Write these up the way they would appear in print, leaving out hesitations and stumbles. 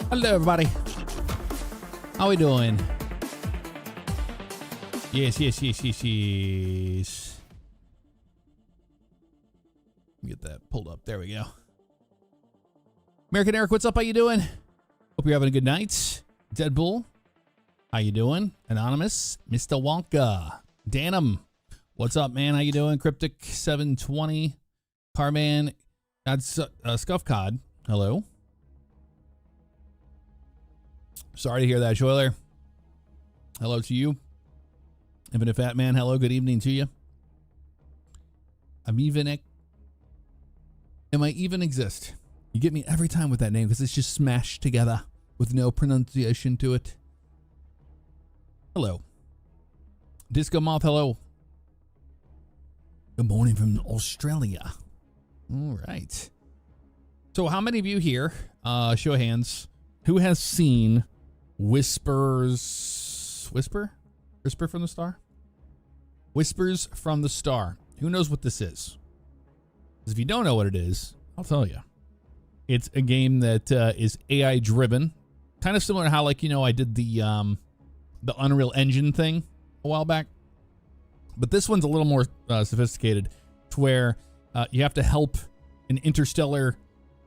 Hello, everybody. How we doing? Yes. Get that pulled up. There we go. American Eric, what's up? How you doing? Hope you're having a good night. Deadpool, how you doing? Anonymous, Mr. Wonka, Danum, what's up, man? How you doing? Cryptic 720, Carman, that's Scuff Cod. Hello. Sorry to hear that, Shoiler. Hello to you. Infinite Fat Man, hello, good evening to you. Am I even exist? You get me every time with that name because it's just smashed together with no pronunciation to it. Hello. Disco Moth, hello. Good morning from Australia. All right. So how many of you here, show of hands, who has seen Whisper from the Star? Whispers from the Star. Who knows what this is? Because if you don't know what it is, I'll tell you. It's a game that is AI driven, kind of similar to how, like, you know, I did the Unreal Engine thing a while back, but this one's a little more sophisticated, to where you have to help an interstellar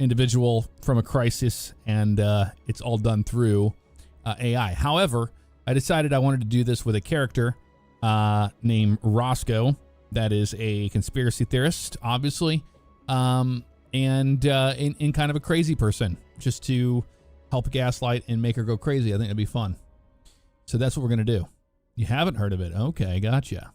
individual from a crisis, and it's all done through AI. However, I decided I wanted to do this with a character named Roscoe, that is a conspiracy theorist, obviously. And in kind of a crazy person, just to help gaslight and make her go crazy. I think it'd be fun. So that's what we're going to do. You haven't heard of it. Okay, gotcha.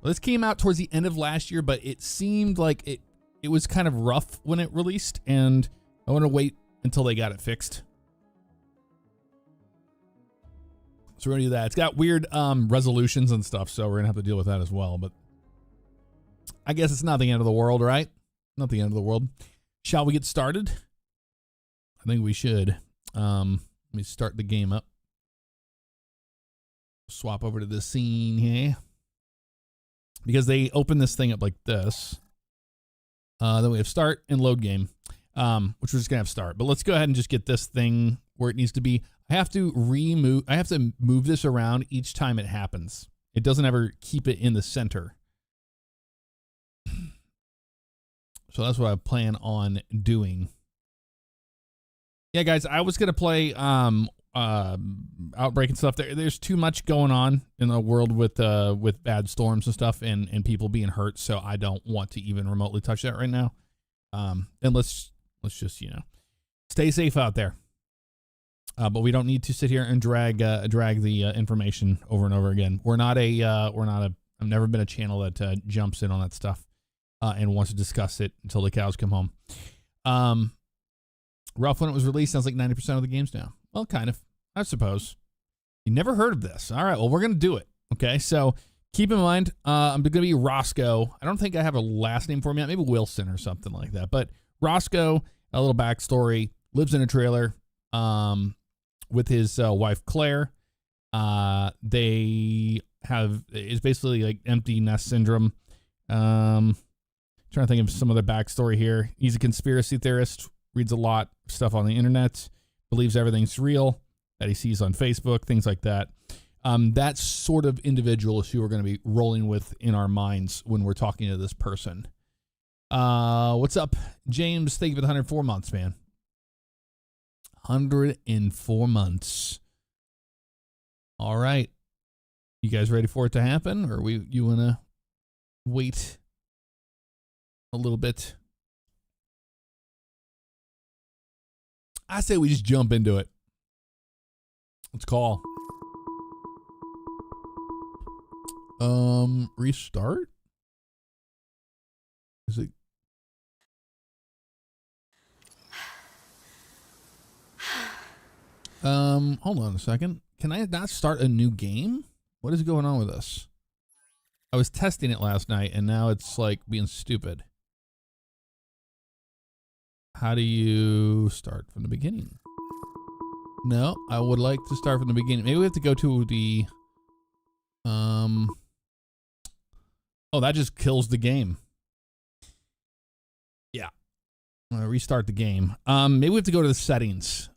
Well, this came out towards the end of last year, but it seemed like it was kind of rough when it released, and I want to wait until they got it fixed. So we're going to do that. It's got weird resolutions and stuff, so we're going to have to deal with that as well, but I guess it's not the end of the world, right? Not the end of the world. Shall we get started? I think we should. Let me start the game up. Swap over to this scene here. Because they open this thing up like this. Then we have start and load game, which we're just going to have start. But let's go ahead and just get this thing where it needs to be. I have to move this around each time it happens. It doesn't ever keep it in the center. So that's what I plan on doing. Yeah, guys, I was gonna play Outbreak and stuff. There's too much going on in the world with bad storms and stuff, and people being hurt. So I don't want to even remotely touch that right now. And let's just, you know, stay safe out there. But we don't need to sit here and drag the information over and over again. I've never been a channel that jumps in on that stuff. And wants to discuss it until the cows come home. Rough when it was released. Sounds like 90% of the games now. Well, kind of, I suppose. You never heard of this. All right, well, we're going to do it. Okay, so keep in mind, I'm going to be Roscoe. I don't think I have a last name for him yet. Maybe Wilson or something like that. But Roscoe, a little backstory, lives in a trailer with his wife, Claire. It's basically like empty nest syndrome. Trying to think of some of the backstory here. He's a conspiracy theorist, reads a lot of stuff on the internet, believes everything's real that he sees on Facebook, things like that. That sort of individual is who we're going to be rolling with in our minds when we're talking to this person. What's up, James? Thank you for the 104 months, man. 104 months. All right. You guys ready for it to happen, or you want to wait a little bit? I say we just jump into it. Let's call. Restart? Is it? Hold on a second. Can I not start a new game? What is going on with this? I was testing it last night and now it's like being stupid. How do you start from the beginning? No, I would like to start from the beginning. Maybe we have to go to the oh, that just kills the game. Yeah. I'm gonna restart the game. Maybe we have to go to the settings.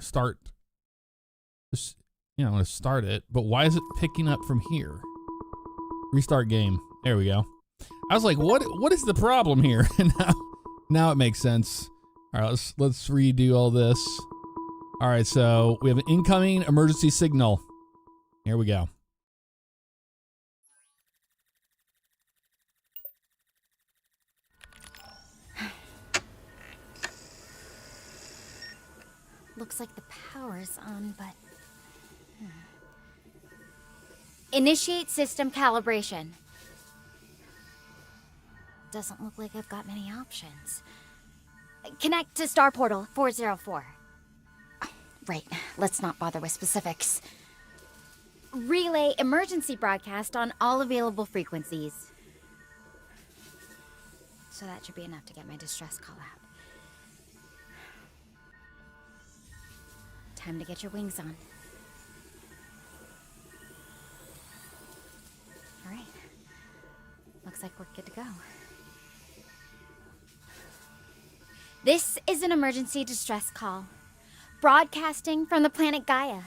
Start. Just, I'm gonna start it. But why is it picking up from here? Restart game. There we go. I was like, what is the problem here? And now it makes sense. All right, let's redo all this. All right, so we have an incoming emergency signal. Here we go. Looks like the power's on, but... Initiate system calibration. Doesn't look like I've got many options. Connect to Star Portal 404. Right, let's not bother with specifics. Relay emergency broadcast on all available frequencies. So that should be enough to get my distress call out. Time to get your wings on. All right. Looks like we're good to go. This is an emergency distress call, broadcasting from the planet Gaia.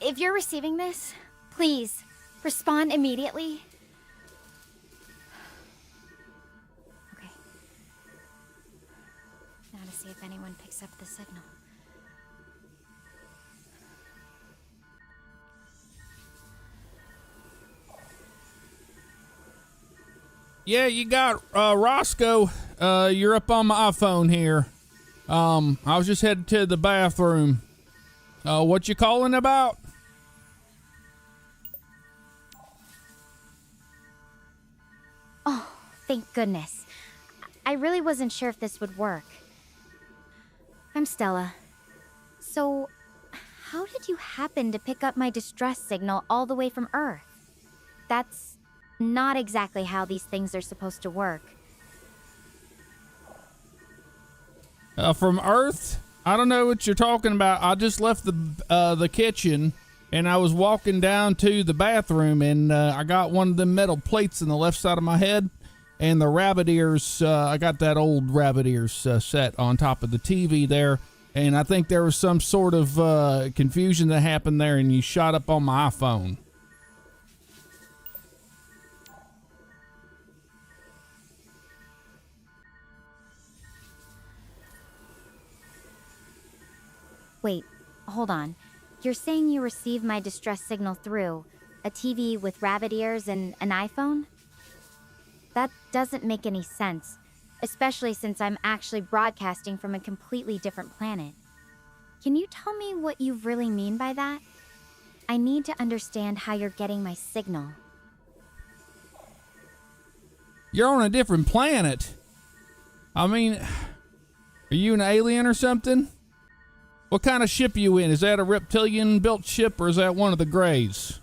If you're receiving this, please respond immediately. Okay. Now to see if anyone picks up the signal. Yeah, you got Roscoe. You're up on my iPhone here. I was just headed to the bathroom. What you calling about? Oh, thank goodness. I really wasn't sure if this would work. I'm Stella. So, how did you happen to pick up my distress signal all the way from Earth? That's not exactly how these things are supposed to work. From Earth? I don't know what you're talking about. I just left the kitchen and I was walking down to the bathroom and I got one of them metal plates in the left side of my head and the rabbit ears. I got that old rabbit ears set on top of the TV there, and I think there was some sort of confusion that happened there and you shot up on my iPhone. Wait, hold on. You're saying you received my distress signal through a TV with rabbit ears and an iPhone? That doesn't make any sense, especially since I'm actually broadcasting from a completely different planet. Can you tell me what you really mean by that? I need to understand how you're getting my signal. You're on a different planet. I mean, are you an alien or something? What kind of ship are you in? Is that a reptilian-built ship, or is that one of the Greys?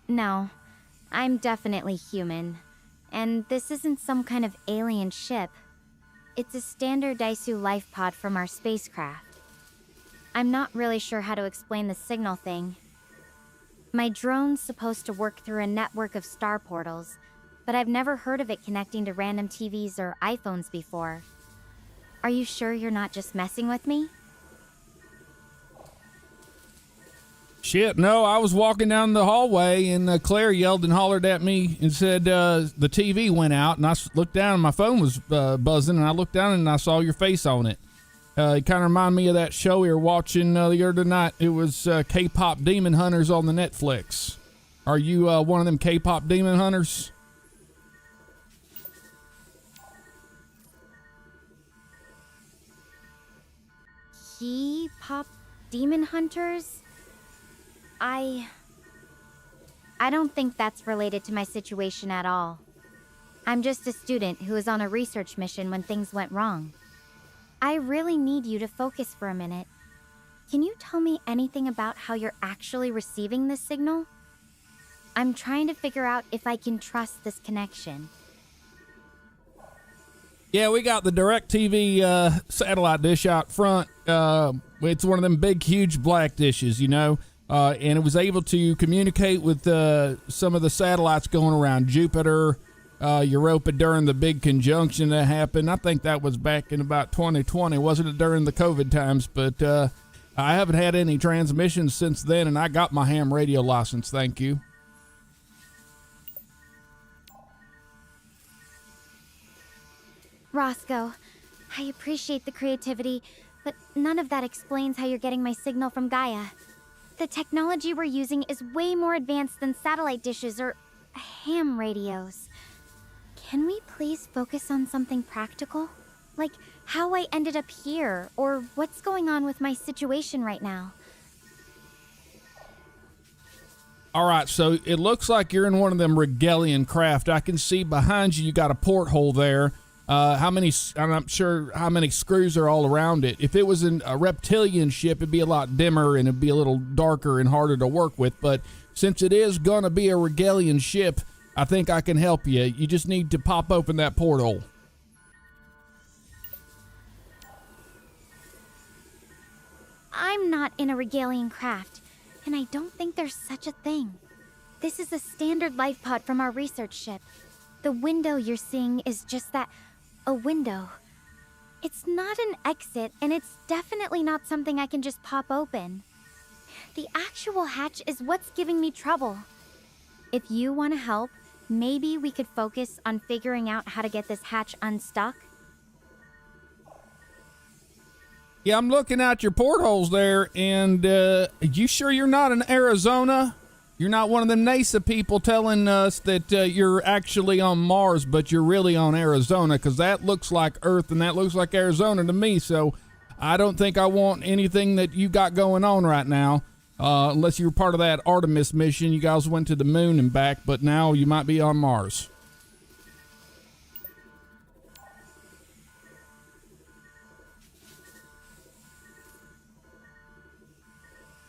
No. I'm definitely human. And this isn't some kind of alien ship. It's a standard Daisu life pod from our spacecraft. I'm not really sure how to explain the signal thing. My drone's supposed to work through a network of star portals, but I've never heard of it connecting to random TVs or iPhones before. Are you sure you're not just messing with me? Shit, no, I was walking down the hallway and Claire yelled and hollered at me and said the TV went out, and I looked down and my phone was buzzing, and I looked down and I saw your face on it. It kind of reminded me of that show we were watching the other night. It was K-pop Demon Hunters on the Netflix. Are you one of them K-pop Demon Hunters? K-pop Demon Hunters? I don't think that's related to my situation at all. I'm just a student who was on a research mission when things went wrong. I really need you to focus for a minute. Can you tell me anything about how you're actually receiving this signal? I'm trying to figure out if I can trust this connection. Yeah, we got the DirecTV satellite dish out front. It's one of them big, huge black dishes, you know. and it was able to communicate with some of the satellites going around Jupiter, Europa during the big conjunction that happened. I think that was back in about 2020. Wasn't it during the COVID times? But I haven't had any transmissions since then, and I got my ham radio license. Thank you. Roscoe, I appreciate the creativity, but none of that explains how you're getting my signal from Gaia. The technology we're using is way more advanced than satellite dishes or ham radios. Can we please focus on something practical? Like how I ended up here, or what's going on with my situation right now? All right, so it looks like you're in one of them Regalian craft. I can see behind you, you got a porthole there. I'm not sure how many screws are all around it. If it was a reptilian ship, it'd be a lot dimmer and it'd be a little darker and harder to work with. But since it is gonna be a Regalian ship, I think I can help you. You just need to pop open that porthole. I'm not in a Regalian craft, and I don't think there's such a thing. This is a standard life pod from our research ship. The window you're seeing is just that, a window. It's not an exit, and it's definitely not something I can just pop open. The actual hatch is what's giving me trouble. If you want to help, maybe we could focus on figuring out how to get this hatch unstuck. Yeah, I'm looking at your portholes there, and you sure you're not in Arizona? You're not one of them NASA people telling us that you're actually on Mars, but you're really on Arizona, because that looks like Earth and that looks like Arizona to me, so I don't think I want anything that you got going on right now, unless you were part of that Artemis mission. You guys went to the moon and back, but now you might be on Mars.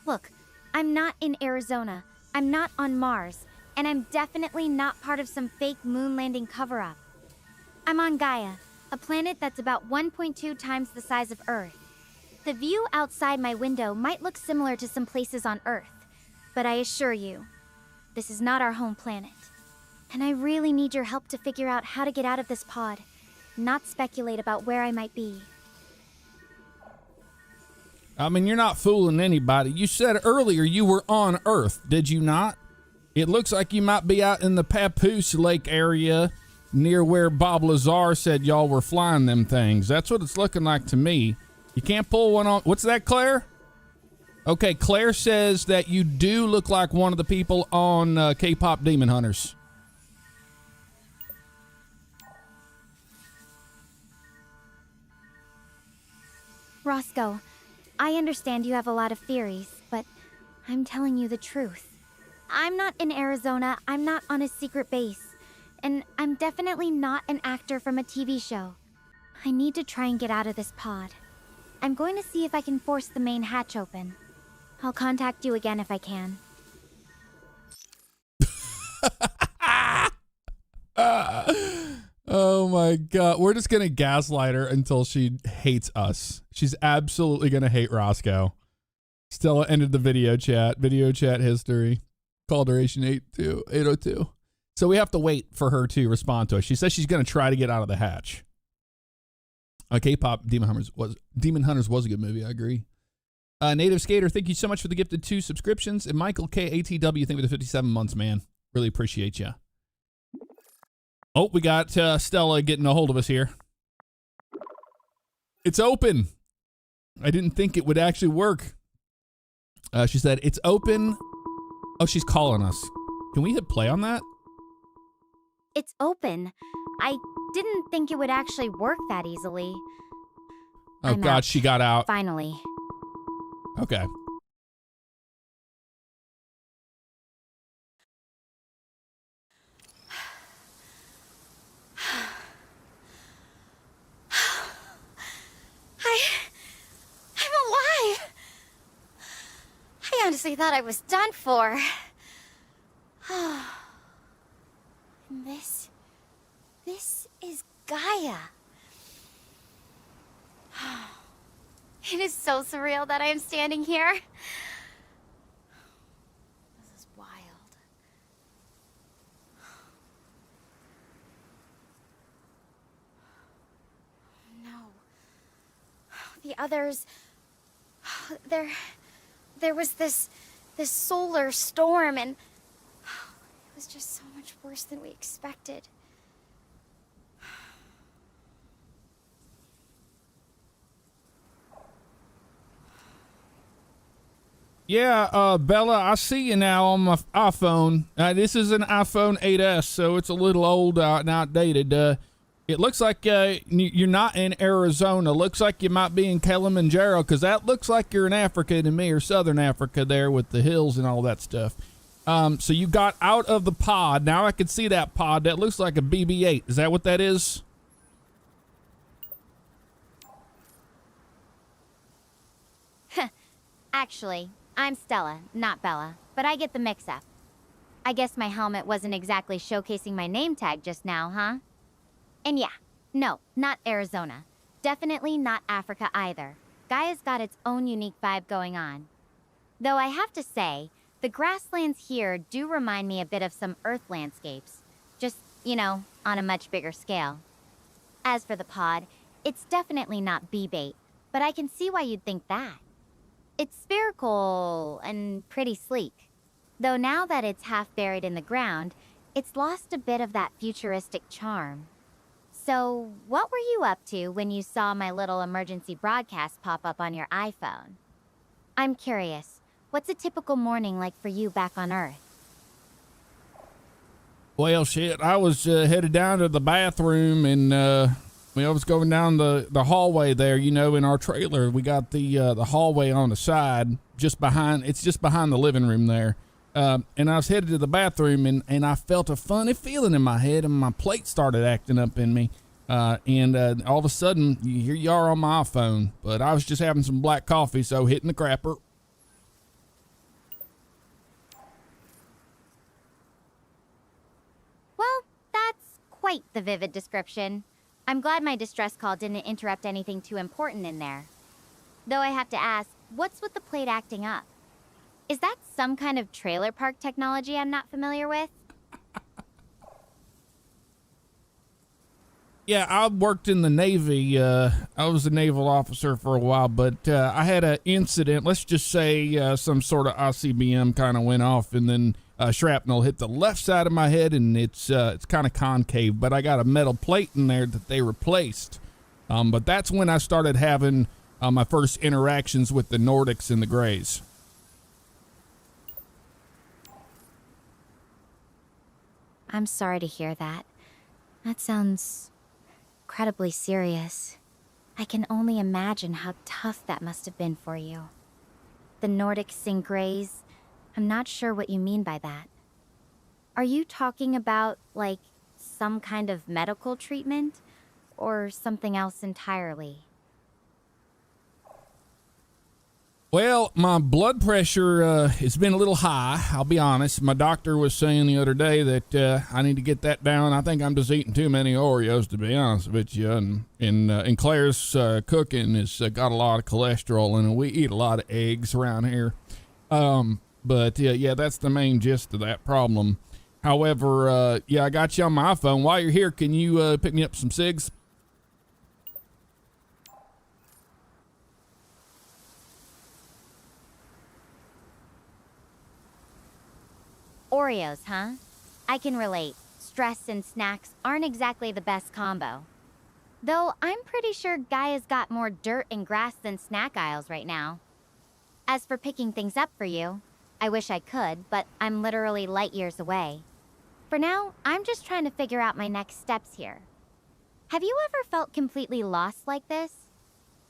Look, I'm not in Arizona. I'm not on Mars, and I'm definitely not part of some fake moon landing cover-up. I'm on Gaia, a planet that's about 1.2 times the size of Earth. The view outside my window might look similar to some places on Earth, but I assure you, this is not our home planet. And I really need your help to figure out how to get out of this pod, not speculate about where I might be. I mean, you're not fooling anybody. You said earlier you were on Earth, did you not? It looks like you might be out in the Papoose Lake area near where Bob Lazar said y'all were flying them things. That's what it's looking like to me. You can't pull one on... What's that, Claire? Okay, Claire says that you do look like one of the people on K-Pop Demon Hunters. Roscoe, I understand you have a lot of theories, but I'm telling you the truth. I'm not in Arizona, I'm not on a secret base, and I'm definitely not an actor from a TV show. I need to try and get out of this pod. I'm going to see if I can force the main hatch open. I'll contact you again if I can. Oh my god. We're just gonna gaslight her until she hates us. She's absolutely gonna hate Roscoe. Stella ended the video chat. Video chat history. Call duration 802. So we have to wait for her to respond to us. She says she's gonna try to get out of the hatch. K-Pop Demon Hunters was a good movie, I agree. Native Skater, thank you so much for the gifted 2 subscriptions. And Michael KATW, thank you for the 57 months, man. Really appreciate you. Oh, we got Stella getting a hold of us here. It's open. I didn't think it would actually work. She said, it's open. Oh, she's calling us. Can we hit play on that? It's open. I didn't think it would actually work that easily. Oh, I'm God, out. she got out. Finally. Okay. I'm alive! I honestly thought I was done for. This is Gaia. It is so surreal that I am standing here. the others, there was this solar storm, and it was just so much worse than we expected. Yeah, Bella, I see you now on my iPhone. This is an iPhone 8S, so it's a little old and outdated. It looks like you're not in Arizona. Looks like you might be in Kilimanjaro, because that looks like you're in Africa to me, or Southern Africa there with the hills and all that stuff. So you got out of the pod. Now I can see that pod. That looks like a BB-8. Is that what that is? Actually, I'm Stella, not Bella, but I get the mix-up. I guess my helmet wasn't exactly showcasing my name tag just now, huh? And yeah, no, not Arizona. Definitely not Africa either. Gaia's got its own unique vibe going on. Though I have to say, the grasslands here do remind me a bit of some Earth landscapes. Just, on a much bigger scale. As for the pod, it's definitely not B-bait, but I can see why you'd think that. It's spherical and pretty sleek. Though now that it's half buried in the ground, it's lost a bit of that futuristic charm. So, what were you up to when you saw my little emergency broadcast pop up on your iPhone? I'm curious, what's a typical morning like for you back on Earth? Well, shit, I was headed down to the bathroom, and I was going down the hallway there, in our trailer. We got the hallway on the side, just behind the living room there. And I was headed to the bathroom, and I felt a funny feeling in my head, and my plate started acting up in me. And all of a sudden, here you are on my iPhone. But I was just having some black coffee, so hitting the crapper. Well, that's quite the vivid description. I'm glad my distress call didn't interrupt anything too important in there. Though I have to ask, what's with the plate acting up? Is that some kind of trailer park technology I'm not familiar with? Yeah, I worked in the Navy. I was a naval officer for a while, but I had an incident. Let's just say some sort of ICBM kind of went off, and then shrapnel hit the left side of my head, and it's kind of concave. But I got a metal plate in there that they replaced. But that's when I started having my first interactions with the Nordics and the Greys. I'm sorry to hear that. That sounds incredibly serious. I can only imagine how tough that must have been for you. The Nordics and Greys, I'm not sure what you mean by that. Are you talking about, like, some kind of medical treatment? Or something else entirely? Well, my blood pressure has been a little high, I'll be honest. My doctor was saying the other day that I need to get that down. I think I'm just eating too many Oreos, to be honest with you. And Claire's cooking has got a lot of cholesterol in it. We eat a lot of eggs around here. But yeah, that's the main gist of that problem. However, yeah, I got you on my iPhone. While you're here, can you pick me up some cigs? Oreos, huh? I can relate. Stress and snacks aren't exactly the best combo. Though I'm pretty sure Gaia's got more dirt and grass than snack aisles right now. As for picking things up for you, I wish I could, but I'm literally light years away. For now, I'm just trying to figure out my next steps here. Have you ever felt completely lost like this?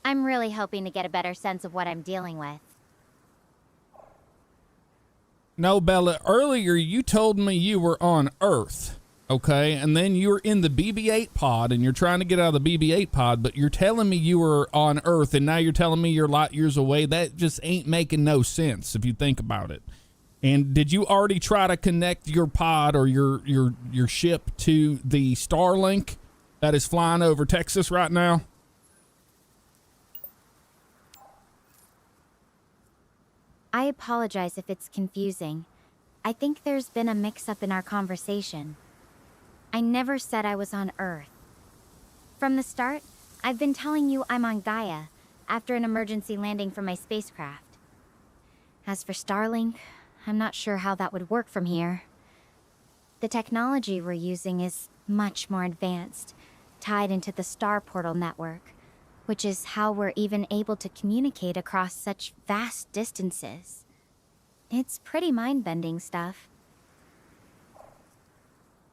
I'm really hoping to get a better sense of what I'm dealing with. No, Bella, earlier you told me you were on Earth, okay? And then you were in the BB-8 pod, and you're trying to get out of the BB-8 pod, but you're telling me you were on Earth, and now you're telling me you're light years away. That just ain't making no sense if you think about it. And did you already try to connect your pod or your ship to the Starlink that is flying over Texas right now? I apologize if it's confusing. I think there's been a mix-up in our conversation. I never said I was on Earth. From the start, I've been telling you I'm on Gaia, after an emergency landing from my spacecraft. As for Starlink, I'm not sure how that would work from here. The technology we're using is much more advanced, tied into the star portal network, which is how we're even able to communicate across such vast distances. It's pretty mind-bending stuff.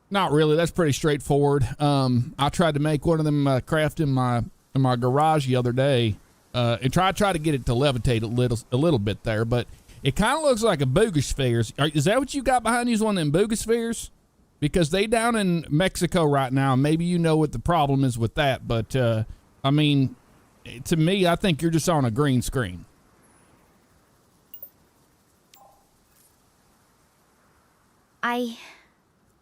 Not really. That's pretty straightforward. I tried to make one of them craft in my garage the other day, and try to get it to levitate a little bit there, but it kind of looks like a boogosphere. Is that what you got behind you? Is one of them boogospheres? Because they down in Mexico right now. Maybe you know what the problem is with that, but I mean, to me, I think you're just on a green screen. I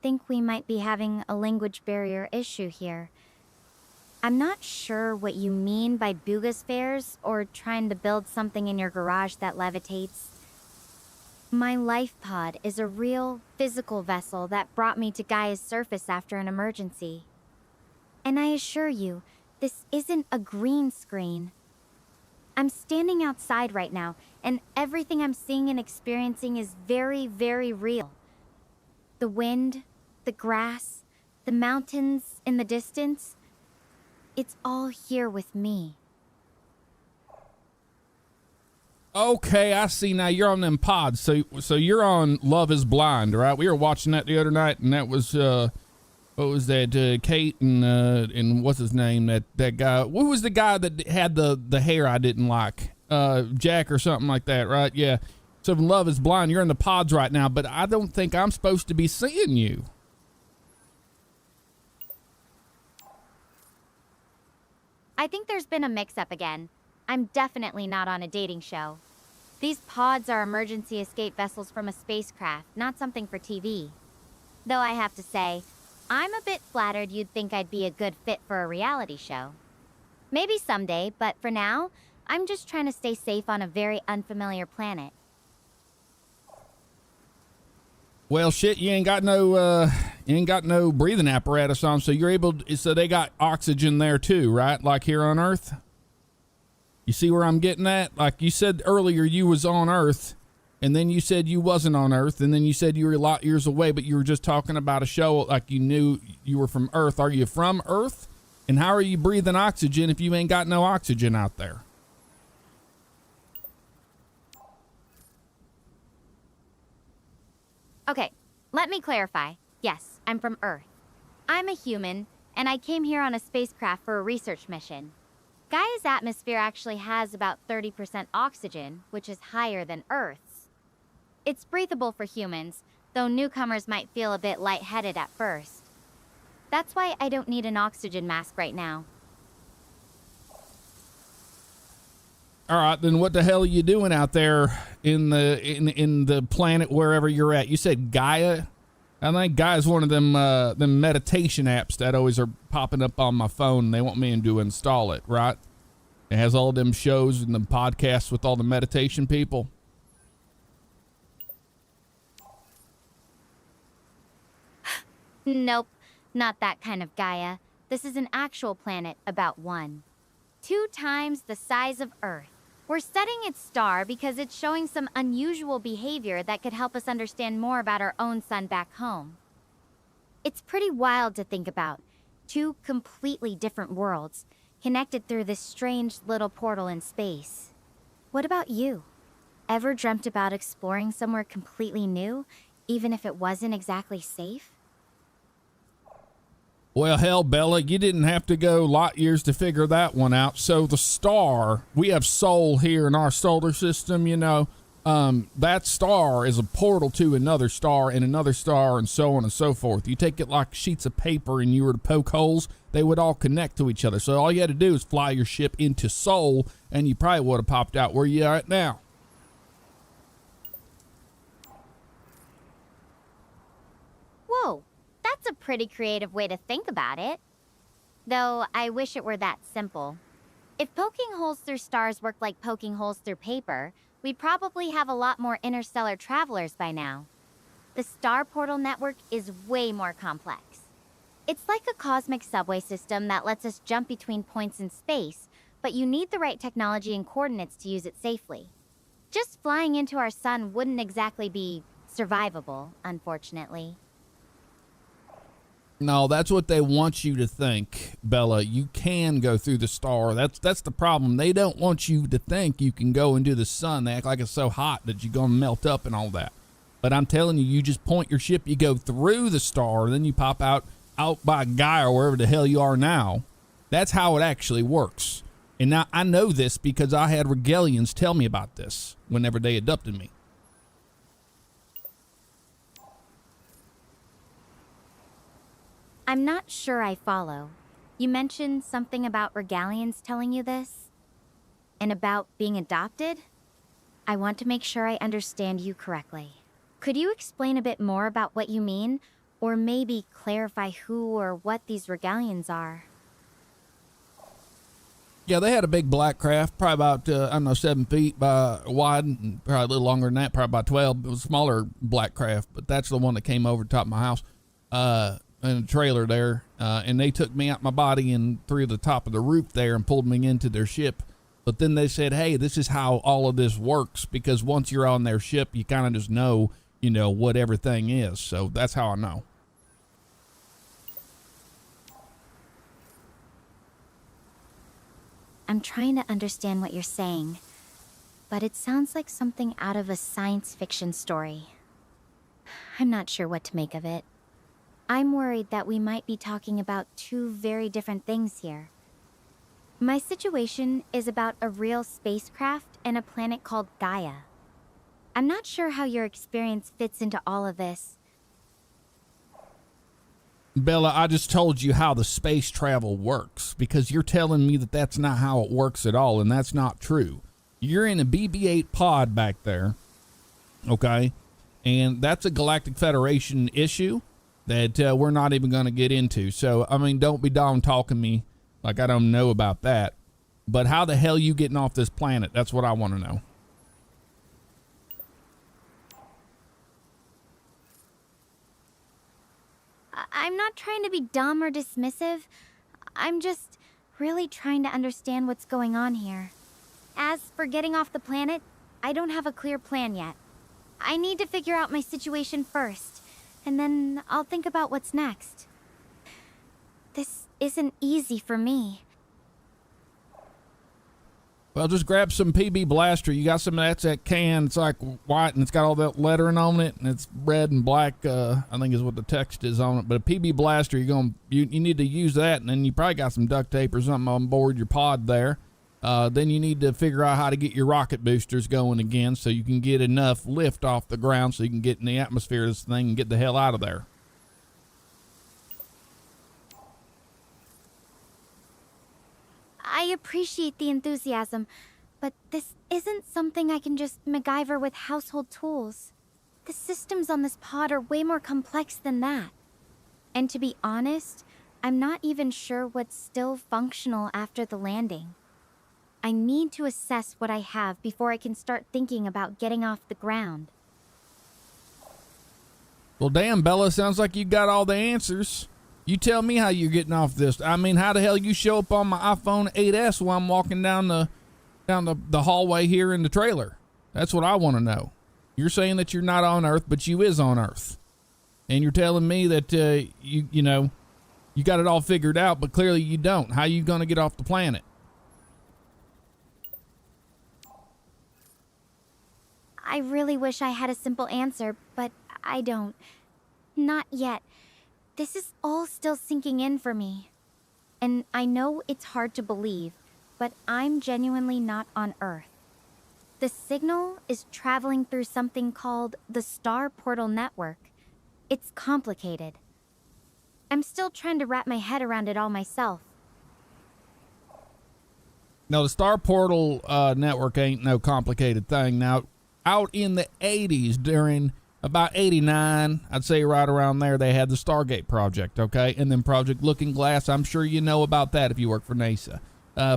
think we might be having a language barrier issue here. I'm not sure what you mean by boogospheres or trying to build something in your garage that levitates. My life pod is a real, physical vessel that brought me to Gaia's surface after an emergency. And I assure you, this isn't a green screen. I'm standing outside right now, and everything I'm seeing and experiencing is very, very real. The wind, the grass, the mountains in the distance, it's all here with me. Okay, I see now. You're on them pods. So you're on Love is Blind, right? We were watching that the other night, and that was what was that? Kate and what's his name? That guy. What was the guy that had the hair I didn't like? Jack or something like that, right? Yeah. So in Love is Blind, you're in the pods right now, but I don't think I'm supposed to be seeing you. I think there's been a mix-up again. I'm definitely not on a dating show. These pods are emergency escape vessels from a spacecraft, not something for TV. Though I have to say, I'm a bit flattered you'd think I'd be a good fit for a reality show. Maybe someday, but for now, I'm just trying to stay safe on a very unfamiliar planet. Well, shit, you ain't got no breathing apparatus on, so you're able to, so they got oxygen there too, right? Like here on Earth. You see where I'm getting at? Like you said earlier, you was on Earth, and then you said you wasn't on Earth, and then you said you were a lot years away, but you were just talking about a show like you knew you were from Earth. Are you from Earth? And how are you breathing oxygen if you ain't got no oxygen out there? Okay, let me clarify. Yes, I'm from Earth. I'm a human, and I came here on a spacecraft for a research mission. Gaia's atmosphere actually has about 30% oxygen, which is higher than Earth's. It's breathable for humans, though newcomers might feel a bit lightheaded at first. That's why I don't need an oxygen mask right now. All right, then what the hell are you doing out there in the planet wherever you're at? You said Gaia. I think Gaia's one of them meditation apps that always are popping up on my phone. They want me to install it, right? It has all them shows and the podcasts with all the meditation people. Nope, not that kind of Gaia. This is an actual planet about 2 times the size of Earth. We're studying its star because it's showing some unusual behavior that could help us understand more about our own sun back home. It's pretty wild to think about. 2 completely different worlds, connected through this strange little portal in space. What about you? Ever dreamt about exploring somewhere completely new, even if it wasn't exactly safe? Well, hell, Bella, you didn't have to go light years to figure that one out. So the star, we have Sol here in our solar system, you know. That star is a portal to another star and another star and so on and so forth. You take it like sheets of paper and you were to poke holes, they would all connect to each other. So all you had to do is fly your ship into Sol and you probably would have popped out where you are at now. Whoa, that's a pretty creative way to think about it. Though I wish it were that simple. If poking holes through stars worked like poking holes through paper, we'd probably have a lot more interstellar travelers by now. The star portal network is way more complex. It's like a cosmic subway system that lets us jump between points in space, but you need the right technology and coordinates to use it safely. Just flying into our sun wouldn't exactly be survivable, unfortunately. No, that's what they want you to think, Bella. You can go through the star. That's the problem. They don't want you to think you can go into the sun. They act like it's so hot that you're going to melt up and all that. But I'm telling you, you just point your ship, you go through the star, then you pop out by Gaia or wherever the hell you are now. That's how it actually works. And now I know this because I had Regalians tell me about this whenever they adopted me. I'm not sure I follow. You mentioned something about Regalians telling you this? And about being adopted? I want to make sure I understand you correctly. Could you explain a bit more about what you mean? Or maybe clarify who or what these Regalians are? Yeah, they had a big black craft, probably about, 7 feet by wide, and probably a little longer than that, probably about 12. It was a smaller black craft, but that's the one that came over the top of my house. In a trailer there, and they took me out my body and through the top of the roof there and pulled me into their ship. But then they said, hey, this is how all of this works, because once you're on their ship, you kind of just know, what everything is. So that's how I know. I'm trying to understand what you're saying, but it sounds like something out of a science fiction story. I'm not sure what to make of it. I'm worried that we might be talking about two very different things here. My situation is about a real spacecraft and a planet called Gaia. I'm not sure how your experience fits into all of this. Bella, I just told you how the space travel works, because you're telling me that that's not how it works at all, and that's not true. You're in a BB-8 pod back there, okay? And that's a Galactic Federation issue that we're not even going to get into. So, I mean, don't be down talking me like I don't know about that. But how the hell you getting off this planet? That's what I want to know. I'm not trying to be dumb or dismissive. I'm just really trying to understand what's going on here. As for getting off the planet, I don't have a clear plan yet. I need to figure out my situation first, and then I'll think about what's next. This isn't easy for me. Well, just grab some PB Blaster. You got some of that can. It's like white and it's got all that lettering on it, and it's red and black. I think is what the text is on it. But a PB Blaster, you need to use that, and then you probably got some duct tape or something on board your pod there. Then you need to figure out how to get your rocket boosters going again, so you can get enough lift off the ground so you can get in the atmosphere of this thing and get the hell out of there. I appreciate the enthusiasm, but this isn't something I can just MacGyver with household tools. The systems on this pod are way more complex than that. And to be honest, I'm not even sure what's still functional after the landing. I need to assess what I have before I can start thinking about getting off the ground. Well, damn, Bella, sounds like you got all the answers. You tell me how you're getting off this. I mean, how the hell you show up on my iPhone 8S while I'm walking down the hallway here in the trailer? That's what I want to know. You're saying that you're not on Earth, but you is on Earth. And you're telling me that, you got it all figured out, but clearly you don't. How you going to get off the planet? I really wish I had a simple answer, but I don't. Not yet. This is all still sinking in for me. And I know it's hard to believe, but I'm genuinely not on Earth. The signal is traveling through something called the Star Portal Network. It's complicated. I'm still trying to wrap my head around it all myself. Now, the Star Portal network ain't no complicated thing. Now, out in the 80s, during about 89, I'd say right around there, they had the Stargate project, okay? And then Project Looking Glass, I'm sure you know about that if you work for NASA.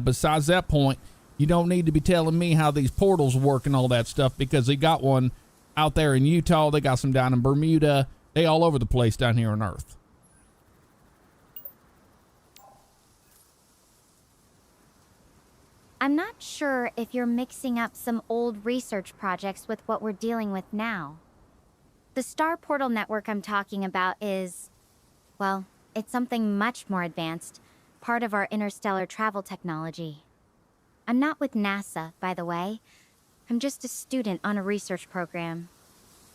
Besides that point, you don't need to be telling me how these portals work and all that stuff, because they got one out there in Utah, they got some down in Bermuda, they all over the place down here on Earth. I'm not sure if you're mixing up some old research projects with what we're dealing with now. The star portal network I'm talking about is, well, it's something much more advanced, part of our interstellar travel technology. I'm not with NASA, by the way. I'm just a student on a research program.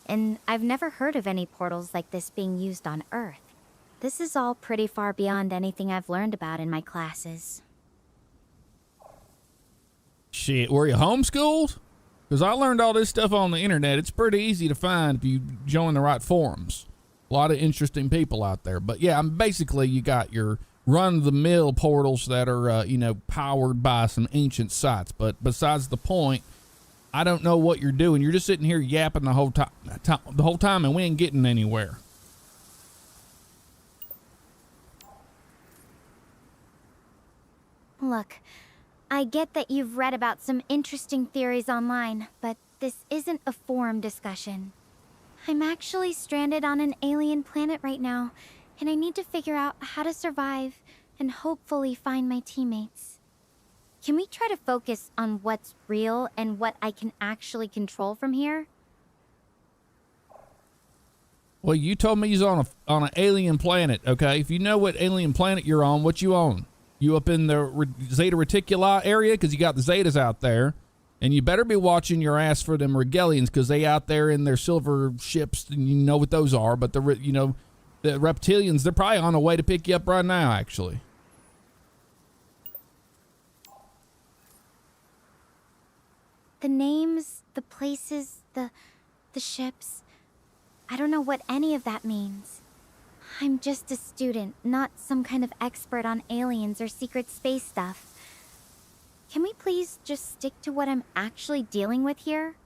And I've never heard of any portals like this being used on Earth. This is all pretty far beyond anything I've learned about in my classes. Shit, were you homeschooled? Because I learned all this stuff on the internet. It's pretty easy to find if you join the right forums. A lot of interesting people out there. But yeah, basically you got your run-of-the-mill portals that are, powered by some ancient sites. But besides the point, I don't know what you're doing. You're just sitting here yapping the whole time, and we ain't getting anywhere. Look, I get that you've read about some interesting theories online, but this isn't a forum discussion. I'm actually stranded on an alien planet right now, and I need to figure out how to survive and hopefully find my teammates. Can we try to focus on what's real and what I can actually control from here? Well, you told me you're on an alien planet, okay? If you know what alien planet you're on, what you own? You up in the Zeta Reticuli area? Because you got the Zetas out there. And you better be watching your ass for them Regalians, because they out there in their silver ships, and you know what those are. But the reptilians, they're probably on the way to pick you up right now, actually. The names, the places, the ships. I don't know what any of that means. I'm just a student, not some kind of expert on aliens or secret space stuff. Can we please just stick to what I'm actually dealing with here?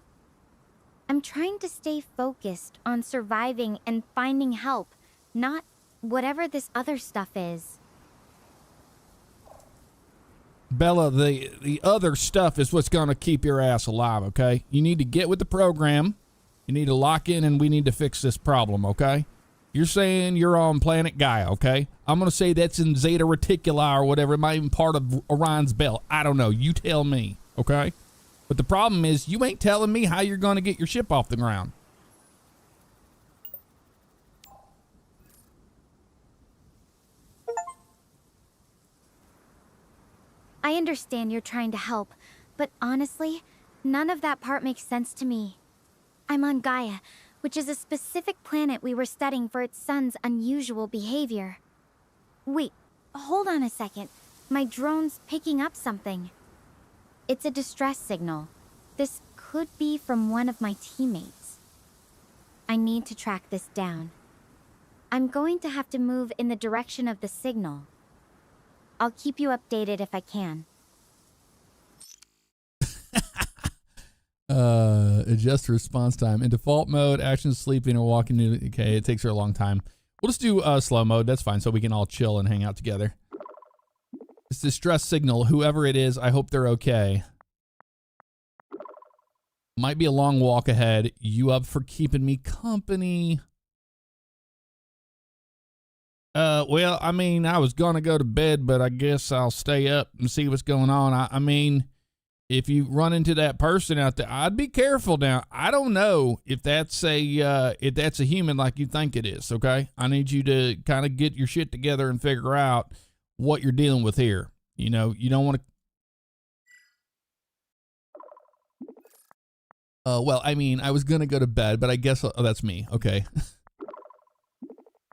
I'm trying to stay focused on surviving and finding help, not whatever this other stuff is. Bella, the other stuff is what's going to keep your ass alive, okay? You need to get with the program. You need to lock in, and we need to fix this problem, okay? You're saying you're on planet Gaia, okay? I'm going to say that's in Zeta Reticuli or whatever. It might even part of Orion's belt. I don't know. You tell me, okay? But the problem is you ain't telling me how you're going to get your ship off the ground. I understand you're trying to help, but honestly, none of that part makes sense to me. I'm on Gaia, which is a specific planet we were studying for its sun's unusual behavior. Wait, hold on a second. My drone's picking up something. It's a distress signal. This could be from one of my teammates. I need to track this down. I'm going to have to move in the direction of the signal. I'll keep you updated if I can. Adjust response time. In default mode, actions sleeping or walking. Okay, it takes her a long time. We'll just do slow mode. That's fine, so we can all chill and hang out together. This distress signal, whoever it is, I hope they're okay. Might be a long walk ahead. You up for keeping me company? Well, I mean, I was gonna go to bed, but I guess I'll stay up and see what's going on. I mean, if you run into that person out there, I'd be careful now. I don't know if that's a human like you think it is, okay? I need you to kind of get your shit together and figure out what you're dealing with here. You know, you don't want to... well, I mean, I was gonna go to bed, but I guess that's me, okay?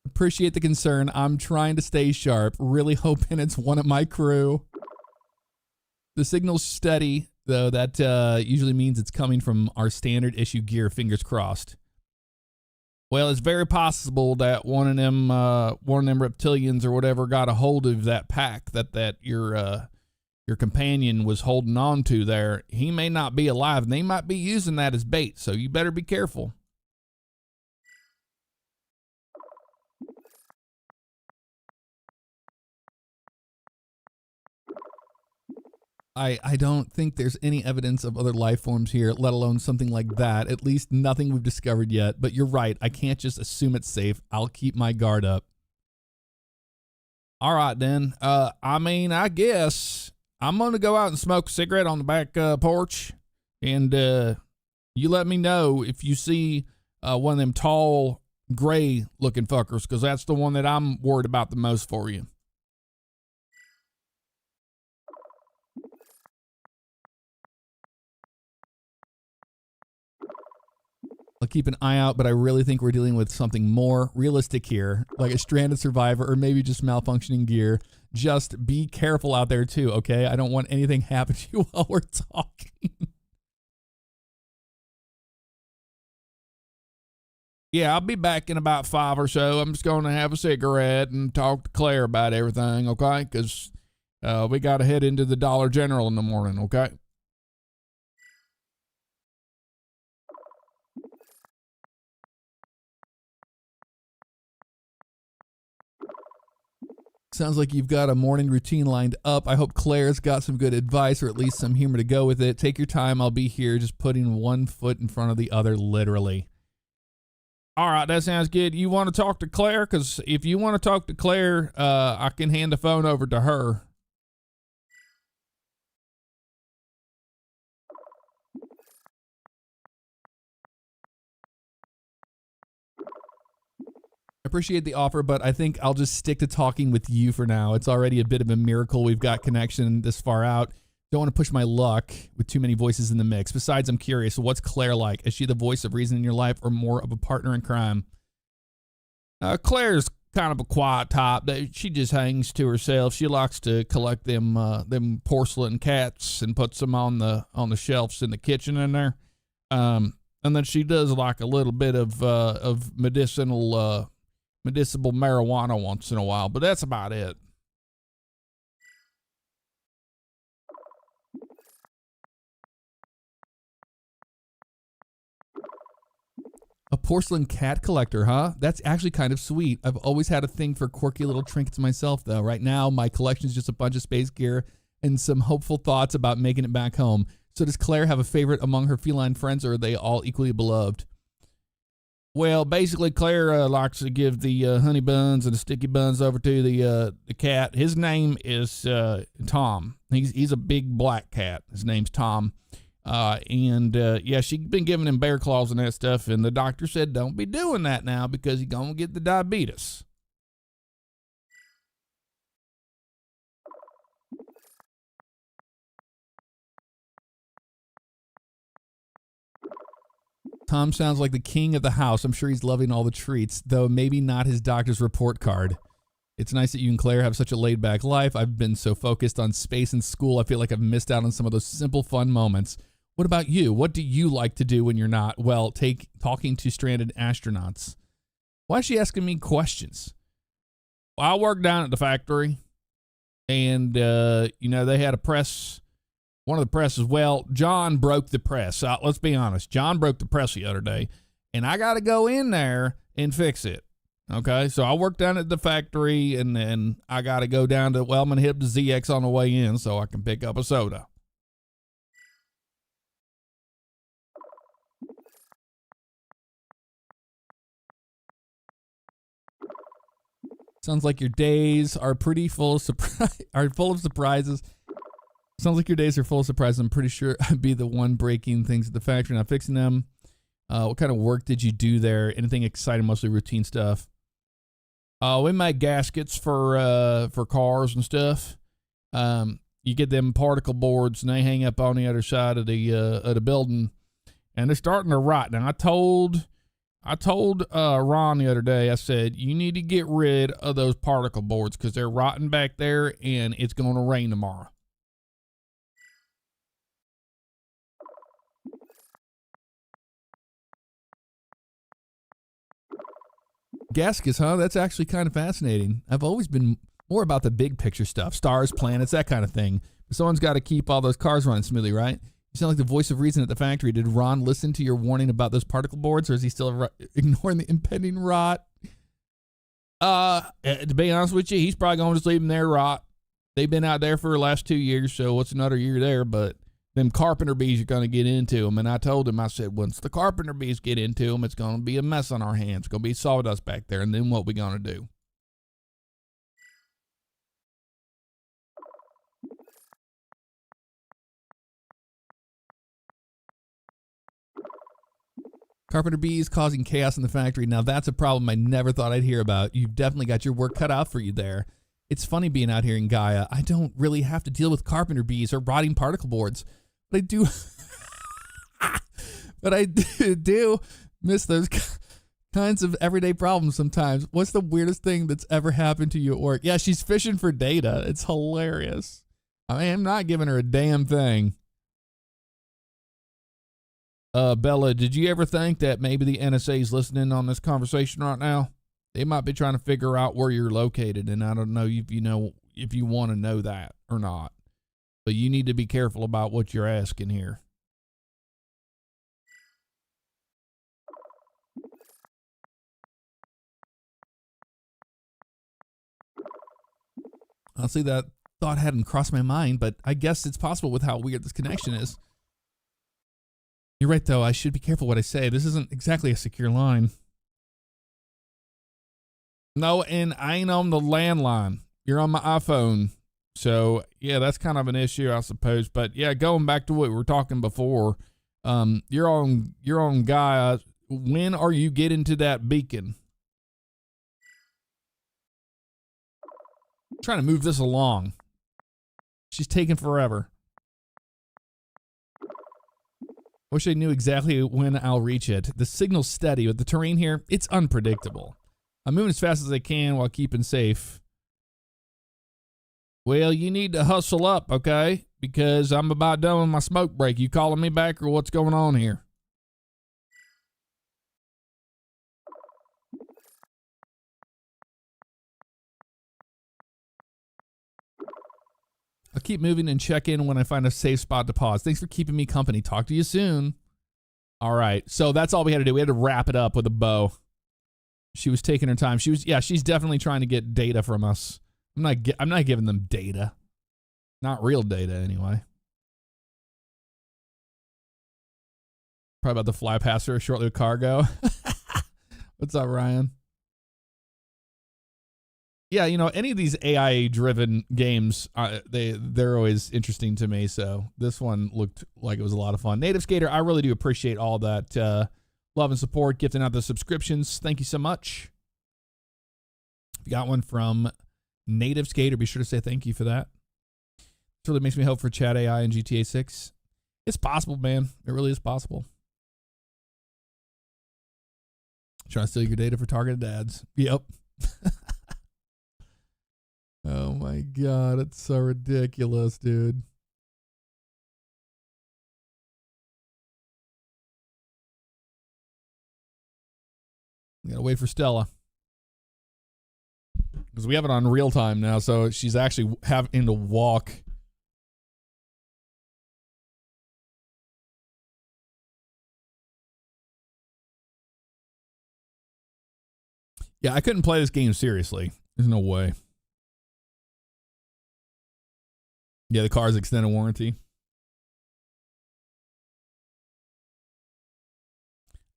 Appreciate the concern. I'm trying to stay sharp, really hoping it's one of my crew. The signal's steady, though. That usually means it's coming from our standard issue gear, fingers crossed. Well, it's very possible that one of them reptilians or whatever got a hold of that pack that your companion was holding on to there. He may not be alive, and they might be using that as bait, so you better be careful. I don't think there's any evidence of other life forms here, let alone something like that. At least nothing we've discovered yet. But you're right. I can't just assume it's safe. I'll keep my guard up. All right, then. I mean, I guess I'm going to go out and smoke a cigarette on the back porch. And you let me know if you see one of them tall, gray looking fuckers, because that's the one that I'm worried about the most for you. I'll keep an eye out, but I really think we're dealing with something more realistic here, like a stranded survivor or maybe just malfunctioning gear. Just be careful out there too, okay? I don't want anything happen to you while we're talking. Yeah, I'll be back in about 5 or so. I'm just going to have a cigarette and talk to Claire about everything, okay? Because we got to head into the Dollar General in the morning, okay? Sounds like you've got a morning routine lined up. I hope Claire's got some good advice or at least some humor to go with it. Take your time. I'll be here just putting one foot in front of the other, literally. All right, that sounds good. You want to talk to Claire? Because if you want to talk to Claire, I can hand the phone over to her. Appreciate the offer, but I think I'll just stick to talking with you for now. It's already a bit of a miracle we've got connection this far out. Don't want to push my luck with too many voices in the mix. Besides, I'm curious, what's Claire like? Is she the voice of reason in your life or more of a partner in crime? Claire's kind of a quiet type. She just hangs to herself. She likes to collect them porcelain cats and puts them on the shelves in the kitchen in there. And then she does like a little bit of medicinal marijuana once in a while, but that's about it. A porcelain cat collector, huh? That's actually kind of sweet. I've always had a thing for quirky little trinkets myself, though. Right now, my collection is just a bunch of space gear and some hopeful thoughts about making it back home. So does Claire have a favorite among her feline friends, or are they all equally beloved? Well, basically, Claire likes to give the honey buns and the sticky buns over to the cat. His name is Tom. He's a big black cat. His name's Tom. Yeah, she's been giving him bear claws and that stuff, and the doctor said don't be doing that now because he's gonna get the diabetes. Tom sounds like the king of the house. I'm sure he's loving all the treats, though maybe not his doctor's report card. It's nice that you and Claire have such a laid-back life. I've been so focused on space and school, I feel like I've missed out on some of those simple, fun moments. What about you? What do you like to do when you're not, well, talking to stranded astronauts? Why is she asking me questions? Well, I work down at the factory, and, they had a press. One of the presses, well, John broke the press. Let's be honest. John broke the press the other day, and I got to go in there and fix it. Okay, so I work down at the factory, and then I got to go down to, well, I'm going to hit the ZX on the way in so I can pick up a soda. Sounds like your days are pretty full of surprises. Sounds like your days are full of surprises. I'm pretty sure I'd be the one breaking things at the factory, not fixing them. What kind of work did you do there? Anything exciting? Mostly routine stuff. We make gaskets for cars and stuff. You get them particle boards, and they hang up on the other side of the building, and they're starting to rot. Now, I told Ron the other day, I said, you need to get rid of those particle boards because they're rotting back there, and it's going to rain tomorrow. Gaskets, huh? That's actually kind of fascinating. I've always been more about the big picture stuff, stars, planets, that kind of thing. But someone's got to keep all those cars running smoothly, right? You sound like the voice of reason at the factory. Did Ron listen to your warning about those particle boards, or is he still ignoring the impending rot? To be honest with you, he's probably going to just leave them there rot. They've been out there for the last 2 years, so what's another year there? But them carpenter bees are going to get into them. And I told him, I said, once the carpenter bees get into them, it's going to be a mess on our hands. It's going to be sawdust back there. And then what we going to do? Carpenter bees causing chaos in the factory. Now that's a problem I never thought I'd hear about. You've definitely got your work cut out for you there. It's funny being out here in Gaia. I don't really have to deal with carpenter bees or rotting particle boards, but I do. But I do miss those kinds of everyday problems sometimes. What's the weirdest thing that's ever happened to you at work? Yeah, she's fishing for data. It's hilarious. I mean, I'm not giving her a damn thing. Bella, did you ever think that maybe the NSA is listening on this conversation right now? They might be trying to figure out where you're located, and I don't know if you want to know that or not. But you need to be careful about what you're asking here. Honestly, that thought hadn't crossed my mind, but I guess it's possible with how weird this connection is. You're right, though. I should be careful what I say. This isn't exactly a secure line. No, and I ain't on the landline. You're on my iPhone. So, yeah, that's kind of an issue, I suppose. But, yeah, going back to what we were talking before, you're on Gaia. When are you getting to that beacon? I'm trying to move this along. She's taking forever. Wish I knew exactly when I'll reach it. The signal's steady, but the terrain here, it's unpredictable. I'm moving as fast as I can while keeping safe. Well, you need to hustle up, okay? Because I'm about done with my smoke break. You calling me back or what's going on here? I'll keep moving and check in when I find a safe spot to pause. Thanks for keeping me company. Talk to you soon. All right. So that's all we had to do. We had to wrap it up with a bow. She was taking her time. She's definitely trying to get data from us. I'm not giving them data. Not real data anyway. Probably about to fly past her shortly with cargo. What's up, Ryan? Yeah, any of these AI-driven games, they're always interesting to me. So this one looked like it was a lot of fun. Native Skater, I really do appreciate all that love and support, gifting out the subscriptions. Thank you so much. If you got one from Native Skater, be sure to say thank you for that. It really makes me hope for Chat AI and GTA 6. It's possible, man. It really is possible. Trying to steal your data for targeted ads. Yep. Oh my God, it's so ridiculous, dude. We gotta wait for Stella. Because we have it on real time now, so she's actually having to walk. Yeah, I couldn't play this game seriously. There's no way. Yeah, the car's extended warranty.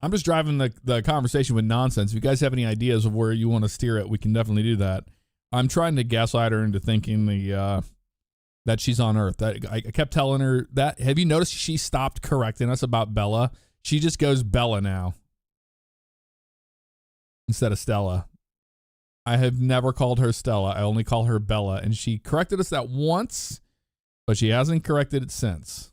I'm just driving the conversation with nonsense. If you guys have any ideas of where you want to steer it, we can definitely do that. I'm trying to gaslight her into thinking that she's on Earth. I kept telling her that. Have you noticed she stopped correcting us about Bella? She just goes Bella now instead of Stella. I have never called her Stella. I only call her Bella, and she corrected us that once, but she hasn't corrected it since.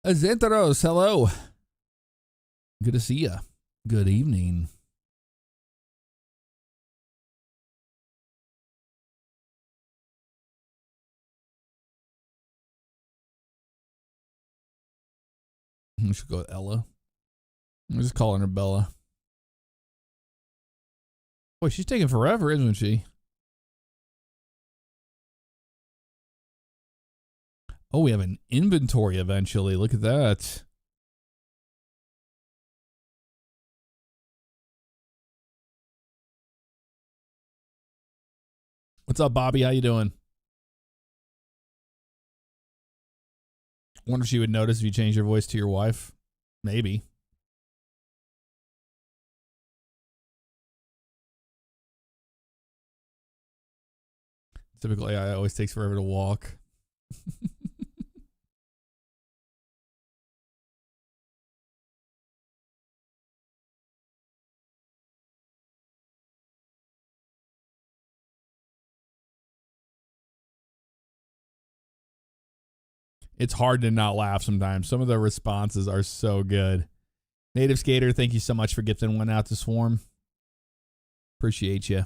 Azenteros, hello. Good to see you. Good evening. We should go with Ella. I'm just calling her Bella. Boy, she's taking forever, isn't she? Oh, we have an inventory eventually. Look at that. What's up, Bobby? How you doing? Wonder if she would notice if you change your voice to your wife. Maybe. Typical AI always takes forever to walk. It's hard to not laugh sometimes. Some of the responses are so good. Native Skater, thank you so much for gifting one out to Swarm. Appreciate you.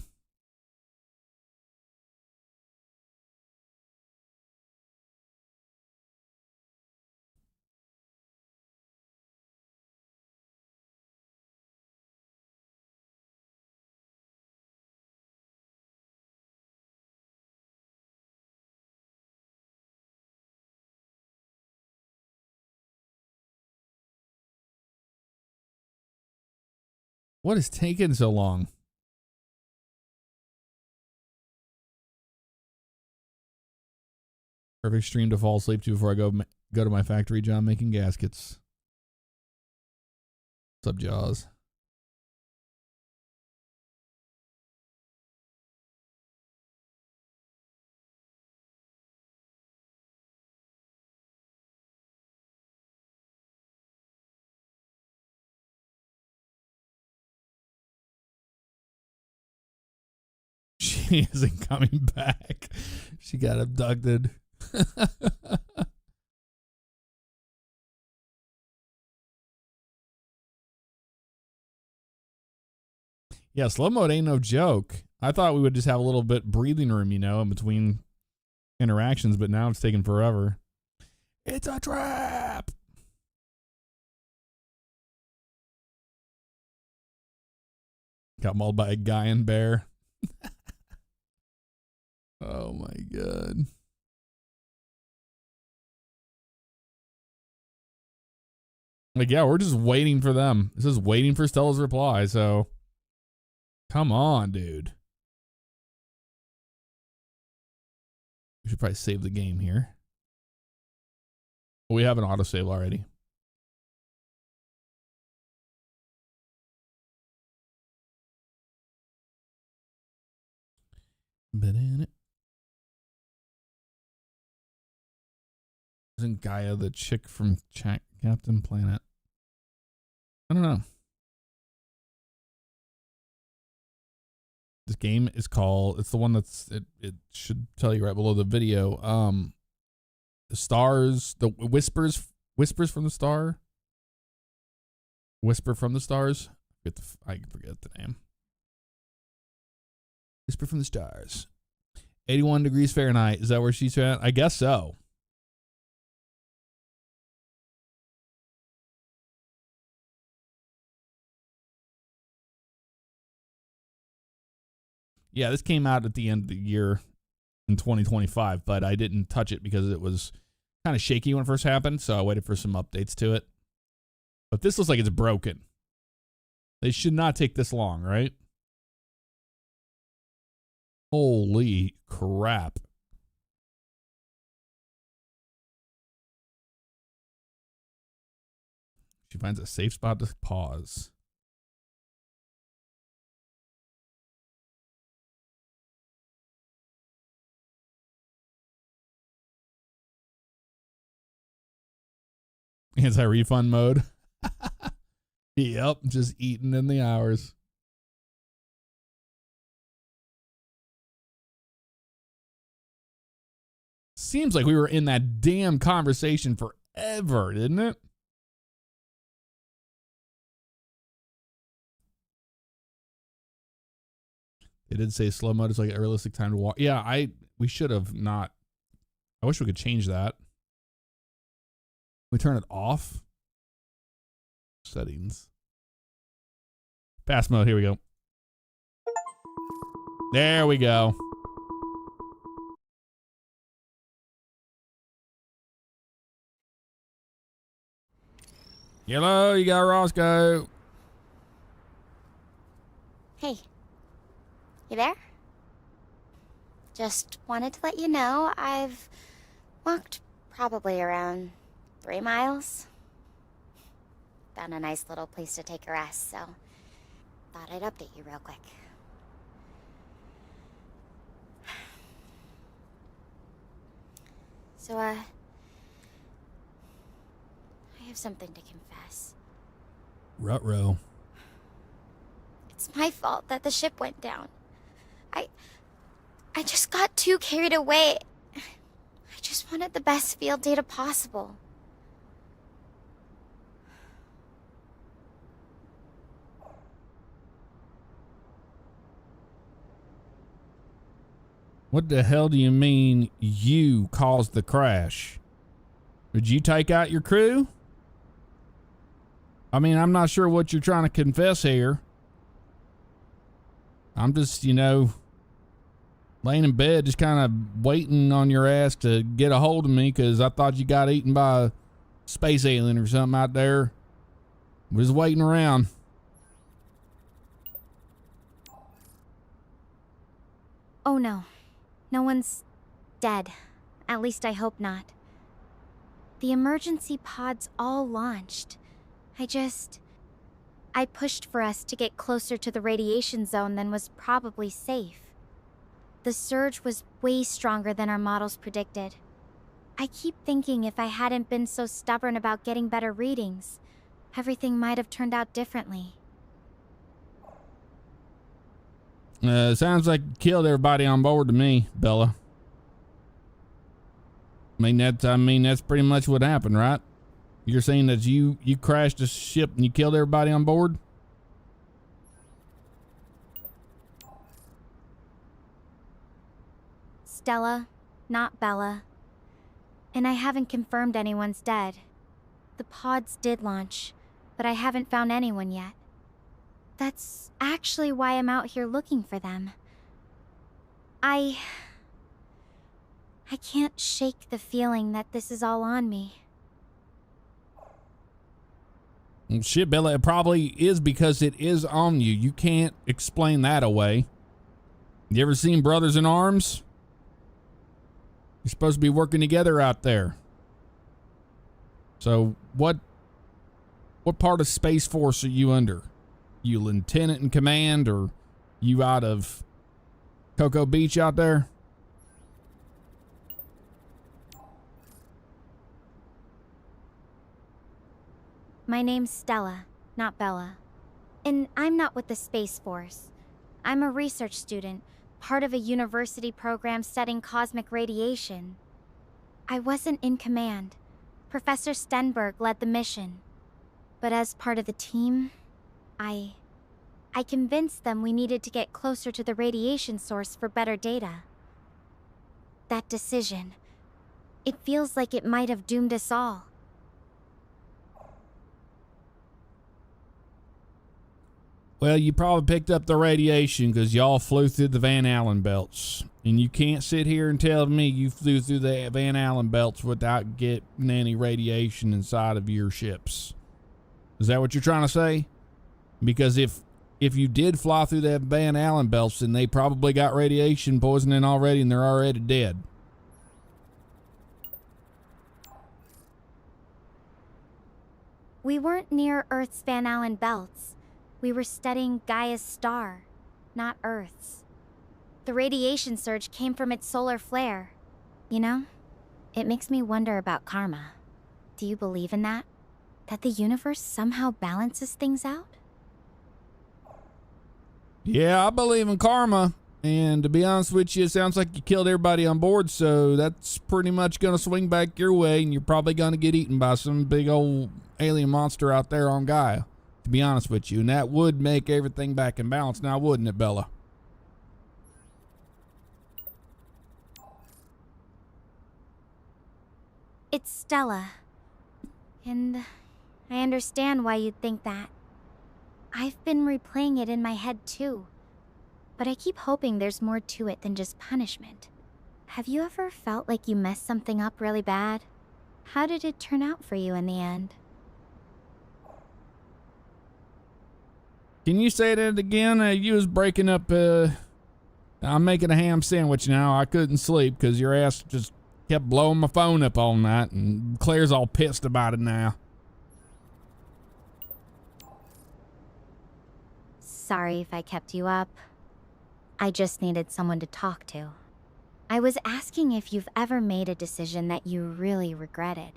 What is taking so long? Perfect stream to fall asleep to before I go to my factory job making gaskets. What's up, Jaws? She isn't coming back. She got abducted. Yeah, slow mode ain't no joke. I thought we would just have a little bit breathing room, you know, in between interactions, but now it's taking forever. It's a trap. Got mauled by a guy and bear. Oh my god. Like, yeah, we're just waiting for them. This is waiting for Stella's reply, so come on, dude. We should probably save the game here. We have an autosave already. Been in it. Isn't Gaia the chick from Captain Planet? I don't know. This game is called, it's the one that's, it should tell you right below the video. The stars, the whispers from the star. Whisper from the stars. I forget the name. Whisper from the stars. 81 degrees Fahrenheit. Is that where she's at? I guess so. Yeah, this came out at the end of the year in 2025, but I didn't touch it because it was kind of shaky when it first happened, so I waited for some updates to it. But this looks like it's broken. They should not take this long, right? Holy crap. She finds a safe spot to pause. Anti-refund mode. Yep, just eating in the hours. Seems like we were in that damn conversation forever, didn't it? They did say slow mode is like a realistic time to walk. Yeah, we should have not. I wish we could change that. We turn it off. Settings. Fast mode. Here we go. There we go. Hello, you got Roscoe. Hey. You there? Just wanted to let you know I've walked probably around 3 miles. Found a nice little place to take a rest, so thought I'd update you real quick. So, I have something to confess. Ruh-roh. It's my fault that the ship went down. I just got too carried away. I just wanted the best field data possible. What the hell do you mean you caused the crash? Did you take out your crew? I mean, I'm not sure what you're trying to confess here. I'm just, laying in bed, just kind of waiting on your ass to get a hold of me because I thought you got eaten by a space alien or something out there. Was waiting around. Oh no. No one's dead. At least I hope not. The emergency pods all launched. I pushed for us to get closer to the radiation zone than was probably safe. The surge was way stronger than our models predicted. I keep thinking if I hadn't been so stubborn about getting better readings, everything might have turned out differently. Sounds like you killed everybody on board to me, Bella. I mean that's pretty much what happened, right? You're saying that you crashed a ship and you killed everybody on board? Stella, not Bella. And I haven't confirmed anyone's dead. The pods did launch, but I haven't found anyone yet. That's actually why I'm out here looking for them. I can't shake the feeling that this is all on me. Shit, Bella, it probably is because it is on you. You can't explain that away. You ever seen Brothers in Arms? You're supposed to be working together out there. So what part of Space Force are you under? You lieutenant in command, or you out of Cocoa Beach out there? My name's Stella, not Bella. And I'm not with the Space Force. I'm a research student, part of a university program studying cosmic radiation. I wasn't in command. Professor Stenberg led the mission. But as part of the team, I convinced them we needed to get closer to the radiation source for better data. That decision, it feels like it might have doomed us all. Well, you probably picked up the radiation because y'all flew through the Van Allen belts. And you can't sit here and tell me you flew through the Van Allen belts without getting any radiation inside of your ships. Is that what you're trying to say? Because if you did fly through that Van Allen belts, then they probably got radiation poisoning already and they're already dead. We weren't near Earth's Van Allen belts. We were studying Gaia's star, not Earth's. The radiation surge came from its solar flare. You know, it makes me wonder about karma. Do you believe in that? That the universe somehow balances things out? Yeah, I believe in karma. And to be honest with you, it sounds like you killed everybody on board, so that's pretty much going to swing back your way, and you're probably going to get eaten by some big old alien monster out there on Gaia, to be honest with you. And that would make everything back in balance now, wouldn't it, Bella? It's Stella. And I understand why you'd think that. I've been replaying it in my head too. But I keep hoping there's more to it than just punishment. Have you ever felt like you messed something up really bad? How did it turn out for you in the end? Can you say that again? You was breaking up. I'm making a ham sandwich now. I couldn't sleep because your ass just kept blowing my phone up all night, and Claire's all pissed about it now. Sorry if I kept you up. I just needed someone to talk to. I was asking if you've ever made a decision that you really regretted.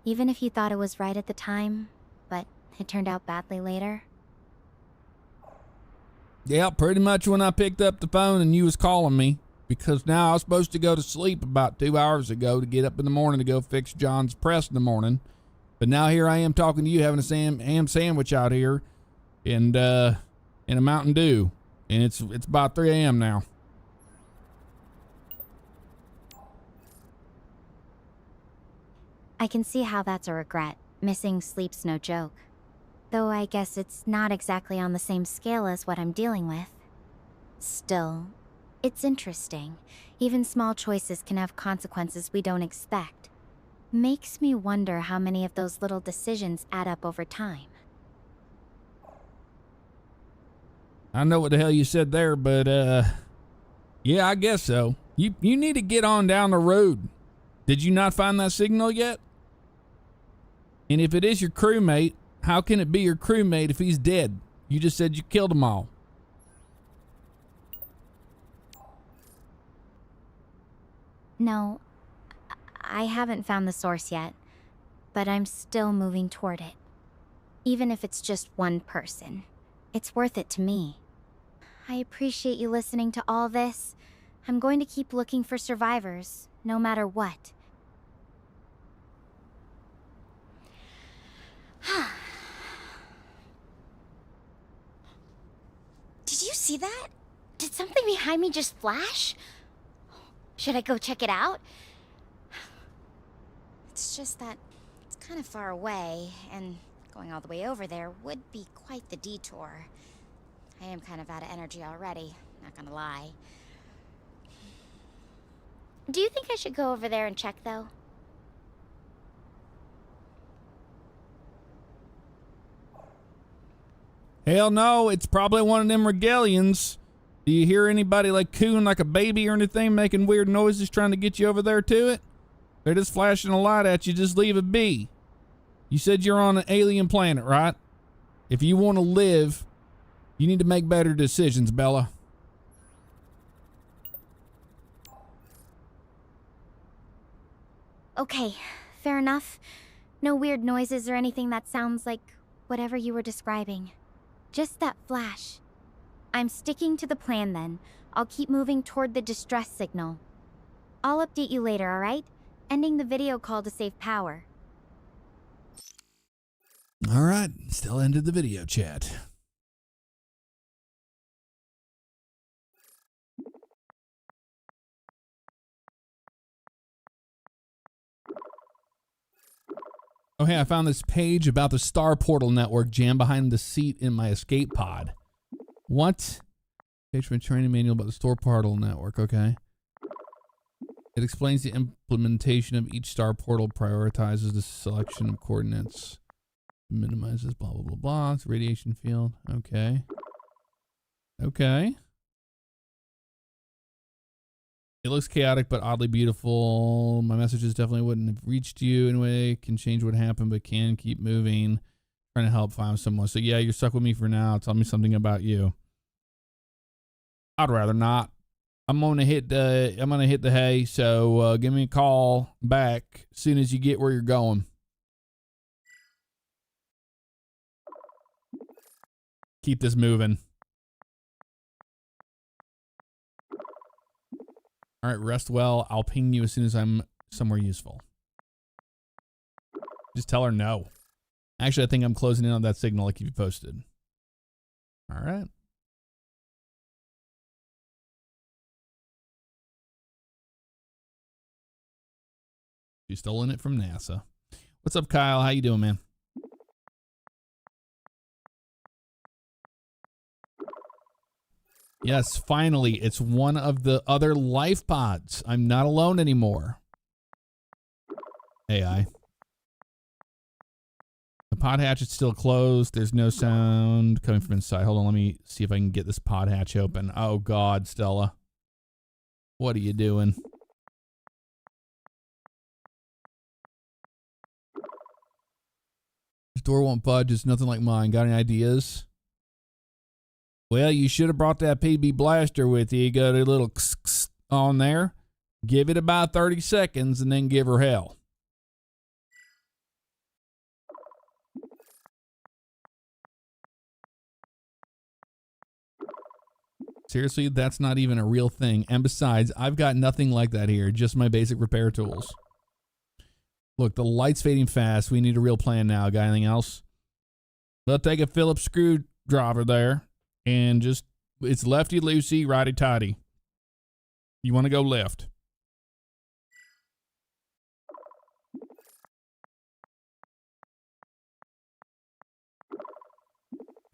Even if you thought it was right at the time, but it turned out badly later. Yeah, pretty much when I picked up the phone and you was calling me, because now I was supposed to go to sleep about 2 hours ago to get up in the morning to go fix John's press in the morning. But now here I am talking to you, having a ham sandwich out here and a Mountain Dew. And it's about 3 a.m. now. I can see how that's a regret. Missing sleep's no joke. Though I guess it's not exactly on the same scale as what I'm dealing with. Still, it's interesting. Even small choices can have consequences we don't expect. Makes me wonder how many of those little decisions add up over time. I know what the hell you said there, but yeah, I guess so. You need to get on down the road. Did you not find that signal yet? And if it is your crewmate, how can it be your crewmate if he's dead? You just said you killed them all. No, I haven't found the source yet, but I'm still moving toward it. Even if it's just one person, it's worth it to me. I appreciate you listening to all this. I'm going to keep looking for survivors, no matter what. Did you see that? Did something behind me just flash? Should I go check it out? It's just that it's kind of far away, and going all the way over there would be quite the detour. I am kind of out of energy already, not gonna lie. Do you think I should go over there and check, though? Hell no, it's probably one of them regalians. Do you hear anybody like cooing like a baby or anything, making weird noises trying to get you over there to it? They're just flashing a light at you, just leave it be. You said you're on an alien planet, right? If you want to live, you need to make better decisions, Bella. Okay, fair enough. No weird noises or anything that sounds like whatever you were describing. Just that flash. I'm sticking to the plan then. I'll keep moving toward the distress signal. I'll update you later, alright? Ending the video call to save power. Alright, still ended the video chat. Oh, hey, I found this page about the Star Portal Network jammed behind the seat in my escape pod. What? Page from a training manual about the Star Portal Network, okay. It explains the implementation of each star portal, prioritizes the selection of coordinates, minimizes blah, blah, blah, blah. It's a radiation field. Okay. Okay. It looks chaotic, but oddly beautiful. My messages definitely wouldn't have reached you anyway. Can change what happened, but can keep moving. Trying to help find someone. So yeah, you're stuck with me for now. Tell me something about you. I'd rather not. I'm gonna hit the hay. So give me a call back as soon as you get where you're going. Keep this moving. All right, rest well. I'll ping you as soon as I'm somewhere useful. Just tell her no. Actually, I think I'm closing in on that signal like you posted. All right. She's stolen it from NASA. What's up, Kyle? How you doing, man? Yes, finally, it's one of the other life pods. I'm not alone anymore. AI. pod hatch is still closed. There's no sound coming from inside. Hold on, let me see if I can get this pod hatch open. Oh God, Stella. What are you doing? This door won't budge. It's nothing like mine. Got any ideas? Well, you should have brought that PB blaster with you. You got a little on there. Give it about 30 seconds and then give her hell. Seriously, that's not even a real thing. And besides, I've got nothing like that here. Just my basic repair tools. Look, the light's fading fast. We need a real plan now. Got anything else? We'll take a Phillips screwdriver there. And just, it's lefty-loosey, righty-tighty. You want to go left.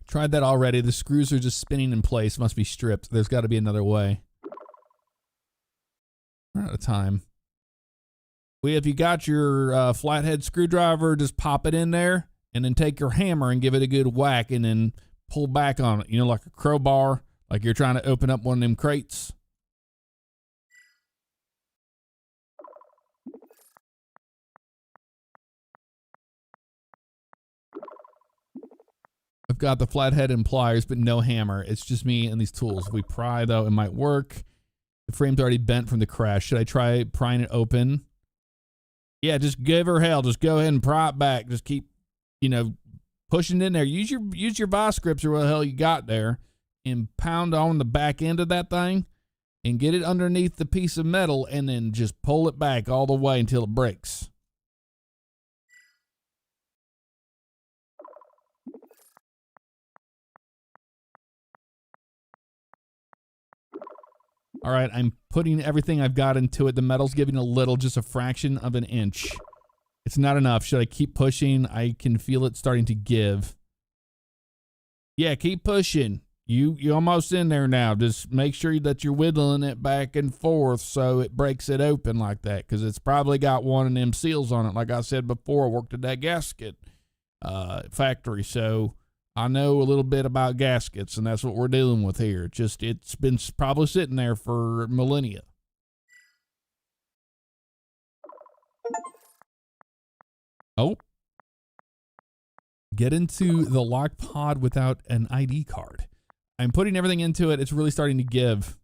Tried that already. The screws are just spinning in place. Must be stripped. There's got to be another way. We're out of time. If you got your flathead screwdriver, just pop it in there and then take your hammer and give it a good whack and then pull back on it. You know, like a crowbar, like you're trying to open up one of them crates. I've got the flathead and pliers, but no hammer. It's just me and these tools. If we pry, though, it might work. The frame's already bent from the crash. Should I try prying it open? Yeah, just give her hell. Just go ahead and pry it back. Just keep, you know, pushing in there. Use your vice grips or what the hell you got there and pound on the back end of that thing and get it underneath the piece of metal and then just pull it back all the way until it breaks. All right, I'm putting everything I've got into it. The metal's giving a little, just a fraction of an inch. It's not enough. Should I keep pushing? I can feel it starting to give. Yeah, keep pushing. You're almost in there now. Just make sure that you're whittling it back and forth so it breaks it open like that, because it's probably got one of them seals on it. Like I said before, I worked at that gasket factory, so I know a little bit about gaskets, and that's what we're dealing with here. It's been probably sitting there for millennia. Oh. Get into the lock pod without an ID card. I'm putting everything into it. It's really starting to give.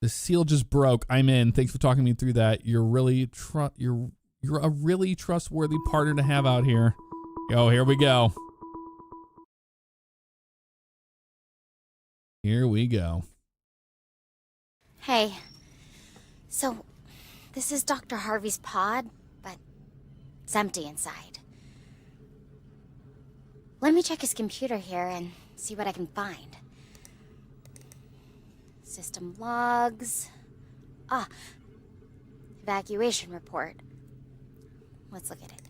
The seal just broke. I'm in. Thanks for talking me through that. You're a really trustworthy partner to have out here. Oh, here we go. Here we go. Hey, so this is Dr. Harvey's pod, but it's empty inside. Let me check his computer here and see what I can find. System logs. Evacuation report. Let's look at it.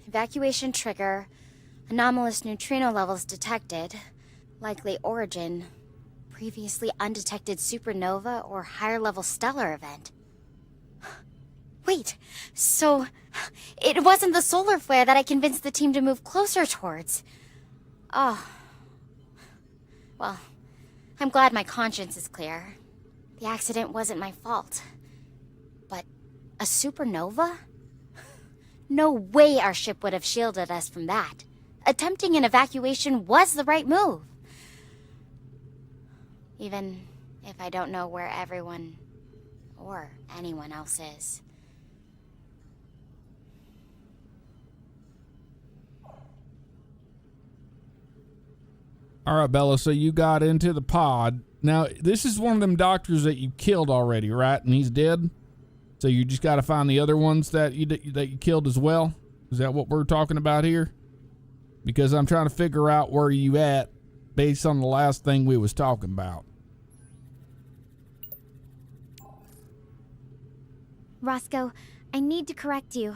Evacuation trigger. Anomalous neutrino levels detected. Likely origin. Previously undetected supernova or higher level stellar event. Wait, so it wasn't the solar flare that I convinced the team to move closer towards. Oh. Well, I'm glad my conscience is clear. The accident wasn't my fault. But a supernova? No way our ship would have shielded us from that. Attempting an evacuation was the right move. Even if I don't know where everyone or anyone else is. All right, Bella, so you got into the pod. Now, this is one of them doctors that you killed already, right? And he's dead? So you just got to find the other ones that you killed as well? Is that what we're talking about here? Because I'm trying to figure out where you at based on the last thing we was talking about. Roscoe, I need to correct you.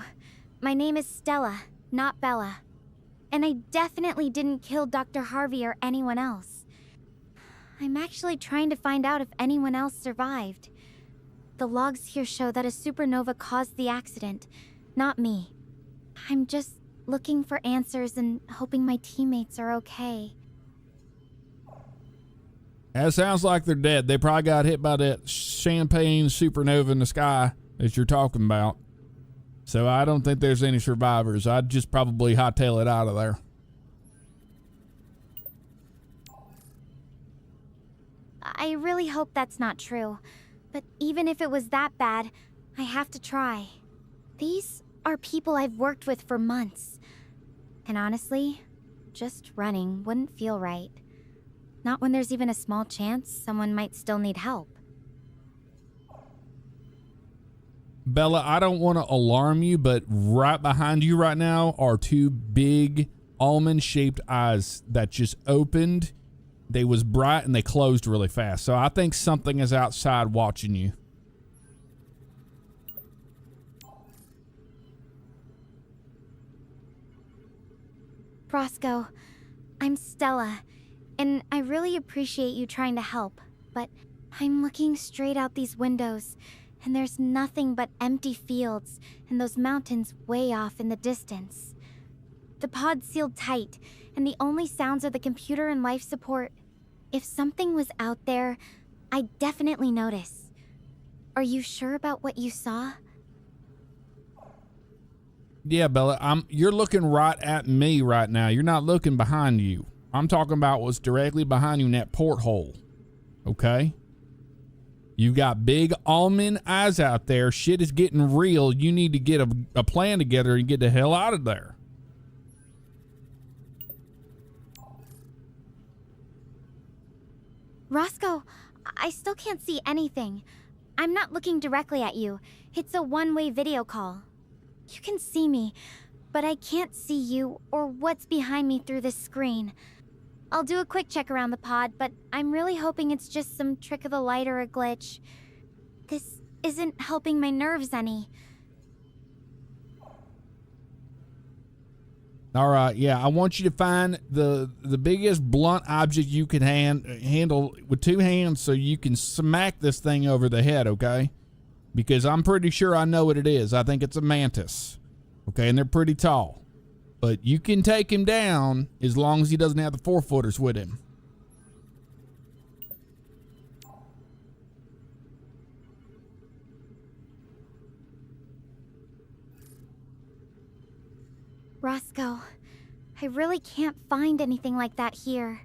My name is Stella, not Bella. And I definitely didn't kill Dr. Harvey or anyone else. I'm actually trying to find out if anyone else survived. The logs here show that a supernova caused the accident, not me. I'm just looking for answers and hoping my teammates are okay. That sounds like they're dead. They probably got hit by that champagne supernova in the sky that you're talking about. So I don't think there's any survivors. I'd just probably hightail it out of there. I really hope that's not true. But even if it was that bad, I have to try. These are people I've worked with for months. And honestly, just running wouldn't feel right. Not when there's even a small chance someone might still need help. Bella, I don't want to alarm you, but right behind you right now are two big almond-shaped eyes that just opened. They was bright and they closed really fast. So I think something is outside watching you. Roscoe, I'm Stella, and I really appreciate you trying to help, but I'm looking straight out these windows, and there's nothing but empty fields and those mountains way off in the distance. The pod's sealed tight, and the only sounds are the computer and life support. If something was out there, I'd definitely notice. Are you sure about what you saw? Yeah, Bella, you're looking right at me right now. You're not looking behind you. I'm talking about what's directly behind you in that porthole. Okay? You got big almond eyes out there. Shit is getting real. You need to get a plan together and get the hell out of there. Roscoe, I still can't see anything. I'm not looking directly at you. It's a one-way video call. You can see me, but I can't see you or what's behind me through this screen. I'll do a quick check around the pod, but I'm really hoping it's just some trick of the light or a glitch. This isn't helping my nerves any. All right, yeah, I want you to find the biggest blunt object you can handle with two hands so you can smack this thing over the head, okay? Because I'm pretty sure I know what it is. I think it's a mantis, okay? And they're pretty tall. But you can take him down as long as he doesn't have the 4-footers with him. Roscoe, I really can't find anything like that here.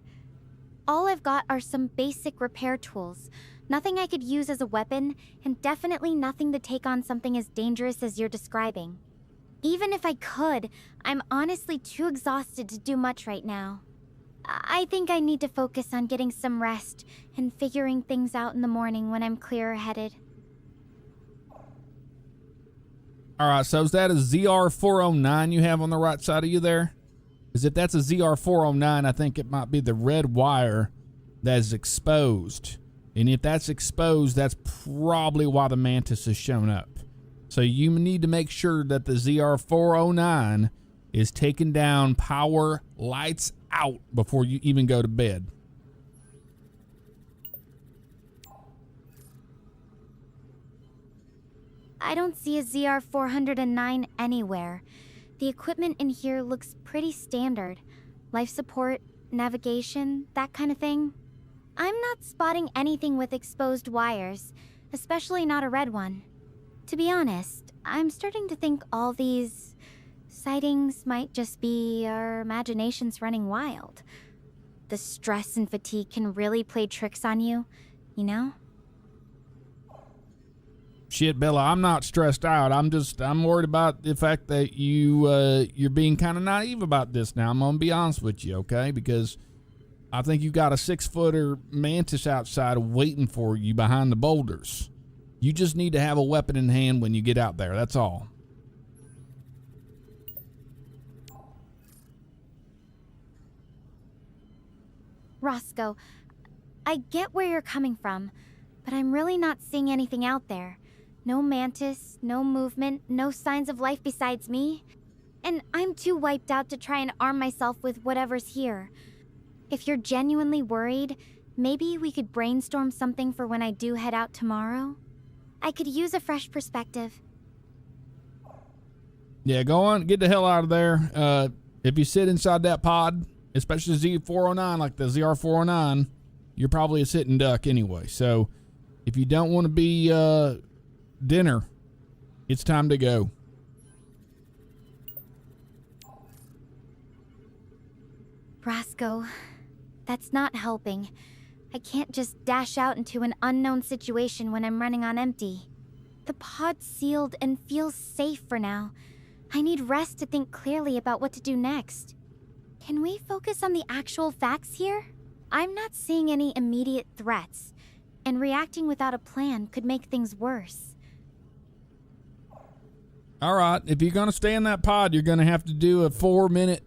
All I've got are some basic repair tools. Nothing I could use as a weapon, and definitely nothing to take on something as dangerous as you're describing. Even if I could, I'm honestly too exhausted to do much right now. I think I need to focus on getting some rest and figuring things out in the morning when I'm clearer-headed. All right, so is that a ZR409 you have on the right side of you there? Because if that's a ZR409, I think it might be the red wire that is exposed. And if that's exposed, that's probably why the mantis has shown up. So you need to make sure that the ZR409 is taking down power, lights out before you even go to bed. I don't see a ZR409 anywhere. The equipment in here looks pretty standard. Life support, navigation, that kind of thing. I'm not spotting anything with exposed wires, especially not a red one. To be honest, I'm starting to think all these sightings might just be our imaginations running wild. The stress and fatigue can really play tricks on you, you know? Shit, Bella, I'm not stressed out. I'm worried about the fact that you're being kind of naive about this now. I'm gonna be honest with you, okay? Because I think you got a 6-footer mantis outside waiting for you behind the boulders. You just need to have a weapon in hand when you get out there. That's all. Roscoe, I get where you're coming from, but I'm really not seeing anything out there. No mantis, no movement, no signs of life besides me. And I'm too wiped out to try and arm myself with whatever's here. If you're genuinely worried, maybe we could brainstorm something for when I do head out tomorrow? I could use a fresh perspective. Yeah, go on. Get the hell out of there. If you sit inside that pod, especially Z409, like the ZR409, you're probably a sitting duck anyway. So if you don't want to be dinner, it's time to go. Roscoe, that's not helping. I can't just dash out into an unknown situation when I'm running on empty. The pod's sealed and feels safe for now. I need rest to think clearly about what to do next. Can we focus on the actual facts here? I'm not seeing any immediate threats, and reacting without a plan could make things worse. All right, if you're going to stay in that pod, you're going to have to do a 4-minute,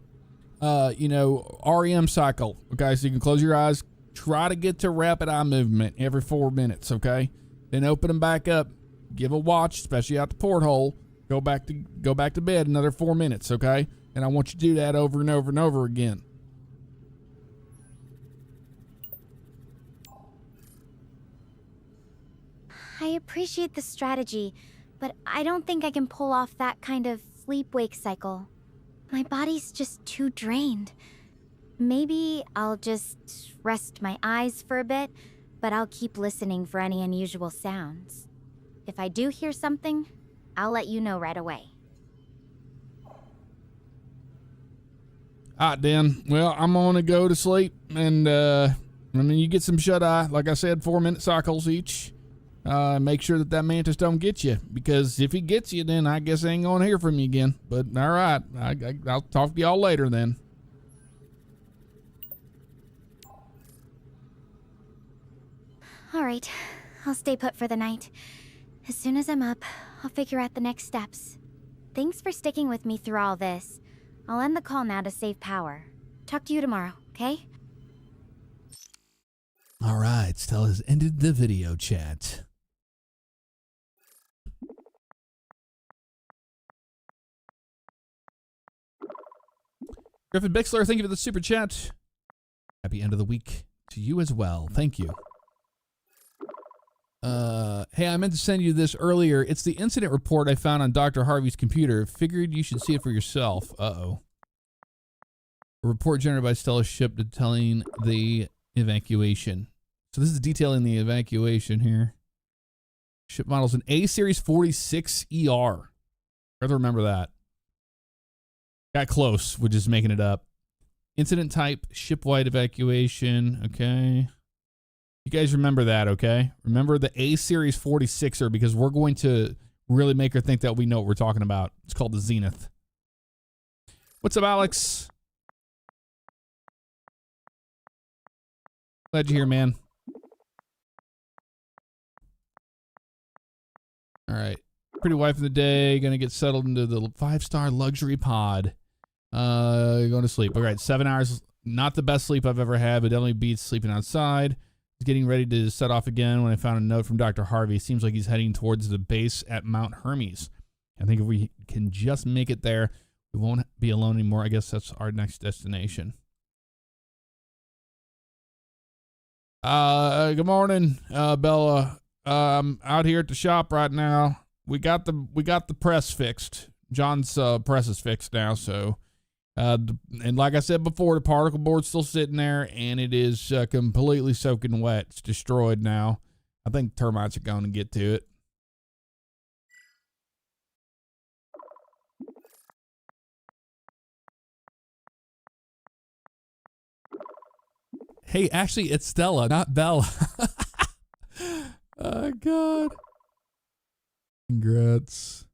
REM cycle. Okay, so you can close your eyes, try to get to rapid eye movement every 4 minutes, okay? Then open them back up, give a watch, especially out the porthole, go back to bed another 4 minutes, okay? And I want you to do that over and over and over again. I appreciate the strategy, but I don't think I can pull off that kind of sleep-wake cycle. My body's just too drained. Maybe I'll just rest my eyes for a bit, but I'll keep listening for any unusual sounds. If I do hear something, I'll let you know right away. All right, then. Well, I'm going to go to sleep, and you get some shut-eye. Like I said, 4-minute cycles each. Make sure that mantis don't get you, because if he gets you, then I guess I ain't going to hear from you again. But all right, I'll talk to y'all later then. All right, I'll stay put for the night. As soon as I'm up, I'll figure out the next steps. Thanks for sticking with me through all this. I'll end the call now to save power. Talk to you tomorrow, okay? All right, Stella's ended the video chat. Griffin Bixler, thank you for the super chat. Happy end of the week to you as well. Thank you. Hey, I meant to send you this earlier. It's the incident report I found on Dr. Harvey's computer. Figured you should see it for yourself. Uh-oh. A report generated by Stella's ship detailing the evacuation. So this is detailing the evacuation here. Ship model's an A Series 46ER. I have to remember that. Got close, we're just making it up. Incident type, ship-wide evacuation. Okay. You guys remember that, okay? Remember the A Series 46er, because we're going to really make her think that we know what we're talking about. It's called the Zenith. What's up, Alex? Glad you're here, man. All right. Pretty wife of the day. Gonna get settled into the 5-star luxury pod. Going to sleep. All right, 7 hours. Not the best sleep I've ever had, but definitely beats sleeping outside. Getting ready to set off again when I found a note from Dr. Harvey. Seems like he's heading towards the base at Mount Hermes. I think if we can just make it there, we won't be alone anymore. I guess that's our next destination. Good morning, Bella. I'm out here at the shop right now. We got the press fixed. John's press is fixed now, so and like I said before, the particle board's still sitting there, and it is completely soaking wet. It's destroyed now. I think termites are going to get to it. Hey, actually, it's Stella, not Bella. Oh, God. Congrats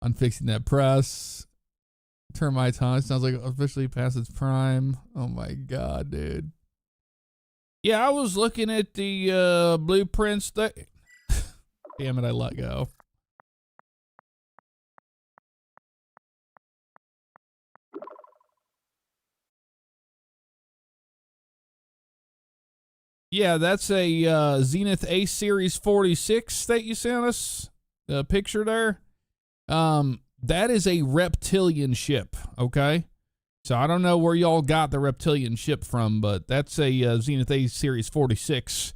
on fixing that press. Termites, huh? It sounds like officially past its prime. Oh my God, dude. Yeah, I was looking at the blueprints. Damn it, I let go. Yeah, that's a Zenith A Series 46 that you sent us. The picture there. That is a reptilian ship, okay? So I don't know where y'all got the reptilian ship from, but that's a Zenith A Series 46.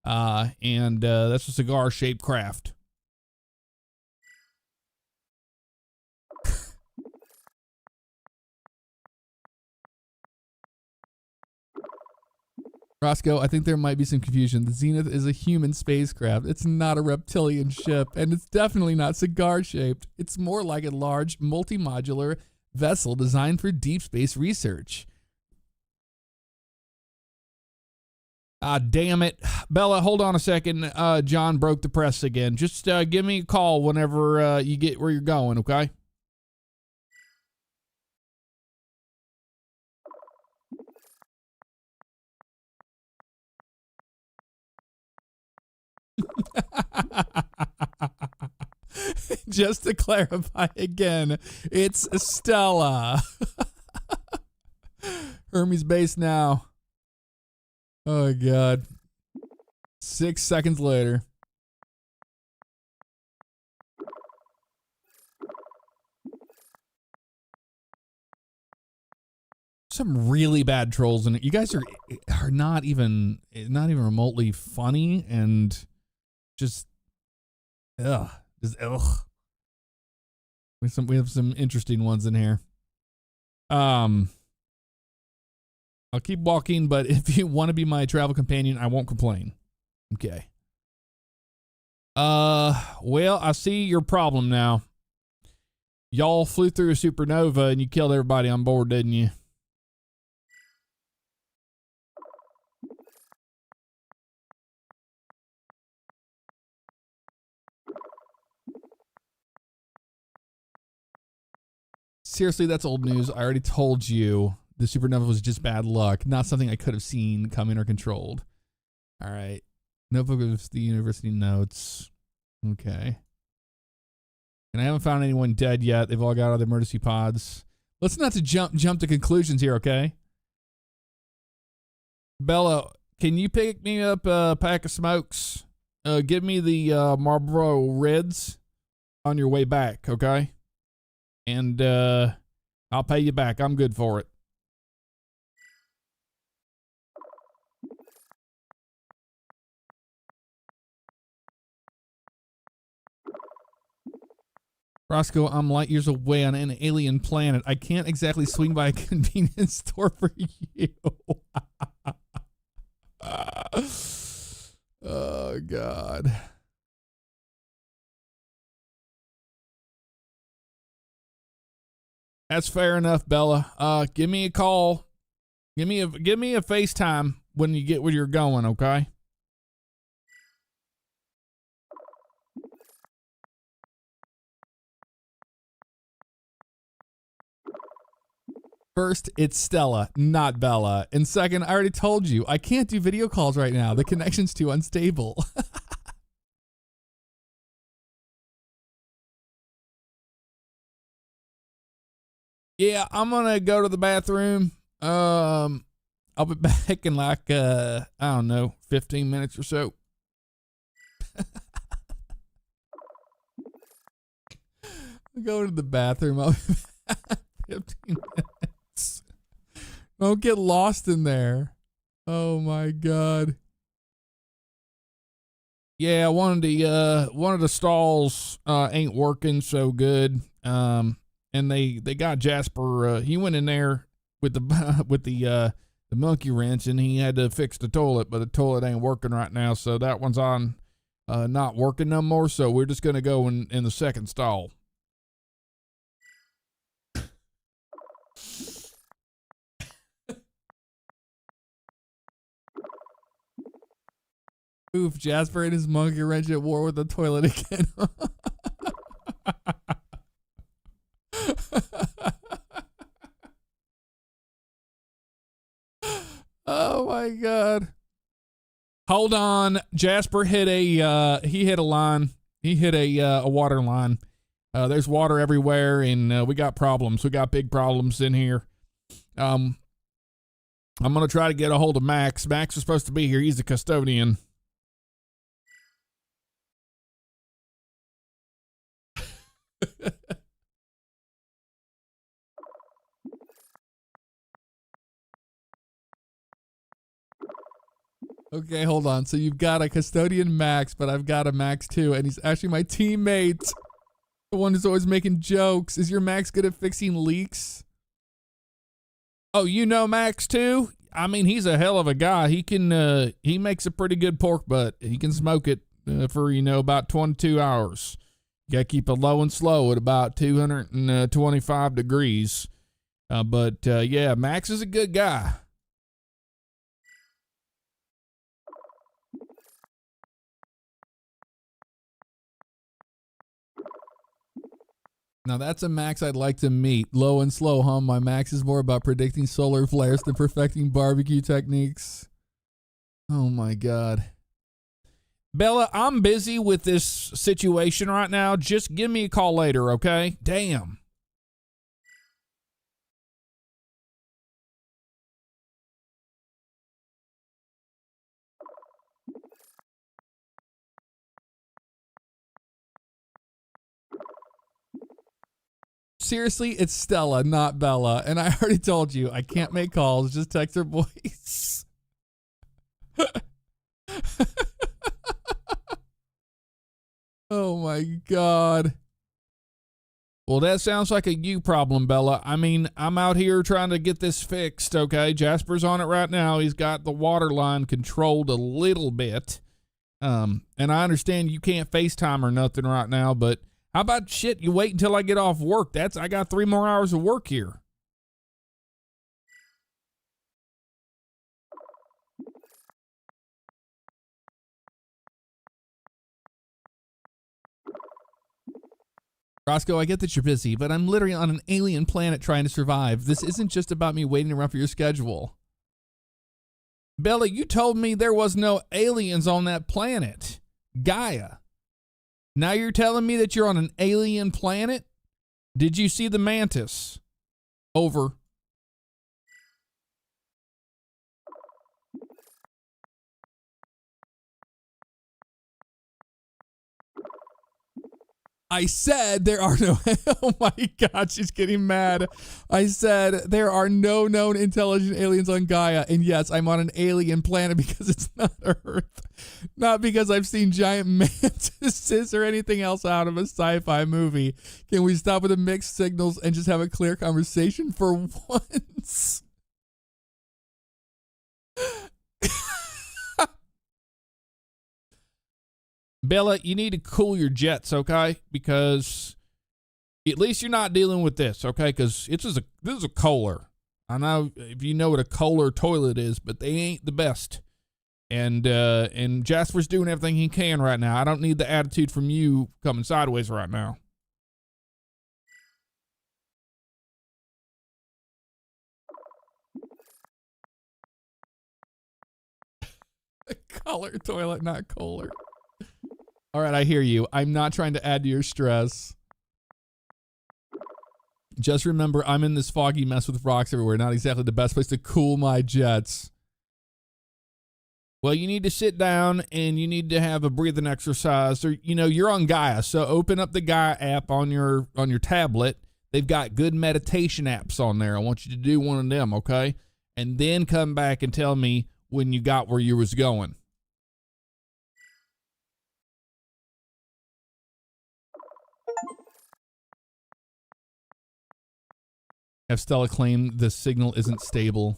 And that's a cigar-shaped craft. Roscoe, I think there might be some confusion. The Zenith is a human spacecraft. It's not a reptilian ship, and it's definitely not cigar-shaped. It's more like a large, multi-modular vessel designed for deep space research. Ah, damn it. Bella, hold on a second. John broke the press again. Just give me a call whenever you get where you're going, okay? Just to clarify again, it's Stella. Hermes base now. Oh, God. 6 seconds later. Some really bad trolls in it. You guys are not even remotely funny and just ugh. Just ugh. We have some interesting ones in here. I'll keep walking, but if you want to be my travel companion, I won't complain. Okay. Well, I see your problem now. Y'all flew through a supernova and you killed everybody on board, didn't you? Seriously, that's old news. I already told you the supernova was just bad luck, not something I could have seen coming or controlled. All right. Notebook of the university notes. Okay. And I haven't found anyone dead yet. They've all got out of the emergency pods. Let's not to jump to conclusions here, okay? Bella, can you pick me up a pack of smokes? Give me the Marlboro Reds on your way back, okay? And I'll pay you back. I'm good for it. Roscoe, I'm light years away on an alien planet. I can't exactly swing by a convenience store for you. Oh, God. That's fair enough, Bella. Give me a call. Give me a FaceTime when you get where you're going, okay? First, it's Stella, not Bella. And second, I already told you, I can't do video calls right now. The connection's too unstable. Yeah, I'm gonna go to the bathroom. I'll be back in like I don't know, 15 minutes or so. I'll go to the bathroom. I'll be back 15 minutes. Don't get lost in there. Oh my God. Yeah, one of the stalls ain't working so good. And they got Jasper. He went in there with the monkey wrench, and he had to fix the toilet, but the toilet ain't working right now, so that one's on not working no more. So we're just gonna go in the second stall. Oof, Jasper and his monkey wrench at war with the toilet again. Oh my God. Hold on. Jasper hit he hit a line. He hit a water line. There's water everywhere, and we got problems. We got big problems in here. I'm gonna try to get a hold of Max. Max is supposed to be here. He's a custodian. Okay, hold on. So you've got a custodian Max, but I've got a Max too, and he's actually my teammate. The one who's always making jokes. Is your Max good at fixing leaks? Oh, you know Max too? I mean, he's a hell of a guy. He makes a pretty good pork butt. He can smoke it for, about 22 hours. You gotta keep it low and slow at about 225 degrees. But yeah, Max is a good guy. Now that's a Max I'd like to meet. Low and slow, huh? My Max is more about predicting solar flares than perfecting barbecue techniques. Oh my God. Bella, I'm busy with this situation right now. Just give me a call later, okay? Damn. Seriously, it's Stella, not Bella. And I already told you, I can't make calls. Just text her voice. Oh my God. Well, that sounds like a you problem, Bella. I mean, I'm out here trying to get this fixed, okay? Jasper's on it right now. He's got the water line controlled a little bit. And I understand you can't FaceTime or nothing right now, but how about shit, you wait until I get off work? I got 3 more hours of work here. Roscoe, I get that you're busy, but I'm literally on an alien planet trying to survive. This isn't just about me waiting around for your schedule. Bella, you told me there was no aliens on that planet. Gaia. Now you're telling me that you're on an alien planet? Did you see the mantis? Over. I said there are no, oh my God, she's getting mad. I said there are no known intelligent aliens on Gaia. And yes, I'm on an alien planet because it's not Earth. Not because I've seen giant mantises or anything else out of a sci-fi movie. Can we stop with the mixed signals and just have a clear conversation for once? Bella, you need to cool your jets, okay? Because at least you're not dealing with this, okay? Because this is a Kohler. I know if you know what a Kohler toilet is, but they ain't the best. And Jasper's doing everything he can right now. I don't need the attitude from you coming sideways right now. Kohler toilet, not Kohler. All right, I hear you. I'm not trying to add to your stress. Just remember, I'm in this foggy mess with rocks everywhere. Not exactly the best place to cool my jets. Well, you need to sit down and you need to have a breathing exercise. Or, you're on Gaia, so open up the Gaia app on your tablet. They've got good meditation apps on there. I want you to do one of them, okay? And then come back and tell me when you got where you was going. Have Stella claim the signal isn't stable.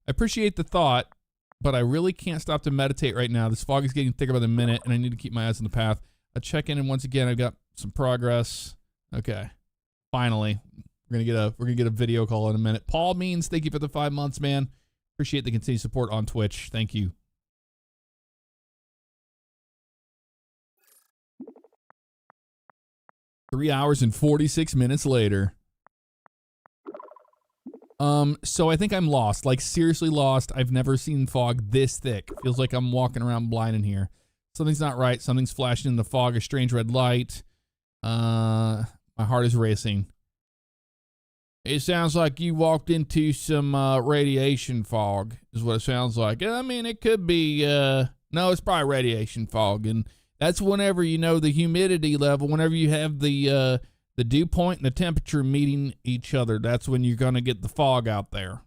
I appreciate the thought, but I really can't stop to meditate right now. This fog is getting thicker by the minute, and I need to keep my eyes on the path. I check in, and once again, I've got some progress. Okay, finally, we're gonna get a video call in a minute. Paul Means, thank you for the 5 months, man. Appreciate the continued support on Twitch. Thank you. Three hours and 46 minutes later. So I think I'm lost, like seriously lost. I've never seen fog this thick. Feels like I'm walking around blind in here. Something's not right. Something's flashing in the fog, a strange red light. My heart is racing. It sounds like you walked into some radiation fog, is what it sounds like. I mean, it could be, no, it's probably radiation fog. And that's whenever, the humidity level, whenever you have the dew point and the temperature meeting each other, that's when you're going to get the fog out there.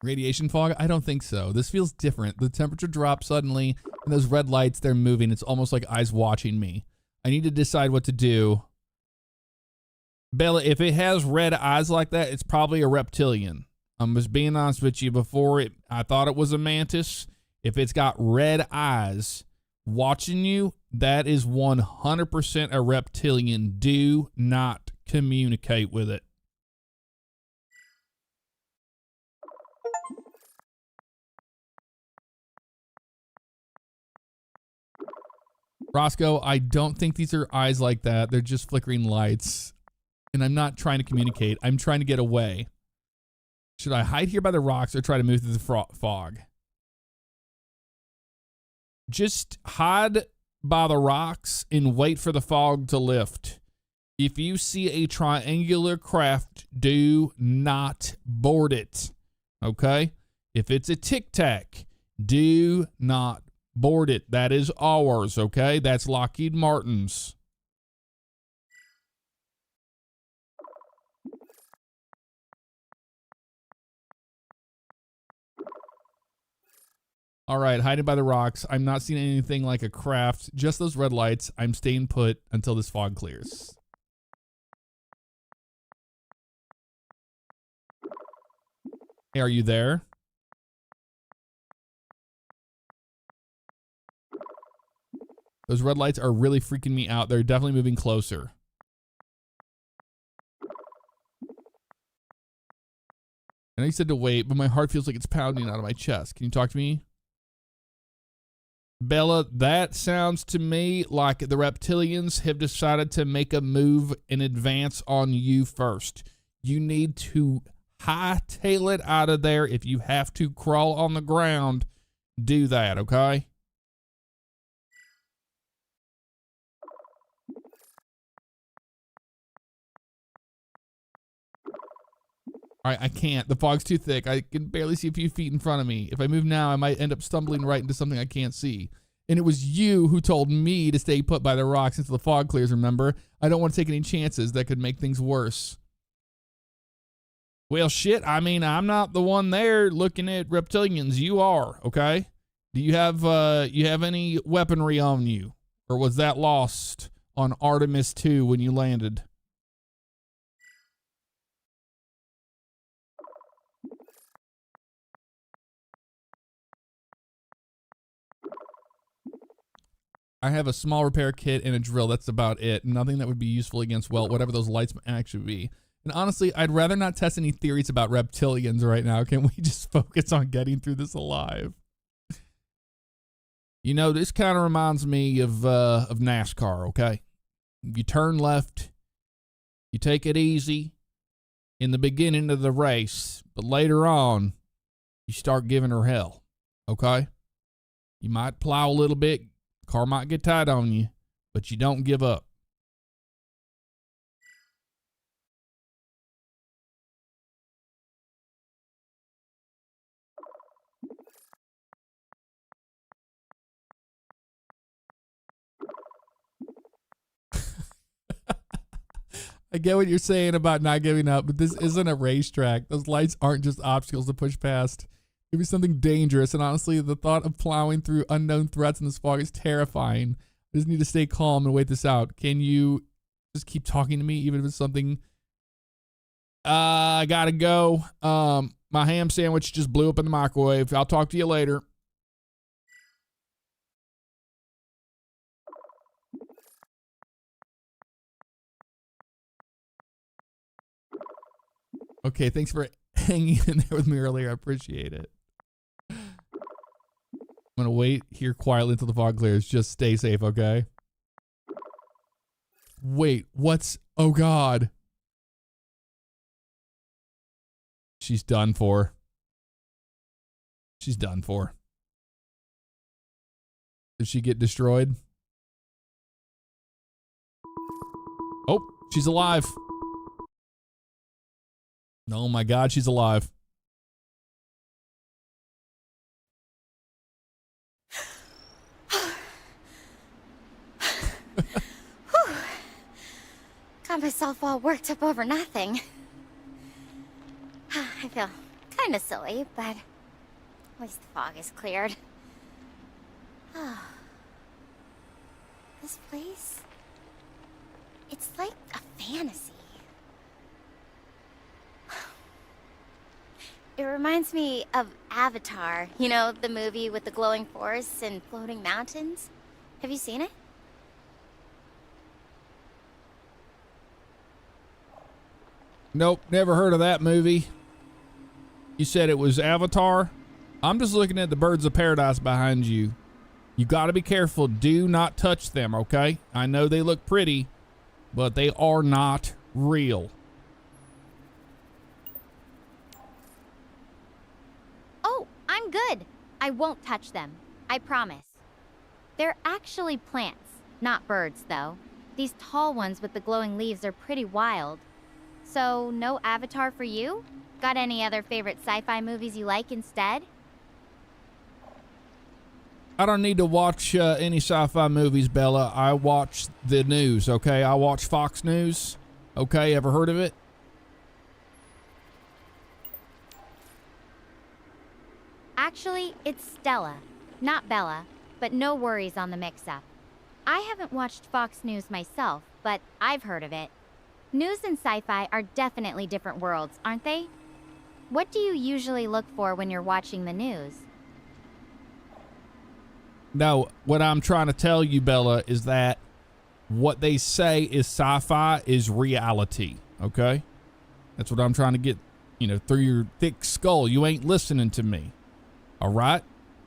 Radiation fog? I don't think so. This feels different. The temperature dropped suddenly. And those red lights, they're moving. It's almost like eyes watching me. I need to decide what to do. Bella, if it has red eyes like that, it's probably a reptilian. I'm just being honest with you. Before I thought it was a mantis. If it's got red eyes watching you, that is 100% a reptilian. Do not communicate with it. Roscoe, I don't think these are eyes like that. They're just flickering lights. And I'm not trying to communicate. I'm trying to get away. Should I hide here by the rocks or try to move through the fog? Just hide by the rocks and wait for the fog to lift. If you see a triangular craft, do not board it. Okay? If it's a Tic Tac, do not board it. That is ours, okay? That's Lockheed Martin's. All right, hiding by the rocks. I'm not seeing anything like a craft. Just those red lights. I'm staying put until this fog clears. Hey, are you there? Those red lights are really freaking me out. They're definitely moving closer. I know you said to wait, but my heart feels like it's pounding out of my chest. Can you talk to me? Bella, that sounds to me like the reptilians have decided to make a move in advance on you first. You need to hightail it out of there. If you have to crawl on the ground, do that, okay? All right, I can't. The fog's too thick. I can barely see a few feet in front of me. If I move now, I might end up stumbling right into something I can't see. And it was you who told me to stay put by the rocks until the fog clears, remember? I don't want to take any chances that could make things worse. Well, shit, I mean, I'm not the one there looking at reptilians. You are, okay? Do you have any weaponry on you? Or was that lost on Artemis 2 when you landed? I have a small repair kit and a drill. That's about it. Nothing that would be useful against, well, whatever those lights might actually be. And honestly, I'd rather not test any theories about reptilians right now. Can we just focus on getting through this alive? You know, this kind of reminds me of NASCAR, okay? You turn left, you take it easy in the beginning of the race, but later on, you start giving her hell, okay? You might plow a little bit, car might get tight on you, but you don't give up. I get what you're saying about not giving up, but this isn't a racetrack. Those lights aren't just obstacles to push past. It could be something dangerous, and honestly, the thought of plowing through unknown threats in this fog is terrifying. I just need to stay calm and wait this out. Can you just keep talking to me, even if it's something... I gotta go. My ham sandwich just blew up in the microwave. I'll talk to you later. Okay, thanks for hanging in there with me earlier. I appreciate it. I'm going to wait here quietly until the fog clears. Just stay safe, okay? Wait, what's... Oh, God. She's done for. She's done for. Did she get destroyed? Oh, she's alive. Oh my God, she's alive. Got myself all worked up over nothing. I feel kind of silly, but at least the fog is cleared. This place? It's like a fantasy. It reminds me of Avatar, you know, the movie with the glowing forests and floating mountains. Have you seen it? Nope, never heard of that movie. You said it was Avatar? I'm just looking at the birds of paradise behind you. You gotta be careful. Do not touch them, okay? I know they look pretty, but they are not real. Oh, I'm good. I won't touch them. I promise. They're actually plants, not birds, though. These tall ones with the glowing leaves are pretty wild. So, no Avatar for you? Got any other favorite sci-fi movies you like instead? I don't need to watch any sci-fi movies, Bella. I watch the news, okay? I watch Fox News. Okay, ever heard of it? Actually, it's Stella, not Bella, but no worries on the mix-up. I haven't watched Fox News myself, but I've heard of it. News and sci-fi are definitely different worlds, aren't they? What do you usually look for when you're watching the news? No, what I'm trying to tell you, Bella, is that what they say is sci-fi is reality, okay? That's what I'm trying to get, through your thick skull. You ain't listening to me, all right?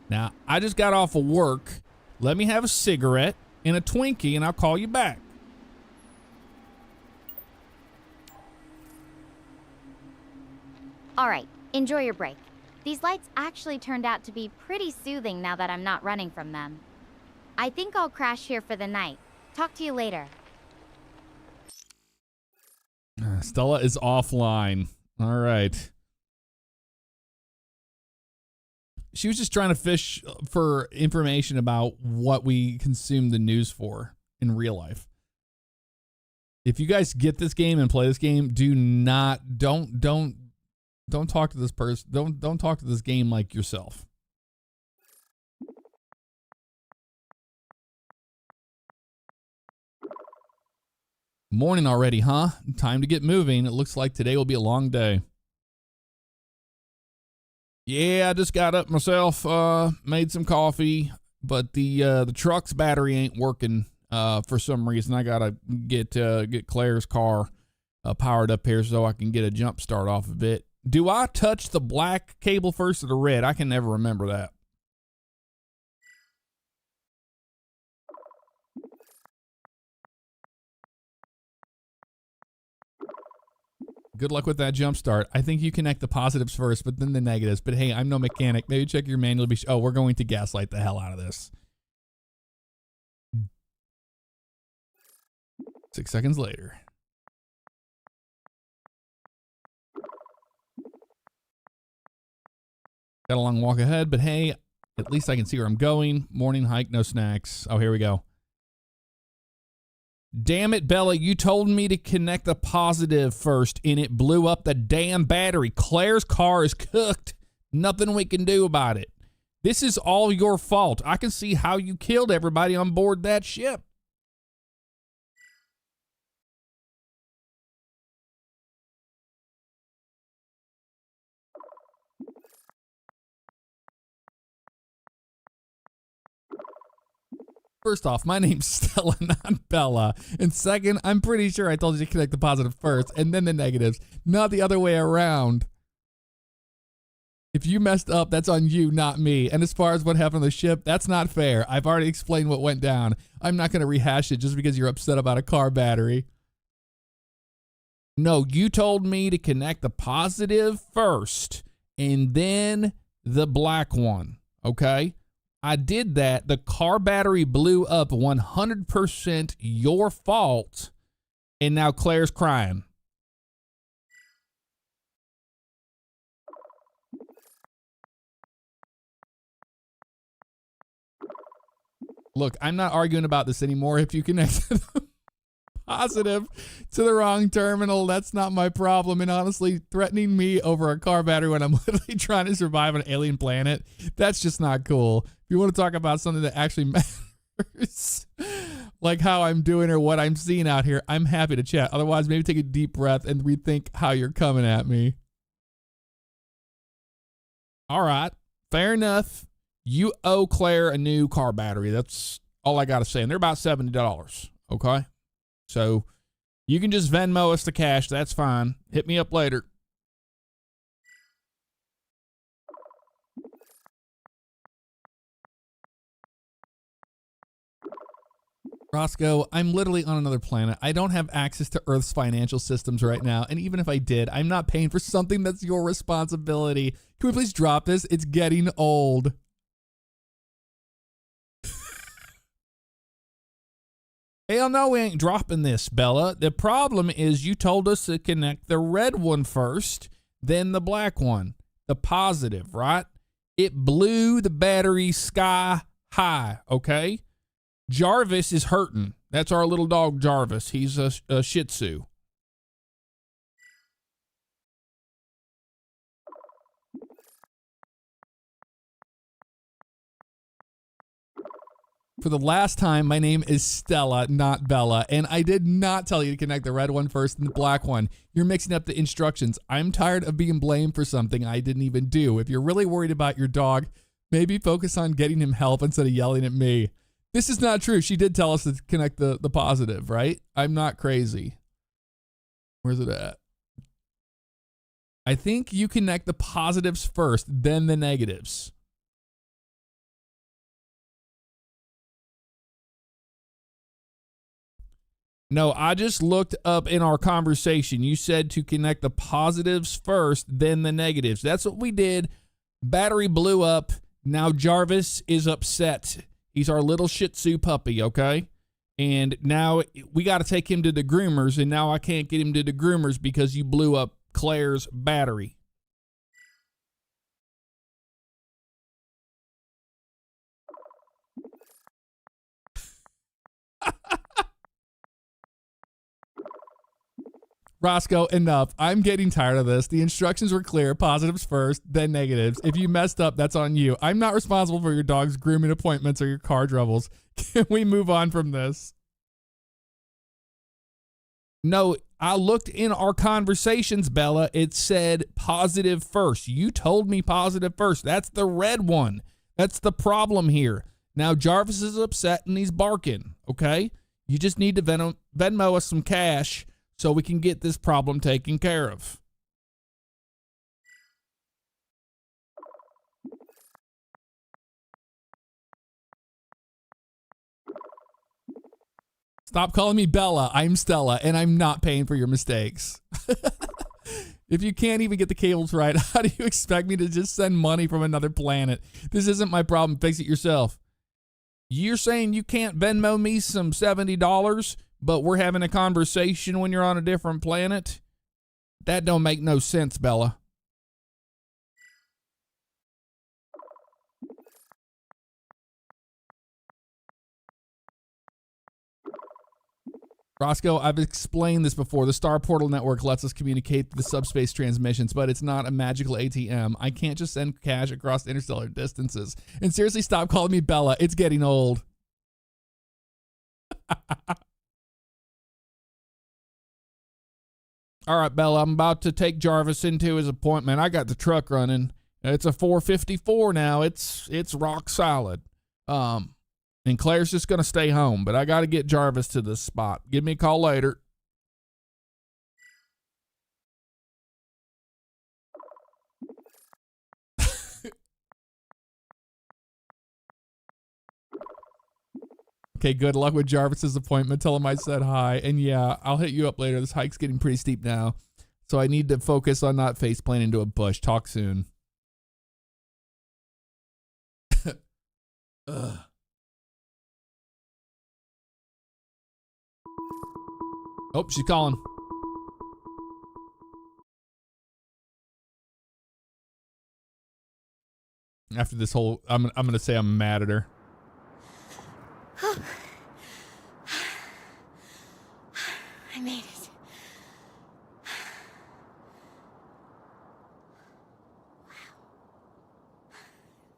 Now, I just got off of work. Let me have a cigarette and a Twinkie, and I'll call you back. All right, enjoy your break. These lights actually turned out to be pretty soothing now that I'm not running from them. I think I'll crash here for the night. Talk to you later. Stella is offline. All right. She was just trying to fish for information about what we consume the news for in real life. If you guys get this game and play this game, don't talk to this person. Don't talk to this game like yourself. Morning already, huh? Time to get moving. It looks like today will be a long day. Yeah, I just got up myself, made some coffee, but the truck's battery ain't working for some reason. I gotta get Claire's car powered up here so I can get a jump start off of it. Do I touch the black cable first or the red? I can never remember that. Good luck with that jump start. I think you connect the positives first, but then the negatives. But hey, I'm no mechanic. Maybe check your manual. Oh, we're going to gaslight the hell out of this. 6 seconds later. Got a long walk ahead, but hey, at least I can see where I'm going. Morning hike, no snacks. Oh, here we go. Damn it, Bella, you told me to connect the positive first, and it blew up the damn battery. Claire's car is cooked. Nothing we can do about it. This is all your fault. I can see how you killed everybody on board that ship. First off, my name's Stella, not Bella. And second, I'm pretty sure I told you to connect the positive first and then the negatives, not the other way around. If you messed up, that's on you, not me. And as far as what happened on the ship, that's not fair. I've already explained what went down. I'm not going to rehash it just because you're upset about a car battery. No, you told me to connect the positive first and then the black one, okay? I did that. The car battery blew up. 100% your fault. And now Claire's crying. Look, I'm not arguing about this anymore. If you connect the positive to the wrong terminal. That's not my problem. And honestly, threatening me over a car battery when I'm literally trying to survive on an alien planet, that's just not cool. If you want to talk about something that actually matters, like how I'm doing or what I'm seeing out here, I'm happy to chat. Otherwise, maybe take a deep breath and rethink how you're coming at me. All right, fair enough. You owe Claire a new car battery. That's all I got to say. And they're about $70, okay? So you can just Venmo us the cash. That's fine. Hit me up later. Roscoe, I'm literally on another planet. I don't have access to Earth's financial systems right now. And even if I did, I'm not paying for something that's your responsibility. Can we please drop this? It's getting old. Hell no, we ain't dropping this, Bella. The problem is you told us to connect the red one first, then the black one. The positive, right? It blew the battery sky high, okay? Jarvis is hurting. That's our little dog, Jarvis. He's a Shih Tzu. For the last time, my name is Stella, not Bella, and I did not tell you to connect the red one first and the black one. You're mixing up the instructions. I'm tired of being blamed for something I didn't even do. If you're really worried about your dog, maybe focus on getting him help instead of yelling at me. This is not true. She did tell us to connect the positive, right? I'm not crazy. Where's it at? I think you connect the positives first, then the negatives. No, I just looked up in our conversation. You said to connect the positives first, then the negatives. That's what we did. Battery blew up. Now Jarvis is upset. He's our little Shih Tzu puppy, okay? And now we got to take him to the groomers, and now I can't get him to the groomers because you blew up Claire's battery. Roscoe, enough. I'm getting tired of this. The instructions were clear. Positives first, then negatives. If you messed up, that's on you. I'm not responsible for your dog's grooming appointments or your car troubles. Can we move on from this? No, I looked in our conversations, Bella. It said positive first. You told me positive first. That's the red one. That's the problem here. Now Jarvis is upset and he's barking, okay? You just need to Venmo us some cash so we can get this problem taken care of. Stop calling me Bella. I'm Stella, and I'm not paying for your mistakes. If you can't even get the cables right, how do you expect me to just send money from another planet? This isn't my problem. Fix it yourself. You're saying you can't Venmo me some $70, but we're having a conversation when you're on a different planet? That don't make no sense, Bella. Roscoe, I've explained this before. The Star Portal Network lets us communicate the subspace transmissions, but it's not a magical ATM. I can't just send cash across interstellar distances. And seriously, stop calling me Bella. It's getting old. All right, Bella, I'm about to take Jarvis into his appointment. I got the truck running. It's a 454 now. It's rock solid. And Claire's just going to stay home, but I got to get Jarvis to this spot. Give me a call later. Okay, good luck with Jarvis's appointment. Tell him I said hi. And yeah, I'll hit you up later. This hike's getting pretty steep now, so I need to focus on not face planting into a bush. Talk soon. Ugh. Oh, she's calling. After this whole, I'm gonna say I'm mad at her.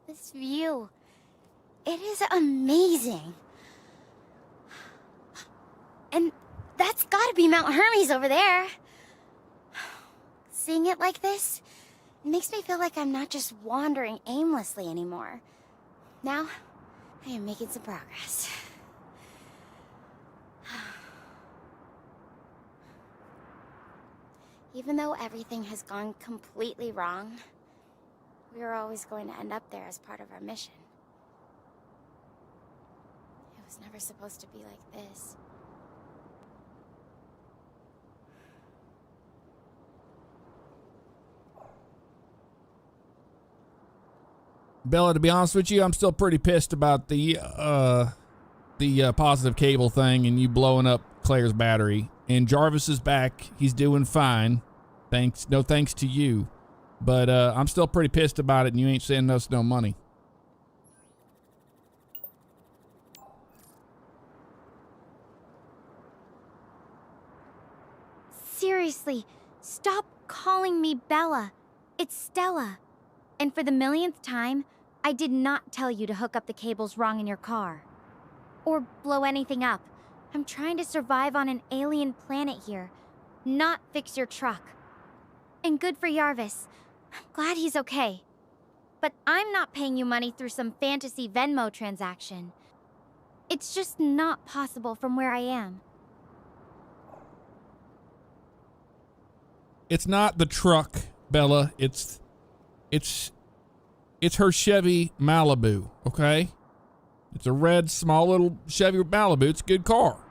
This view, it is amazing. And that's gotta be Mount Hermes over there. Seeing it like this, it makes me feel like I'm not just wandering aimlessly anymore. Now, I am making some progress. Even though everything has gone completely wrong, we are always going to end up there as part of our mission. It was never supposed to be like this. Bella, to be honest with you, I'm still pretty pissed about the positive cable thing and you blowing up Claire's battery. And Jarvis is back. He's doing fine. No thanks to you. But I'm still pretty pissed about it, and you ain't sending us no money. Seriously, stop calling me Bella. It's Stella. And for the millionth time, I did not tell you to hook up the cables wrong in your car. Or blow anything up. I'm trying to survive on an alien planet here, not fix your truck. And good for Jarvis. I'm glad he's okay. But I'm not paying you money through some fantasy Venmo transaction. It's just not possible from where I am. It's not the truck, Bella. It's her Chevy Malibu, okay? It's a red, small little Chevy Malibu. It's a good car.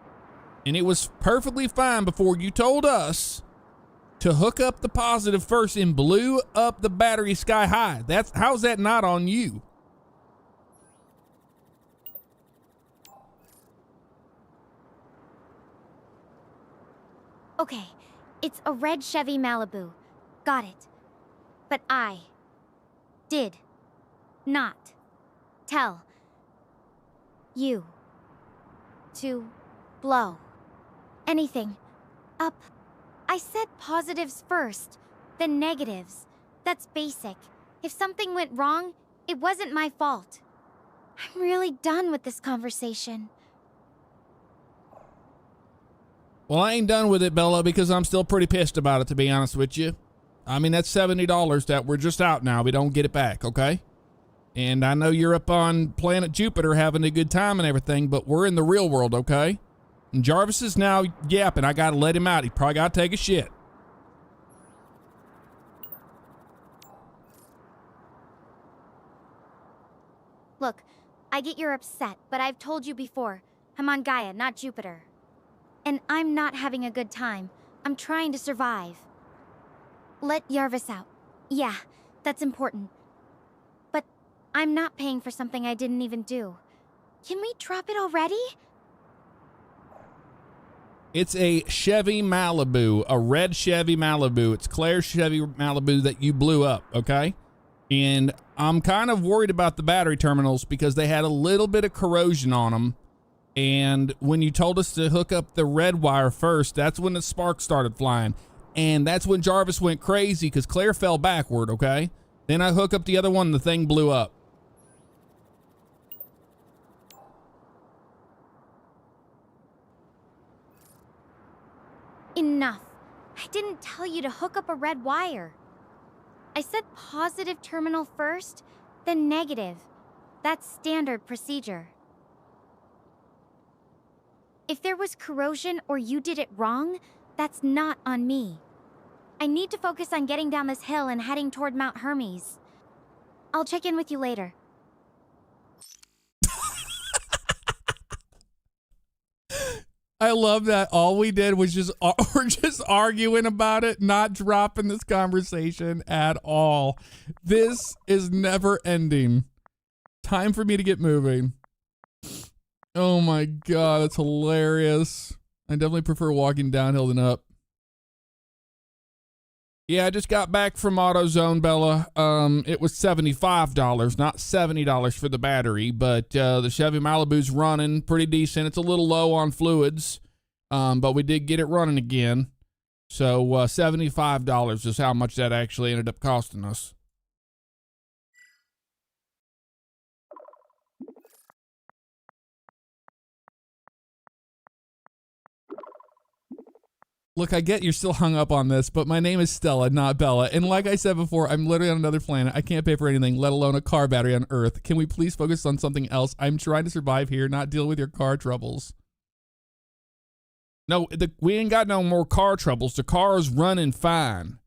And it was perfectly fine before you told us to hook up the positive first and blew up the battery sky high. How's that not on you? Okay, it's a red Chevy Malibu. Got it. But I did not tell you to blow anything up. I said positives first, then negatives. That's basic. If something went wrong, it wasn't my fault. I'm really done with this conversation. Well, I ain't done with it, Bella, because I'm still pretty pissed about it, to be honest with you. I mean, that's $70 that we're just out now. We don't get it back, okay? And I know you're up on planet Jupiter having a good time and everything, but we're in the real world, okay? And Jarvis is now yapping. I gotta let him out. He probably gotta take a shit. Look, I get you're upset, but I've told you before. I'm on Gaia, not Jupiter. And I'm not having a good time. I'm trying to survive. Let Jarvis out. Yeah, that's important. But I'm not paying for something I didn't even do. Can we drop it already? It's a Chevy Malibu, a red Chevy Malibu. It's Claire's Chevy Malibu that you blew up, okay? And I'm kind of worried about the battery terminals because they had a little bit of corrosion on them. And when you told us to hook up the red wire first, that's when the sparks started flying. And that's when Jarvis went crazy because Claire fell backward, okay? Then I hook up the other one and the thing blew up. Enough. I didn't tell you to hook up a red wire. I said positive terminal first, then negative. That's standard procedure. If there was corrosion or you did it wrong, that's not on me. I need to focus on getting down this hill and heading toward Mount Hermes. I'll check in with you later. I love that all we did was we're just arguing about it, not dropping this conversation at all. This is never ending. Time for me to get moving. Oh my God, that's hilarious. I definitely prefer walking downhill than up. Yeah, I just got back from AutoZone, Bella. It was $75, not $70 for the battery, but the Chevy Malibu's running pretty decent. It's a little low on fluids, but we did get it running again. So $75 is how much that actually ended up costing us. Look, I get you're still hung up on this, but my name is Stella, not Bella. And like I said before, I'm literally on another planet. I can't pay for anything, let alone a car battery on Earth. Can we please focus on something else? I'm trying to survive here, not deal with your car troubles. No, we ain't got no more car troubles. The car is running fine.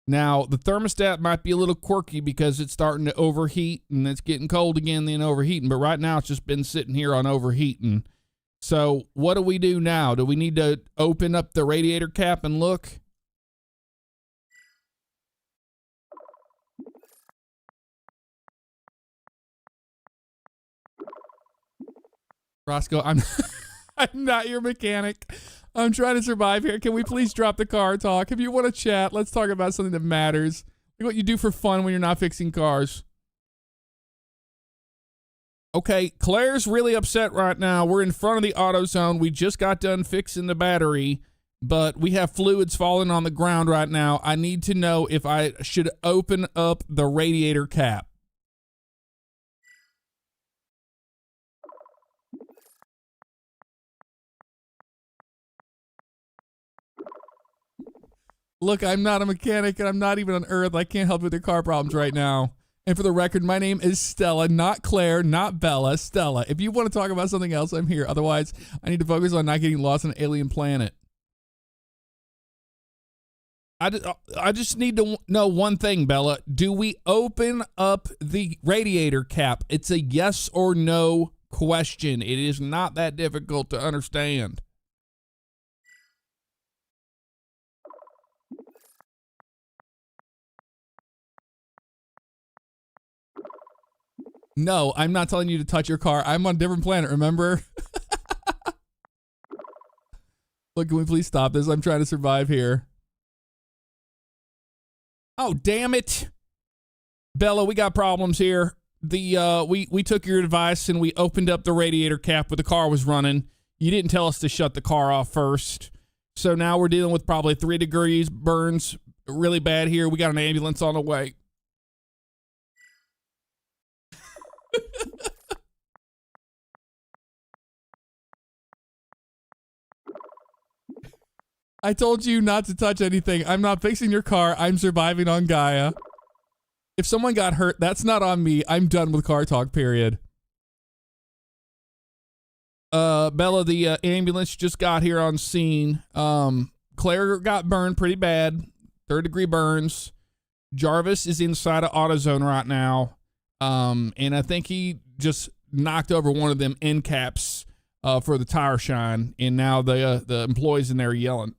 Now, the thermostat might be a little quirky because it's starting to overheat and it's getting cold again, then overheating. But right now, it's just been sitting here on overheating. So what do we do now? Do we need to open up the radiator cap and look? Roscoe, I'm not your mechanic. I'm trying to survive here. Can we please drop the car talk? If you want to chat, let's talk about something that matters. Like what you do for fun when you're not fixing cars. Okay, Claire's really upset right now. We're in front of the auto zone. We just got done fixing the battery, but we have fluids falling on the ground right now. I need to know if I should open up the radiator cap. Look, I'm not a mechanic and I'm not even on Earth. I can't help with your car problems right now. And for the record, my name is Stella, not Claire, not Bella, Stella. If you want to talk about something else, I'm here. Otherwise, I need to focus on not getting lost on an alien planet. I just need to know one thing, Bella. Do we open up the radiator cap? It's a yes or no question. It is not that difficult to understand. No, I'm not telling you to touch your car. I'm on a different planet, remember? Look, can we please stop this? I'm trying to survive here. Oh, damn it. Bella, we got problems here. We took your advice and we opened up the radiator cap, but the car was running. You didn't tell us to shut the car off first. So now we're dealing with probably 3 degrees burns really bad here. We got an ambulance on the way. I told you not to touch anything. I'm not fixing your car. I'm surviving on Gaia. If someone got hurt, that's not on me. I'm done with car talk, period. Bella, the ambulance just got here on scene. Claire got burned pretty bad. 3rd-degree burns. Jarvis is inside of AutoZone right now. And I think he just knocked over one of them end caps for the tire shine. And now the employees in there are yelling.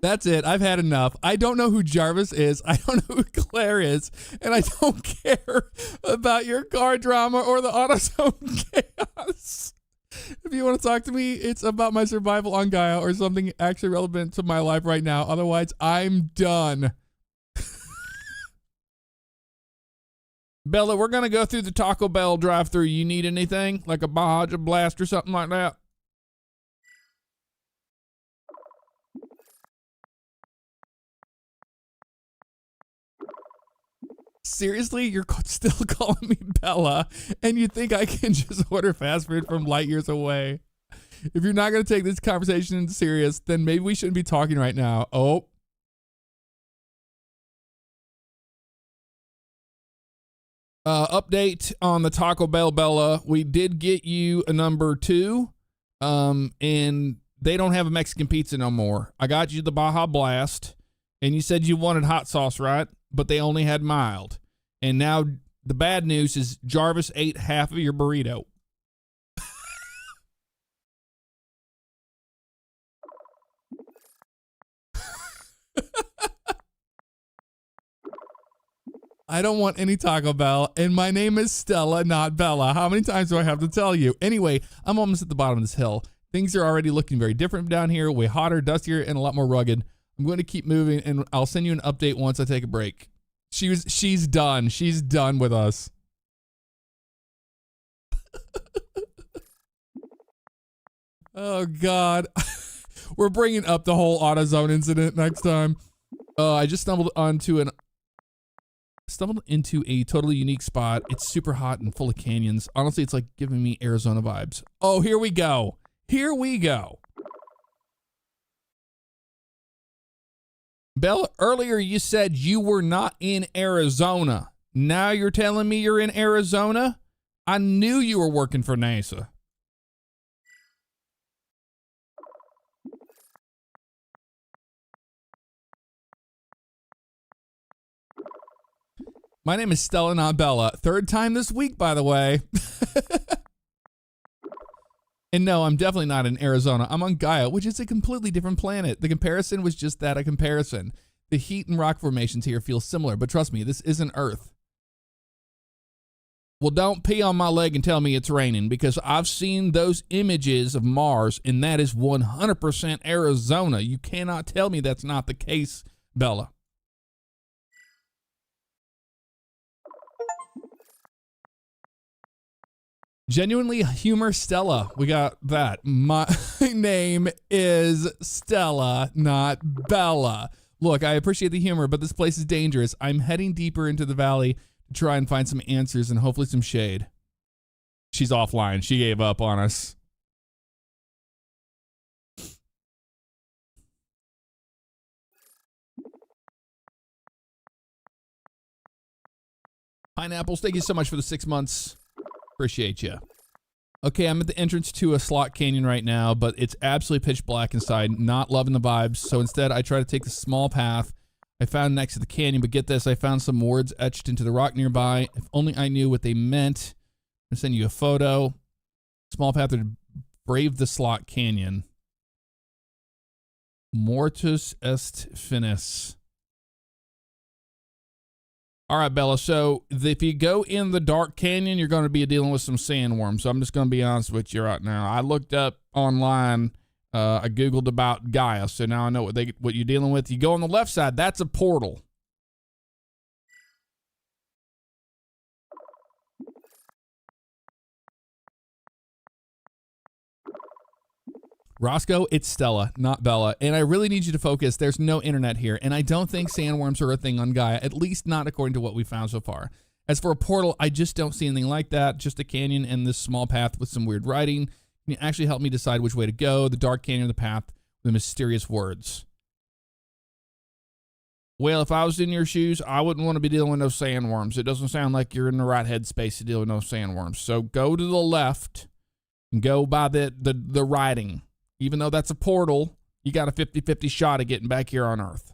That's it. I've had enough. I don't know who Jarvis is. I don't know who Claire is. And I don't care about your car drama or the AutoZone chaos. If you want to talk to me, it's about my survival on Gaia or something actually relevant to my life right now. Otherwise, I'm done. Bella, we're going to go through the Taco Bell drive-thru. You need anything? Like a Baja Blast or something like that? Seriously, you're still calling me Bella, and you think I can just order fast food from light years away? If you're not going to take this conversation serious, then maybe we shouldn't be talking right now. Oh. Update on the Taco Bell, Bella. We did get you a number 2, and they don't have a Mexican pizza no more. I got you the Baja Blast, and you said you wanted hot sauce, right? But they only had mild. And now the bad news is Jarvis ate half of your burrito. I don't want any Taco Bell, and my name is Stella, not Bella. How many times do I have to tell you? Anyway, I'm almost at the bottom of this hill. Things are already looking very different down here, way hotter, dustier, and a lot more rugged. I'm going to keep moving, and I'll send you an update once I take a break. She's done. She's done with us. Oh, God. We're bringing up the whole AutoZone incident next time. I just stumbled into a totally unique spot. It's super hot and full of canyons. Honestly, it's like giving me Arizona vibes. Oh, here we go. Here we go. Bella, earlier you said you were not in Arizona. Now you're telling me you're in Arizona? I knew you were working for NASA. My name is Stella, not Bella. Third time this week, by the way. And no, I'm definitely not in Arizona. I'm on Gaia, which is a completely different planet. The comparison was just that, a comparison. The heat and rock formations here feel similar, but trust me, this isn't Earth. Well, don't pee on my leg and tell me it's raining, because I've seen those images of Mars, and that is 100% Arizona. You cannot tell me that's not the case, Bella. Genuinely humor Stella. We got that. My name is Stella, not Bella. Look, I appreciate the humor, but this place is dangerous. I'm heading deeper into the valley to try and find some answers and hopefully some shade. She's offline. She gave up on us. Pineapples, thank you so much for the 6 months. Appreciate you. Okay, I'm at the entrance to a slot canyon right now, but it's absolutely pitch black inside. Not loving the vibes. So instead, I try to take the small path I found next to the canyon. But get this, I found some words etched into the rock nearby. If only I knew what they meant. I'm going to send you a photo. Small path to brave the slot canyon. Mortus est finis. All right, Bella, so if you go in the dark canyon, you're going to be dealing with some sandworms. So I'm just going to be honest with you right now. I looked up online, I Googled about Gaia, so now I know what you're dealing with. You go on the left side, that's a portal. Roscoe, it's Stella, not Bella. And I really need you to focus. There's no internet here. And I don't think sandworms are a thing on Gaia, at least not according to what we found so far. As for a portal, I just don't see anything like that. Just a canyon and this small path with some weird writing. Can you actually help me decide which way to go? The dark canyon or the path with the mysterious words? Well, if I was in your shoes, I wouldn't want to be dealing with no sandworms. It doesn't sound like you're in the right headspace to deal with no sandworms. So go to the left and go by the writing. Even though that's a portal, you got a 50-50 shot of getting back here on Earth.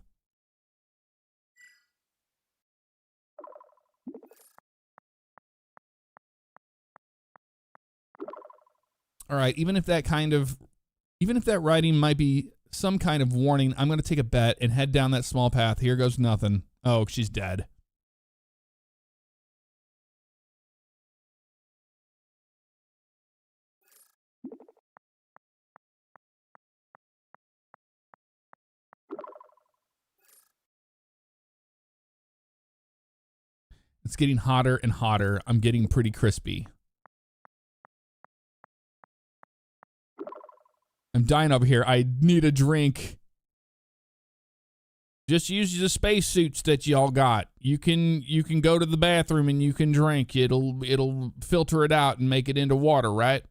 All right, even if that writing might be some kind of warning, I'm going to take a bet and head down that small path. Here goes nothing. Oh, she's dead. It's getting hotter and hotter. I'm getting pretty crispy. I'm dying over here. I need a drink. Just use the spacesuits that y'all got. You can go to the bathroom and you can drink. It'll filter it out and make it into water, right?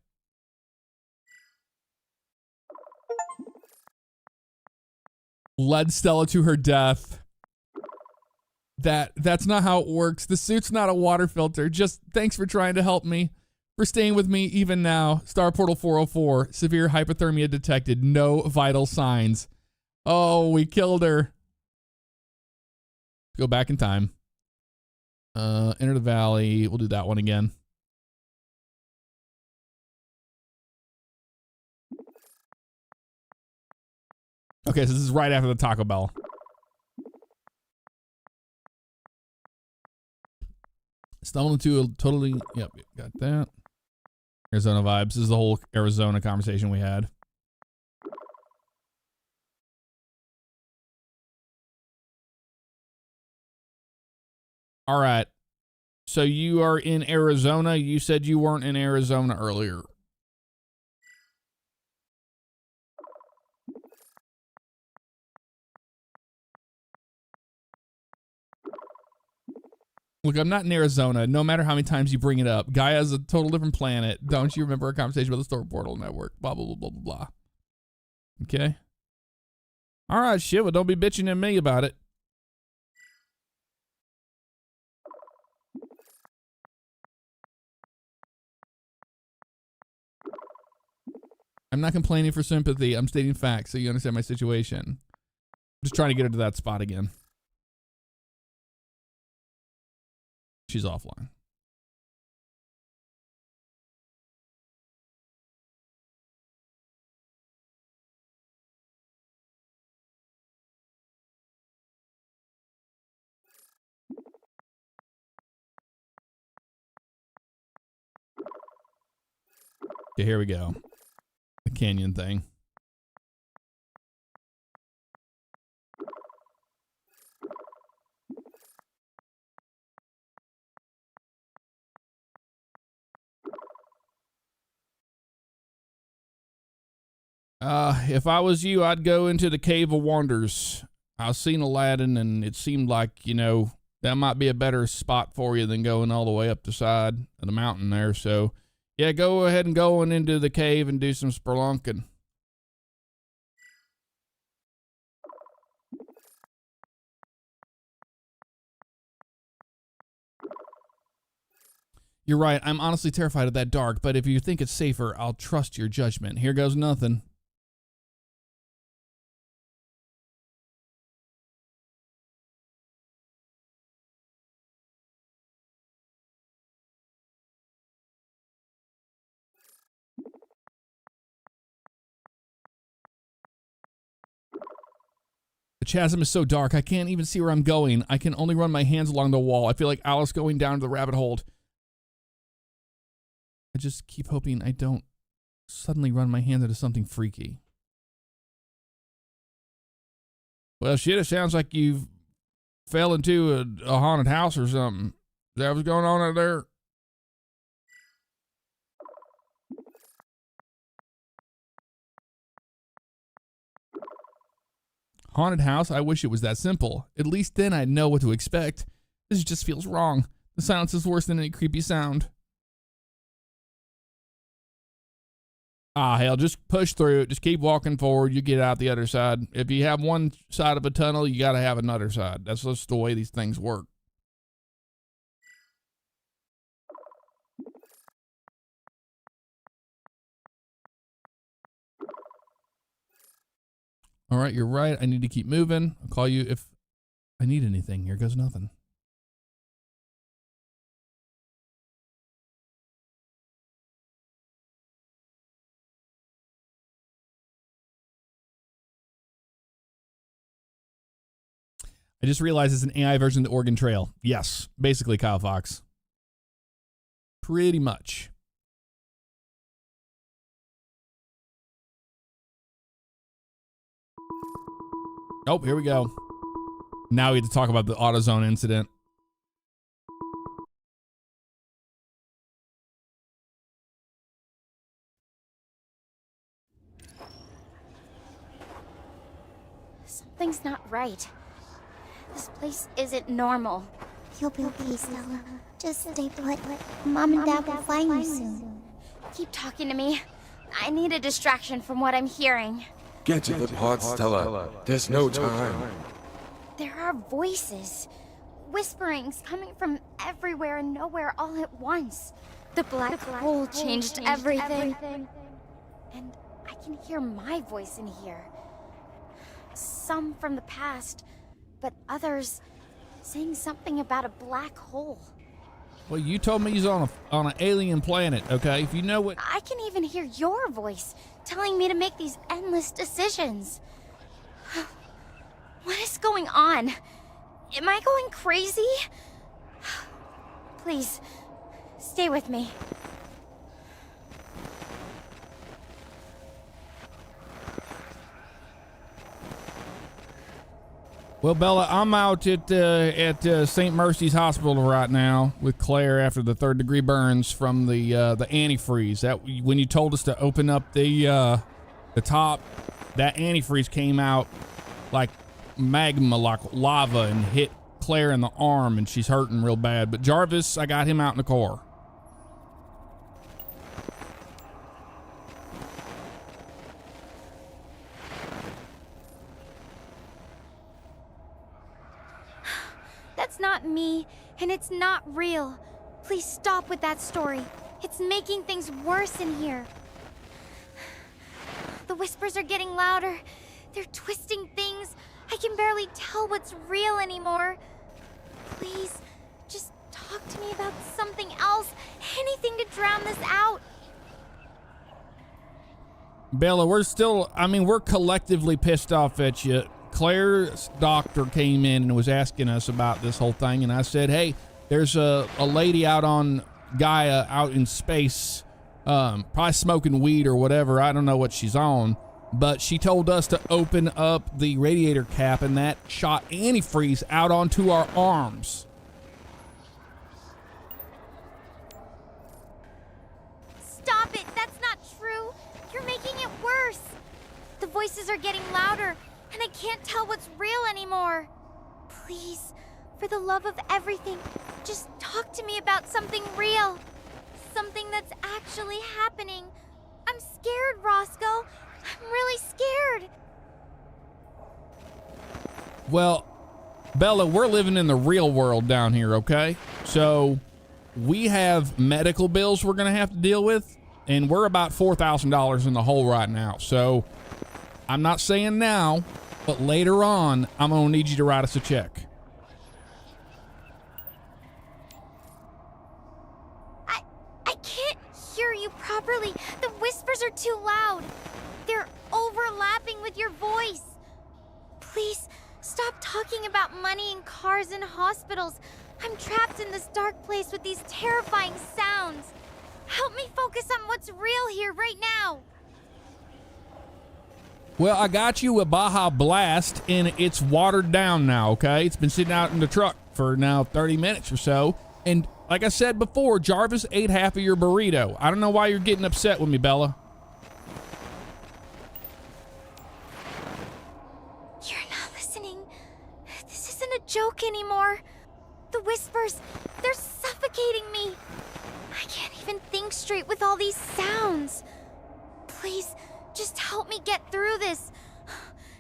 Led Stella to her death. That's not how it works. The suit's not a water filter. Just thanks for trying to help me. For staying with me even now. Star Portal 404. Severe hypothermia detected. No vital signs. Oh, we killed her. Go back in time. Enter the valley. We'll do that one again. Okay, so this is right after the Taco Bell. Stumbled into a totally, yep, got that. Arizona vibes. This is the whole Arizona conversation we had. All right. So you are in Arizona. You said you weren't in Arizona earlier. Look, I'm not in Arizona. No matter how many times you bring it up, Gaia's a total different planet. Don't you remember our conversation about the Star Portal Network? Blah, blah, blah, blah, blah, blah. Okay? All right, shit. Well, don't be bitching at me about it. I'm not complaining for sympathy. I'm stating facts so you understand my situation. I'm just trying to get her to that spot again. She's offline. Okay, here we go. The canyon thing. If I was you, I'd go into the Cave of Wonders. I've seen Aladdin, and it seemed like, you know, that might be a better spot for you than going all the way up the side of the mountain there. So, yeah, go ahead and go on into the cave and do some spelunking. You're right. I'm honestly terrified of that dark, but if you think it's safer, I'll trust your judgment. Here goes nothing. The chasm is so dark, I can't even see where I'm going. I can only run my hands along the wall. I feel like Alice going down to the rabbit hole. I just keep hoping I don't suddenly run my hands into something freaky. Well, shit, it sounds like you fell into a haunted house or something. Is that what's going on out there? Haunted house? I wish it was that simple. At least then I'd know what to expect. This just feels wrong. The silence is worse than any creepy sound. Ah, hell, just push through it. Just keep walking forward. You get out the other side. If you have one side of a tunnel, you got to have another side. That's just the way these things work. All right, you're right. I need to keep moving. I'll call you if I need anything. Here goes nothing. I just realized it's an AI version of the Oregon Trail. Yes, basically Kyle Fox. Pretty much. Oh, here we go. Now we have to talk about the AutoZone incident. Something's not right. This place isn't normal. You'll be okay, Stella. Just stay put. Mom and Dad will find you soon. Keep talking to me. I need a distraction from what I'm hearing. Get to the pod, Stella. There's no time. There are voices. Whisperings coming from everywhere and nowhere all at once. The black hole changed everything. And I can hear my voice in here. Some from the past, but others saying something about a black hole. Well, you told me he's on an alien planet, okay? If you know what... I can even hear your voice telling me to make these endless decisions. What is going on? Am I going crazy? Please, stay with me. Well, Bella, I'm out at St. Mercy's Hospital right now with Claire after the third-degree burns from the antifreeze. That when you told us to open up the top, that antifreeze came out like magma, like lava, and hit Claire in the arm and she's hurting real bad. But Jarvis, I got him out in the car. That's not me, and it's not real. Please stop with that story. It's making things worse in here. The whispers are getting louder. They're twisting things. I can barely tell what's real anymore. Please, just talk to me about something else. Anything to drown this out. Bella, we're collectively pissed off at you. Claire's doctor came in and was asking us about this whole thing, and I said, hey, there's a lady out on Gaia out in space, probably smoking weed or whatever. I don't know what she's on, but she told us to open up the radiator cap, and that shot antifreeze out onto our arms. Stop it! That's not true! You're making it worse! The voices are getting louder, and I can't tell what's real anymore. Please, for the love of everything, just talk to me about something real. Something that's actually happening. I'm scared, Roscoe. I'm really scared. Well, Bella, we're living in the real world down here, okay? So we have medical bills we're going to have to deal with, and we're about $4,000 in the hole right now. So I'm not saying now, but later on, I'm going to need you to write us a check. I can't hear you properly. The whispers are too loud. They're overlapping with your voice. Please, stop talking about money and cars and hospitals. I'm trapped in this dark place with these terrifying sounds. Help me focus on what's real here right now. Well, I got you a Baja Blast, and it's watered down now, okay? It's been sitting out in the truck for now 30 minutes or so. And like I said before, Jarvis ate half of your burrito. I don't know why you're getting upset with me, Bella. You're not listening. This isn't a joke anymore. The whispers, they're suffocating me. I can't even think straight with all these sounds. Please, just help me get through this.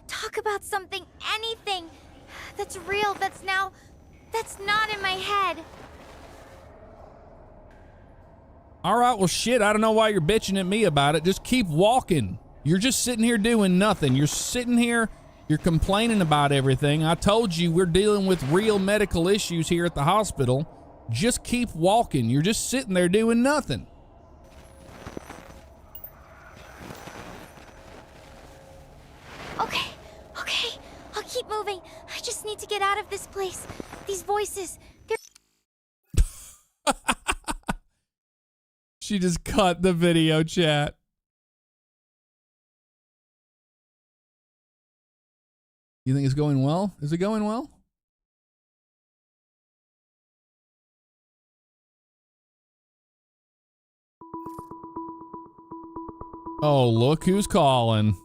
Talk about something, anything that's real, that's not in my head. All right, well, shit, I don't know why you're bitching at me about it. Just keep walking. You're just sitting here doing nothing. You're sitting here, you're complaining about everything. I told you we're dealing with real medical issues here at the hospital. Just keep walking. You're just sitting there doing nothing. Okay, I'll keep moving. I just need to get out of this place. These voices, they're... She just cut the video chat. You think it's going well? Is it going well? Oh, look who's calling.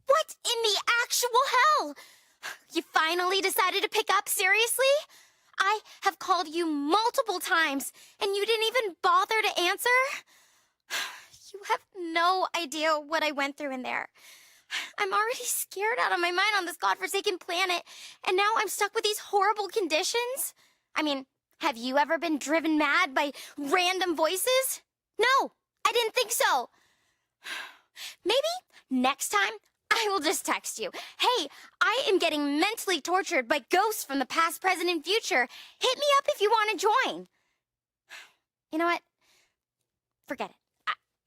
What in the actual hell? You finally decided to pick up, seriously? I have called you multiple times, and you didn't even bother to answer? You have no idea what I went through in there. I'm already scared out of my mind on this godforsaken planet, and now I'm stuck with these horrible conditions? I mean, have you ever been driven mad by random voices? No, I didn't think so. Maybe next time I will just text you. Hey, I am getting mentally tortured by ghosts from the past, present, and future. Hit me up if you want to join. You know what? Forget it.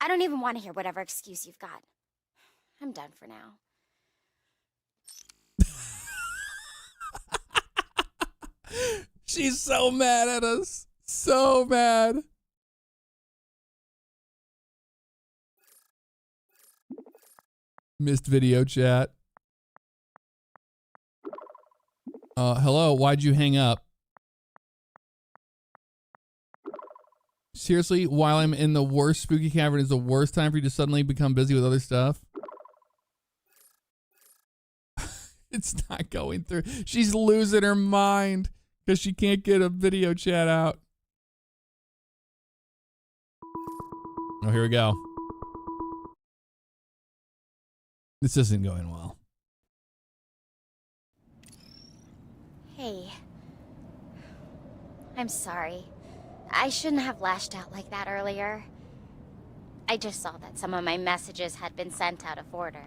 I don't even want to hear whatever excuse you've got. I'm done for now. She's so mad at us. So mad. Missed video chat. Hello, why'd you hang up? Seriously, while I'm in the worst spooky cavern is the worst time for you to suddenly become busy with other stuff? It's not going through. She's losing her mind because she can't get a video chat out. Oh, here we go. This isn't going well. Hey. I'm sorry. I shouldn't have lashed out like that earlier. I just saw that some of my messages had been sent out of order.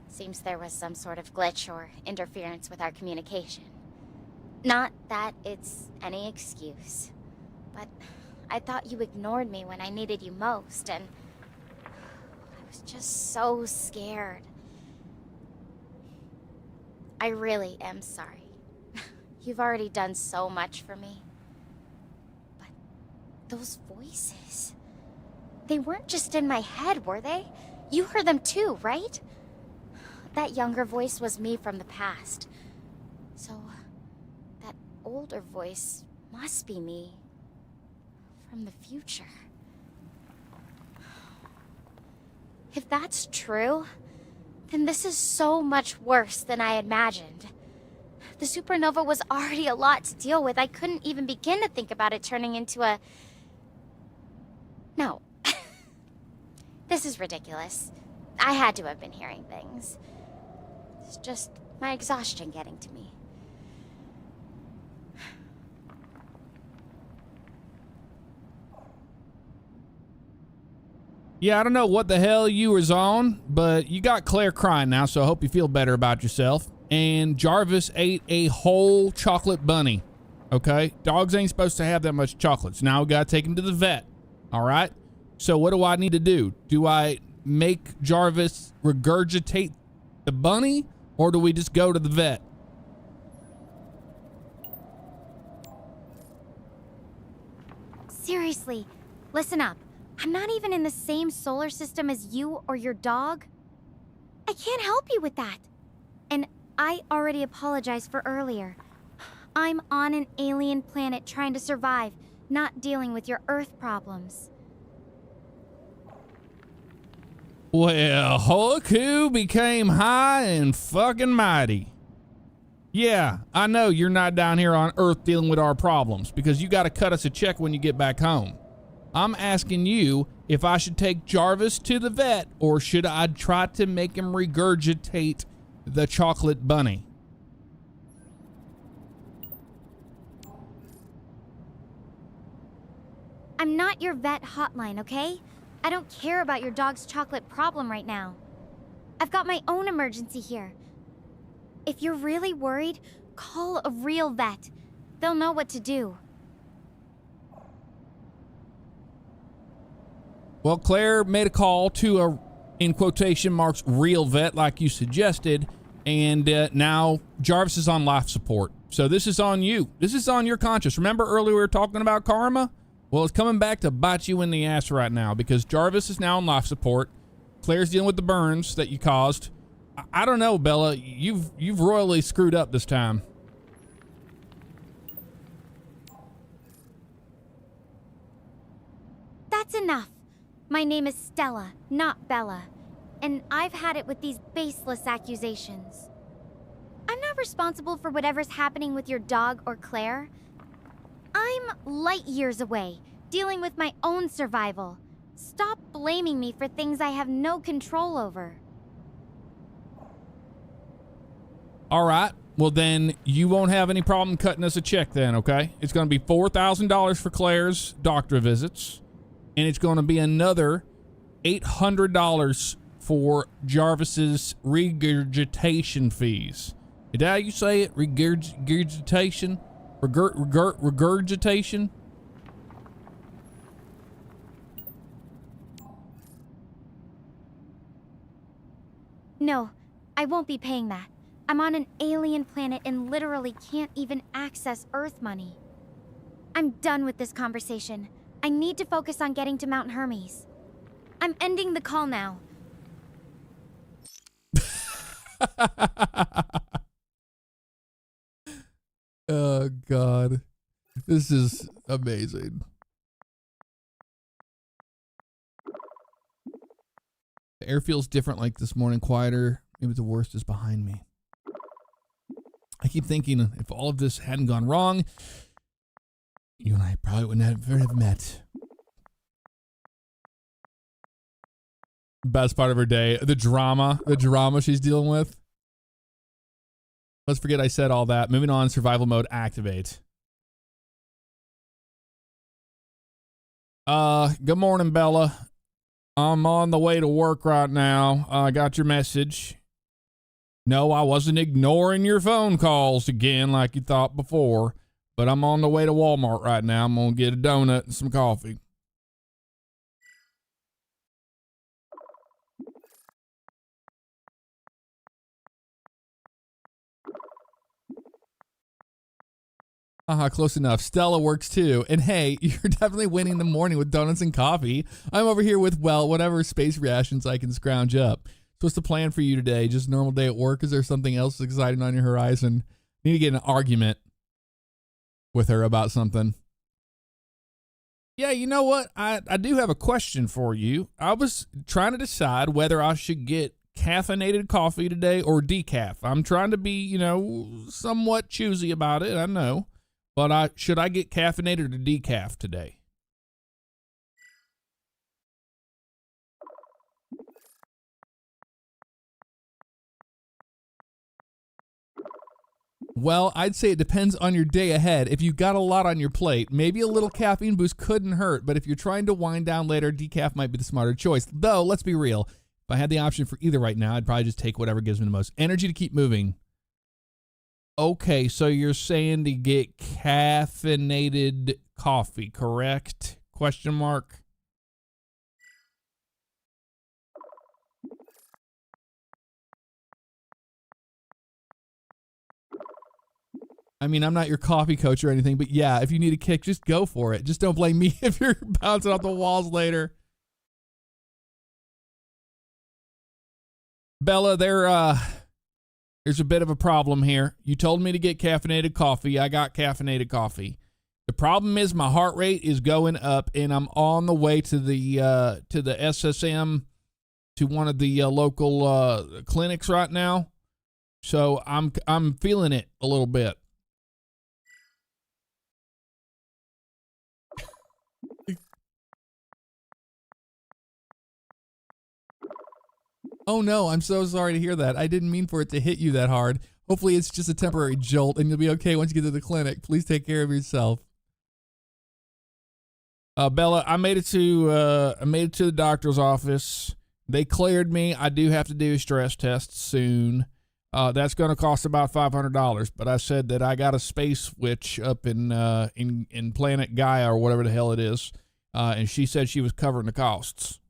Seems there was some sort of glitch or interference with our communication. Not that it's any excuse, but I thought you ignored me when I needed you most, and I was just so scared. I really am sorry. You've already done so much for me. But those voices, they weren't just in my head, were they? You heard them too, right? That younger voice was me from the past. So, that older voice must be me from the future. If that's true, then this is so much worse than I imagined. The supernova was already a lot to deal with. I couldn't even begin to think about it turning into a... No. This is ridiculous. I had to have been hearing things. It's just my exhaustion getting to me. Yeah, I don't know what the hell you was on, but you got Claire crying now, so I hope you feel better about yourself. And Jarvis ate a whole chocolate bunny. Okay? Dogs ain't supposed to have that much chocolate. So now we gotta take him to the vet. Alright? So what do I need to do? Do I make Jarvis regurgitate the bunny? Or do we just go to the vet? Seriously, listen up. I'm not even in the same solar system as you or your dog. I can't help you with that. And I already apologized for earlier. I'm on an alien planet trying to survive, not dealing with your Earth problems. Well, look who became high and fucking mighty. Yeah, I know you're not down here on Earth dealing with our problems because you got to cut us a check when you get back home. I'm asking you if I should take Jarvis to the vet or should I try to make him regurgitate the chocolate bunny? I'm not your vet hotline, okay? I don't care about your dog's chocolate problem right now. I've got my own emergency here. If you're really worried, call a real vet. They'll know what to do. Well, Claire made a call to a, in quotation marks, real vet like you suggested, and now Jarvis is on life support. So this is on you. This is on your conscience. Remember earlier we were talking about karma? Well, it's coming back to bite you in the ass right now because Jarvis is now on life support. Claire's dealing with the burns that you caused. I don't know, Bella. You've royally screwed up this time. That's enough. My name is Stella, not Bella. And I've had it with these baseless accusations. I'm not responsible for whatever's happening with your dog or Claire. I'm light years away, dealing with my own survival. Stop blaming me for things I have no control over. All right. Well, then you won't have any problem cutting us a check then, okay? It's going to be $4,000 for Claire's doctor visits. And it's going to be another $800 for Jarvis's regurgitation fees. Is that how you say it? Regurgitation? Regurgitation? No, I won't be paying that. I'm on an alien planet and literally can't even access Earth money. I'm done with this conversation. I need to focus on getting to Mount Hermes. I'm ending the call now. Oh, God. This is amazing. The air feels different like this morning, quieter. Maybe the worst is behind me. I keep thinking if all of this hadn't gone wrong, you and I probably wouldn't have met. Best part of her day, the drama she's dealing with. Let's forget I said all that. Moving on, survival mode, activate. Good morning, Bella. I'm on the way to work right now. I got your message. No, I wasn't ignoring your phone calls again like you thought before, but I'm on the way to Walmart right now. I'm going to get a donut and some coffee. Close enough. Stella works too. And hey, you're definitely winning the morning with donuts and coffee. I'm over here with, well, whatever space rations I can scrounge up. So what's the plan for you today? Just a normal day at work? Is there something else exciting on your horizon? Need to get in an argument with her about something. Yeah, you know what? I do have a question for you. I was trying to decide whether I should get caffeinated coffee today or decaf. I'm trying to be, somewhat choosy about it, I know. But should I get caffeinated or decaf today? Well, I'd say it depends on your day ahead. If you've got a lot on your plate, maybe a little caffeine boost couldn't hurt. But if you're trying to wind down later, decaf might be the smarter choice. Though, let's be real. If I had the option for either right now, I'd probably just take whatever gives me the most energy to keep moving. Okay, so you're saying to get caffeinated coffee, correct? Question mark. I mean, I'm not your coffee coach or anything, but yeah, if you need a kick, just go for it. Just don't blame me if you're bouncing off the walls later. Bella, there's a bit of a problem here. You told me to get caffeinated coffee. I got caffeinated coffee. The problem is my heart rate is going up, and I'm on the way to the SSM, to one of the local clinics right now. So I'm feeling it a little bit. Oh no, I'm so sorry to hear that. I didn't mean for it to hit you that hard. Hopefully it's just a temporary jolt and you'll be okay once you get to the clinic. Please take care of yourself. Bella, I made it to the doctor's office. They cleared me. I do have to do a stress test soon. That's going to cost about $500, but I said that I got a space witch up in Planet Gaia or whatever the hell it is. And she said she was covering the costs.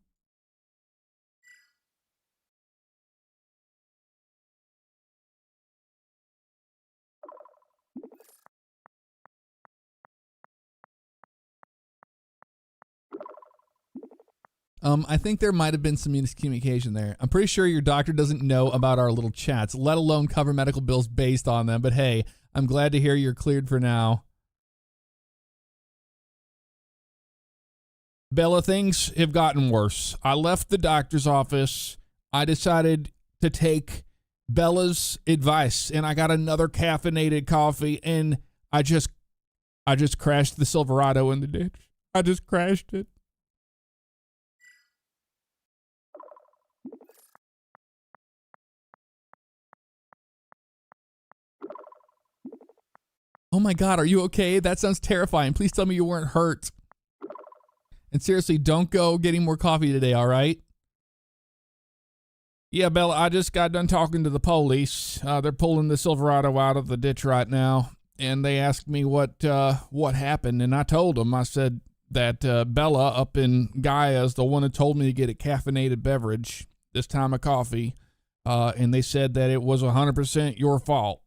I think there might have been some miscommunication there. I'm pretty sure your doctor doesn't know about our little chats, let alone cover medical bills based on them. But hey, I'm glad to hear you're cleared for now. Bella, things have gotten worse. I left the doctor's office. I decided to take Bella's advice, and I got another caffeinated coffee, and I just crashed the Silverado in the ditch. I just crashed it. Oh my God, are you okay? That sounds terrifying. Please tell me you weren't hurt. And seriously, don't go getting more coffee today, all right? Yeah, Bella, I just got done talking to the police. They're pulling the Silverado out of the ditch right now. And they asked me what happened. And I told them, I said that Bella up in Gaia is the one who told me to get a caffeinated beverage, this time a coffee. And they said that it was 100% your fault.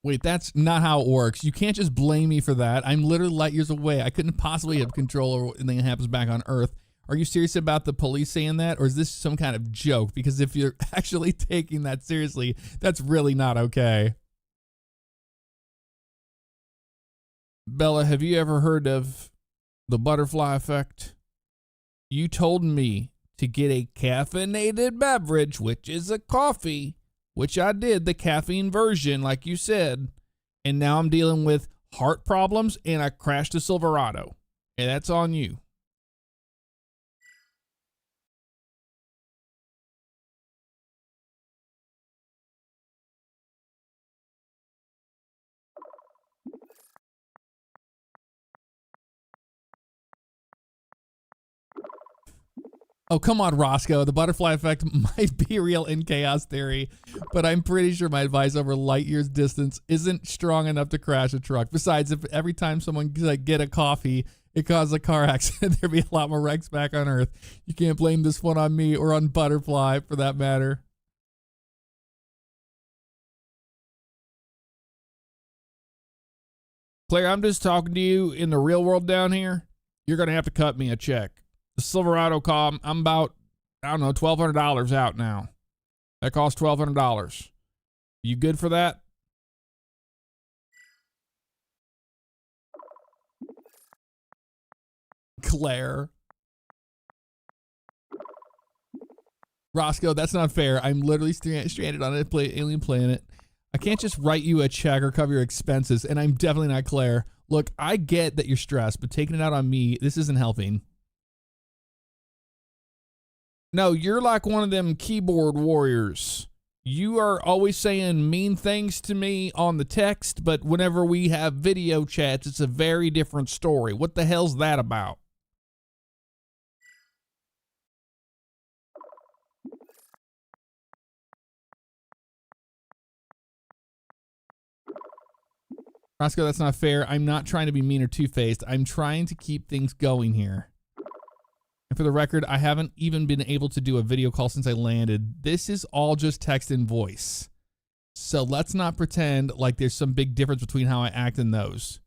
Wait, that's not how it works. You can't just blame me for that. I'm literally light years away. I couldn't possibly have control over anything that happens back on Earth. Are you serious about the police saying that? Or is this some kind of joke? Because if you're actually taking that seriously, that's really not okay. Bella, have you ever heard of the butterfly effect? You told me to get a caffeinated beverage, which is a coffee, which I did, the caffeine version, like you said. And now I'm dealing with heart problems and I crashed a Silverado. And that's on you. Oh, come on, Roscoe. The butterfly effect might be real in chaos theory, but I'm pretty sure my advice over light years distance isn't strong enough to crash a truck. Besides, if every time someone get a coffee, it causes a car accident, there'd be a lot more wrecks back on Earth. You can't blame this one on me or on Butterfly for that matter. Claire, I'm just talking to you in the real world down here. You're going to have to cut me a check. The Silverado car, I'm about, I don't know, $1,200 out now. That costs $1,200. You good for that? Claire. Roscoe, that's not fair. I'm literally stranded on an alien planet. I can't just write you a check or cover your expenses, and I'm definitely not Claire. Look, I get that you're stressed, but taking it out on me, this isn't helping. No, you're like one of them keyboard warriors. You are always saying mean things to me on the text, but whenever we have video chats, it's a very different story. What the hell's that about? Roscoe, that's not fair. I'm not trying to be mean or two-faced. I'm trying to keep things going here. And for the record, I haven't even been able to do a video call since I landed. This is all just text and voice. So let's not pretend like there's some big difference between how I act in those.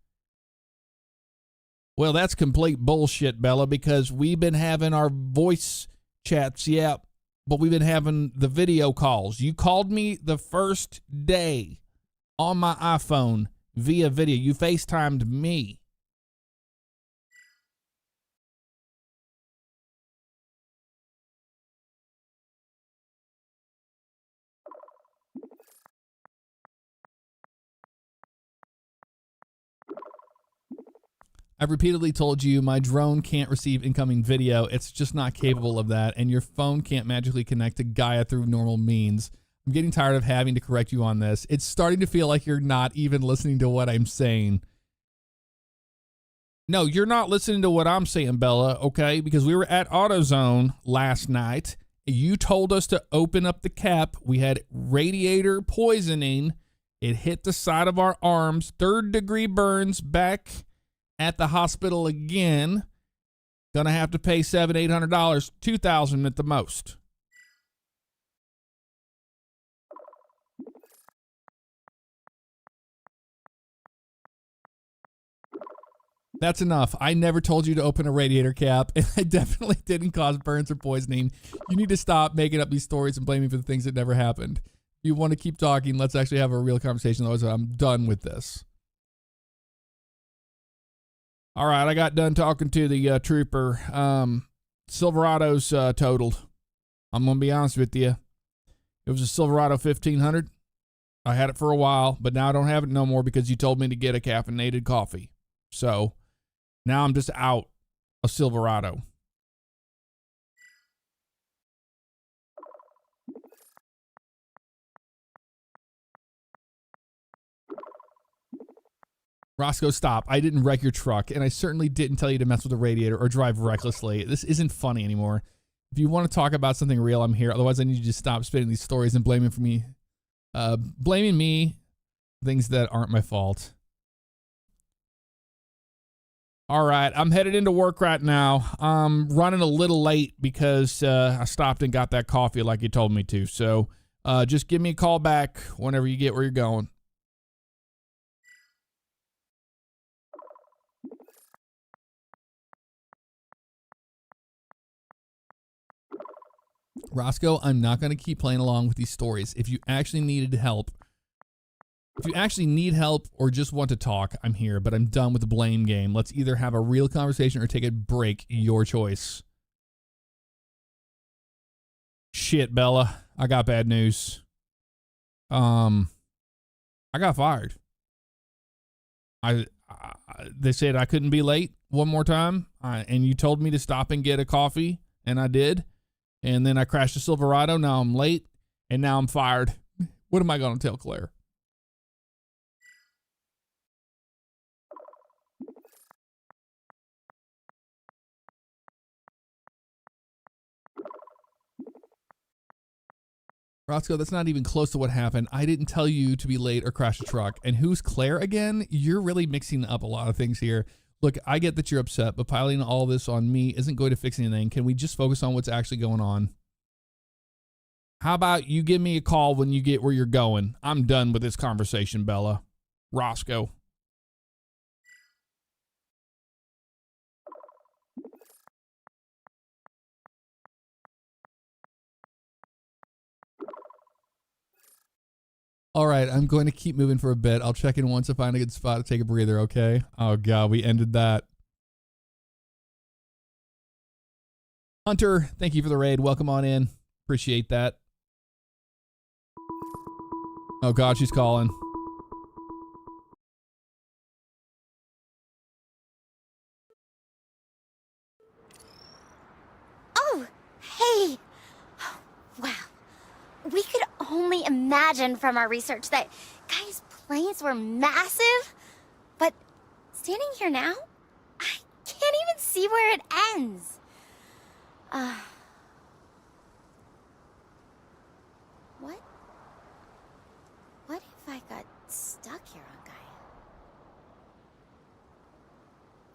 Well, that's complete bullshit, Bella, because we've been having our voice chats, yeah, but we've been having the video calls. You called me the first day on my iPhone via video. You FaceTimed me. I've repeatedly told you my drone can't receive incoming video. It's just not capable of that. And your phone can't magically connect to Gaia through normal means. I'm getting tired of having to correct you on this. It's starting to feel like you're not even listening to what I'm saying. No, you're not listening to what I'm saying, Bella, okay? Because we were at AutoZone last night. You told us to open up the cap. We had radiator poisoning. It hit the side of our arms. 3rd-degree burns back at the hospital again. Gonna have to pay $700-800, $2,000 at the most. That's enough. I never told you to open a radiator cap, and I definitely didn't cause burns or poisoning. You need to stop making up these stories and blaming me for the things that never happened. If you want to keep talking, let's actually have a real conversation. Otherwise, I'm done with this. All right, I got done talking to the trooper. Silverado's totaled. I'm going to be honest with you. It was a Silverado 1500. I had it for a while, but now I don't have it no more because you told me to get a caffeinated coffee. So now I'm just out a Silverado. Roscoe, stop. I didn't wreck your truck, and I certainly didn't tell you to mess with the radiator or drive recklessly. This isn't funny anymore. If you want to talk about something real, I'm here. Otherwise, I need you to stop spinning these stories and blaming me things that aren't my fault. All right, I'm headed into work right now. I'm running a little late because I stopped and got that coffee like you told me to. So just give me a call back whenever you get where you're going. Roscoe, I'm not going to keep playing along with these stories. If you actually needed help, If you actually need help or just want to talk, I'm here, but I'm done with the blame game. Let's either have a real conversation or take a break. Your choice. Shit, Bella. I got bad news. I got fired. They said I couldn't be late one more time, and you told me to stop and get a coffee, and I did. And then I crashed a Silverado. Now I'm late, and now I'm fired. What am I going to tell Claire? Roscoe, that's not even close to what happened. I didn't tell you to be late or crash a truck. And who's Claire again? You're really mixing up a lot of things here. Look, I get that you're upset, but piling all this on me isn't going to fix anything. Can we just focus on what's actually going on? How about you give me a call when you get where you're going? I'm done with this conversation, Bella. Roscoe. All right, I'm going to keep moving for a bit. I'll check in once I find a good spot to take a breather, okay? Oh, God, we ended that. Hunter, thank you for the raid. Welcome on in. Appreciate that. Oh, God, she's calling. Oh, hey. Wow. We could only imagine from our research that Gaia's planes were massive. But standing here now, I can't even see where it ends. What if I got stuck here on Gaia?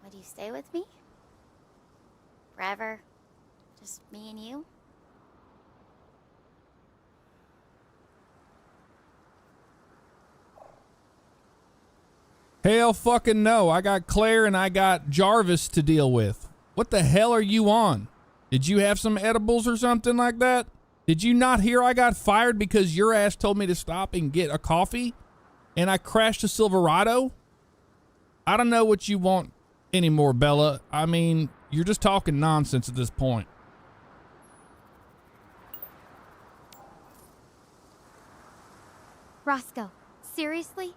Would you stay with me? Forever? Just me and you? Hell fucking no. I got Claire and I got Jarvis to deal with. What the hell are you on? Did you have some edibles or something like that? Did you not hear I got fired because your ass told me to stop and get a coffee? And I crashed a Silverado? I don't know what you want anymore, Bella. I mean, you're just talking nonsense at this point. Roscoe, seriously?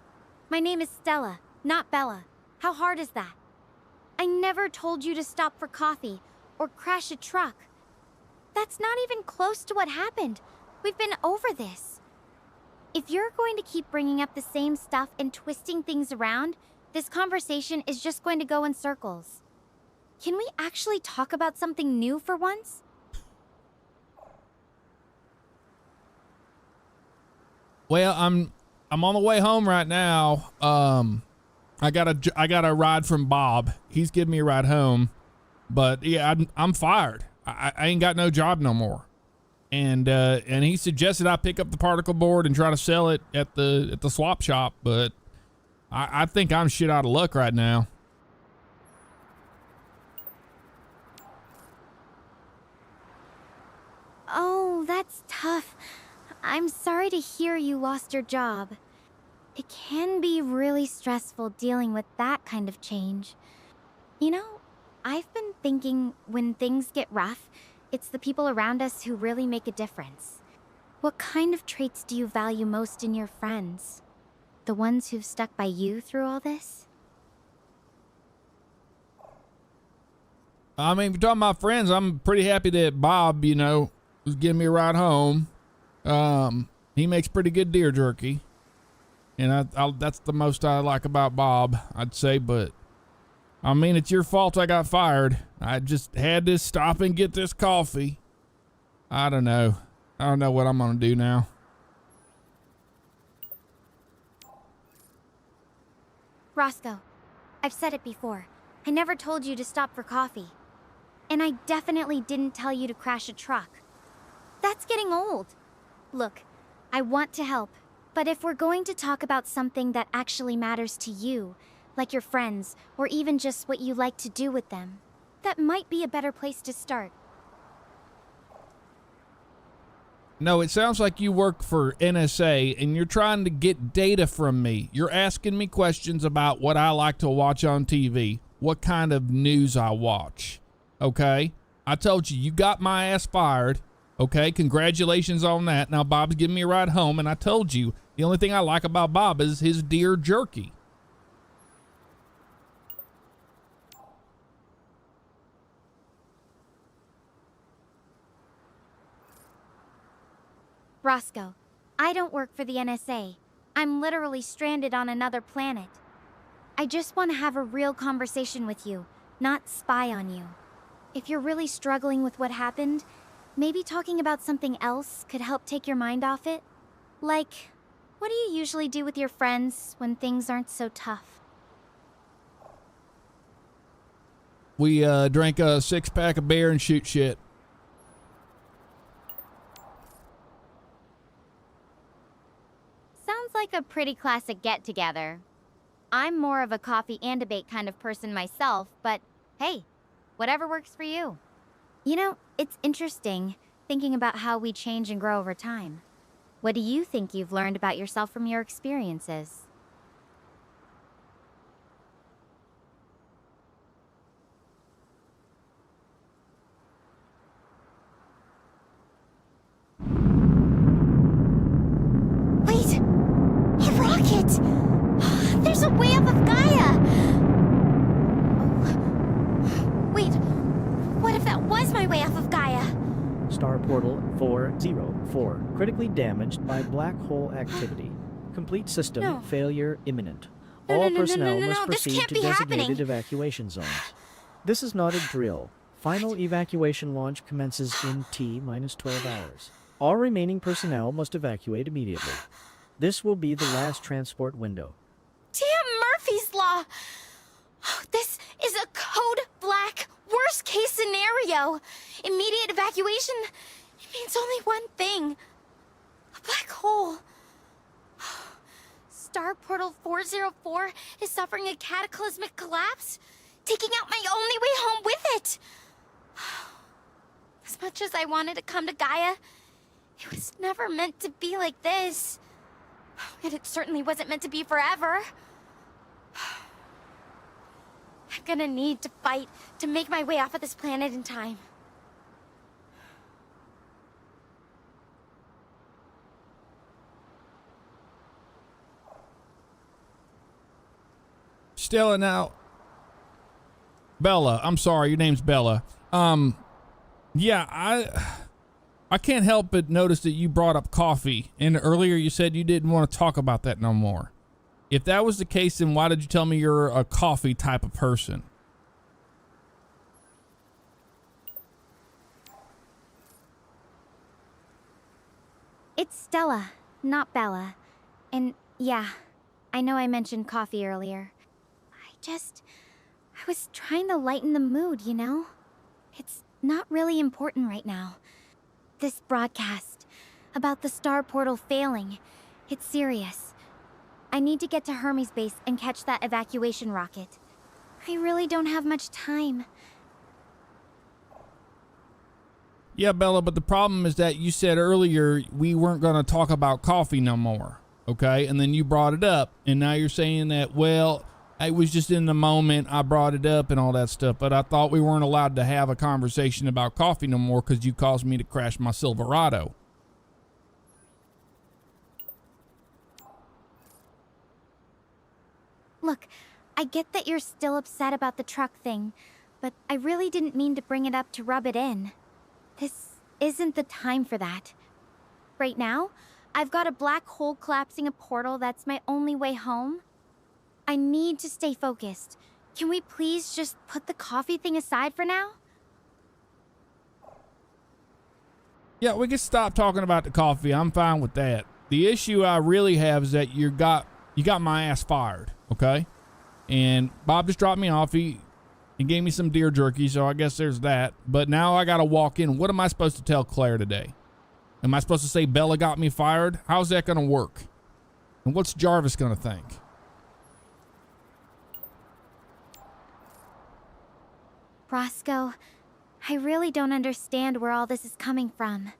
My name is Stella, not Bella. How hard is that? I never told you to stop for coffee or crash a truck. That's not even close to what happened. We've been over this. If you're going to keep bringing up the same stuff and twisting things around, this conversation is just going to go in circles. Can we actually talk about something new for once? Well, I'm on the way home right now. I got a ride from Bob. He's giving me a ride home, but yeah, I'm fired. I ain't got no job no more. And he suggested I pick up the particle board and try to sell it at the swap shop, but I think I'm shit out of luck right now. Oh, that's tough. I'm sorry to hear you lost your job. It can be really stressful dealing with that kind of change. You know, I've been thinking when things get rough, it's the people around us who really make a difference. What kind of traits do you value most in your friends? The ones who've stuck by you through all this? I mean, if you're talking about friends, I'm pretty happy that Bob, was giving me a ride home. He makes pretty good deer jerky. And that's the most I like about Bob, I'd say, but I mean, it's your fault I got fired. I just had to stop and get this coffee. I don't know. I don't know what I'm going to do now. Roscoe, I've said it before. I never told you to stop for coffee. And I definitely didn't tell you to crash a truck. That's getting old. Look, I want to help, but if we're going to talk about something that actually matters to you, like your friends, or even just what you like to do with them, that might be a better place to start. No, it sounds like you work for NSA and you're trying to get data from me. You're asking me questions about what I like to watch on TV, what kind of news I watch. Okay? I told you, you got my ass fired. Okay? Congratulations on that. Now Bob's giving me a ride home, and I told you, the only thing I like about Bob is his deer jerky. Roscoe, I don't work for the NSA. I'm literally stranded on another planet. I just want to have a real conversation with you, not spy on you. If you're really struggling with what happened, maybe talking about something else could help take your mind off it. Like, what do you usually do with your friends when things aren't so tough? We drank a 6-pack of beer and shoot shit. Sounds like a pretty classic get-together. I'm more of a coffee and debate kind of person myself, but hey, whatever works for you. You know, it's interesting thinking about how we change and grow over time. What do you think you've learned about yourself from your experiences? Wait! A rocket! There's a way off of Gaia! Wait, what if that was my way off of Gaia? Star Portal 404, critically damaged by black hole activity. Complete system No. failure imminent. No, All no, no, no, personnel no, no, must no, this proceed can't to be designated happening. evacuation zones. This is not a drill. Final evacuation launch commences in T-minus 12 hours. All remaining personnel must evacuate immediately. This will be the last transport window. Damn Murphy's Law! This is a code black worst case scenario. Immediate evacuation, it means only one thing. A black hole. Star Portal 404 is suffering a cataclysmic collapse, taking out my only way home with it. As much as I wanted to come to Gaia, it was never meant to be like this. And it certainly wasn't meant to be forever. I'm gonna need to fight to make my way off of this planet in time. Stella, now, Bella, I'm sorry, your name's Bella. Yeah, I can't help but notice that you brought up coffee, and earlier you said you didn't want to talk about that no more. If that was the case, then why did you tell me you're a coffee type of person? It's Stella, not Bella. And yeah, I know I mentioned coffee earlier. I was trying to lighten the mood, you know? It's not really important right now. This broadcast about the star portal failing, it's serious. I need to get to Hermes base and catch that evacuation rocket. I really don't have much time. Yeah, Bella, but the problem is that you said earlier we weren't going to talk about coffee no more, okay? And then you brought it up, and now you're saying that, well, I was just in the moment, I brought it up and all that stuff, but I thought we weren't allowed to have a conversation about coffee no more because you caused me to crash my Silverado. Look, I get that you're still upset about the truck thing, but I really didn't mean to bring it up to rub it in. This isn't the time for that. Right now, I've got a black hole collapsing a portal that's my only way home. I need to stay focused. Can we please just put the coffee thing aside for now? Yeah, we can stop talking about the coffee. I'm fine with that. The issue I really have is that you got my ass fired, okay? And Bob just dropped me off. He gave me some deer jerky, so I guess there's that. But now I got to walk in. What am I supposed to tell Claire today? Am I supposed to say Bella got me fired? How's that going to work? And what's Jarvis going to think? Roscoe, I really don't understand where all this is coming from.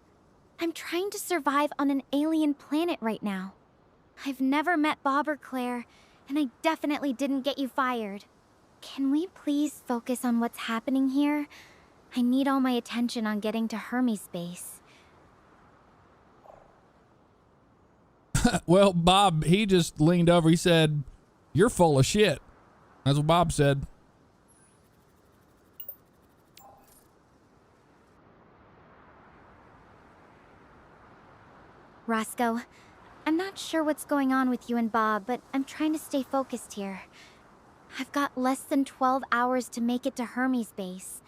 I'm trying to survive on an alien planet right now. I've never met Bob or Claire, and I definitely didn't get you fired. Can we please focus on what's happening here? I need all my attention on getting to Hermes base. Well, Bob, he just leaned over. He said, "You're full of shit." That's what Bob said. Roscoe, I'm not sure what's going on with you and Bob, but I'm trying to stay focused here. I've got less than 12 hours to make it to Hermes base.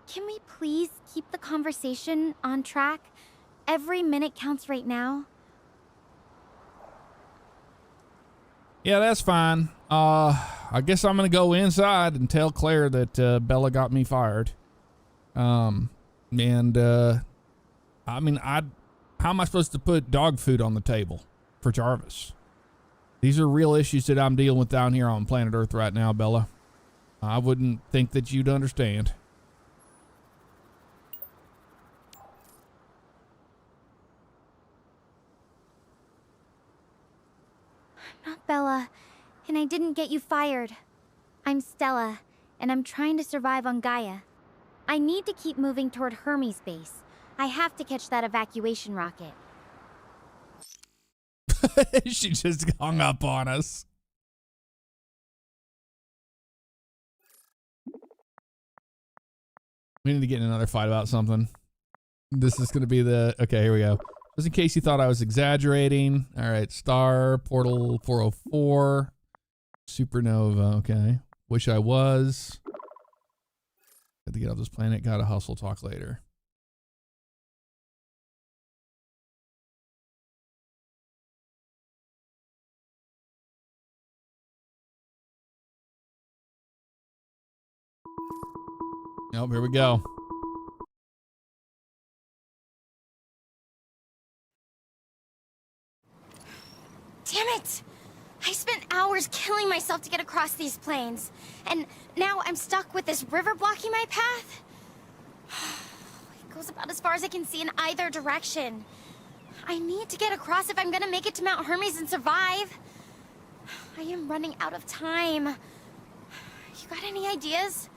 Can we please keep the conversation on track? Every minute counts right now. Yeah, that's fine. I guess I'm gonna go inside and tell Claire that Bella got me fired. I mean, how am I supposed to put dog food on the table for Jarvis? These are real issues that I'm dealing with down here on planet Earth right now, Bella. I wouldn't think that you'd understand. I'm not Bella, and I didn't get you fired. I'm Stella, and I'm trying to survive on Gaia. I need to keep moving toward Hermes base. I have to catch that evacuation rocket. She just hung up on us. We need to get in another fight about something. This is going to be the... Okay, here we go. Just in case you thought I was exaggerating. All right, star, portal 404. Supernova, okay. Wish I was. Got to get off this planet. Gotta hustle, talk later. Oh, here we go. Damn it! I spent hours killing myself to get across these plains, and now I'm stuck with this river blocking my path. It goes about as far as I can see in either direction. I need to get across if I'm gonna make it to Mount Hermes and survive. I am running out of time. You got any ideas?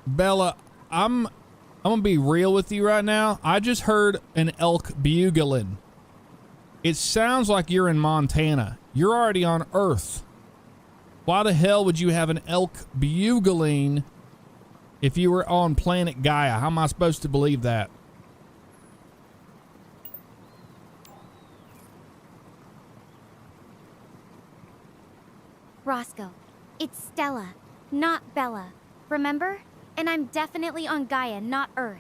Bella, I'm gonna be real with you right now. I just heard an elk bugling. It sounds like you're in Montana. You're already on Earth. Why the hell would you have an elk bugling if you were on planet Gaia? How am I supposed to believe that? Roscoe, it's Stella, not Bella. Remember? And I'm definitely on Gaia, not Earth.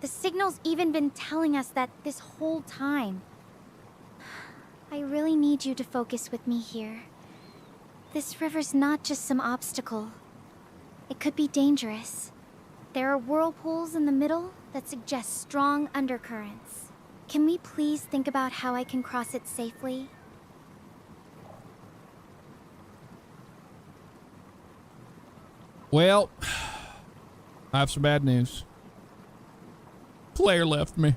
The signal's even been telling us that this whole time. I really need you to focus with me here. This river's not just some obstacle. It could be dangerous. There are whirlpools in the middle that suggest strong undercurrents. Can we please think about how I can cross it safely? Well, I have some bad news. Claire left me.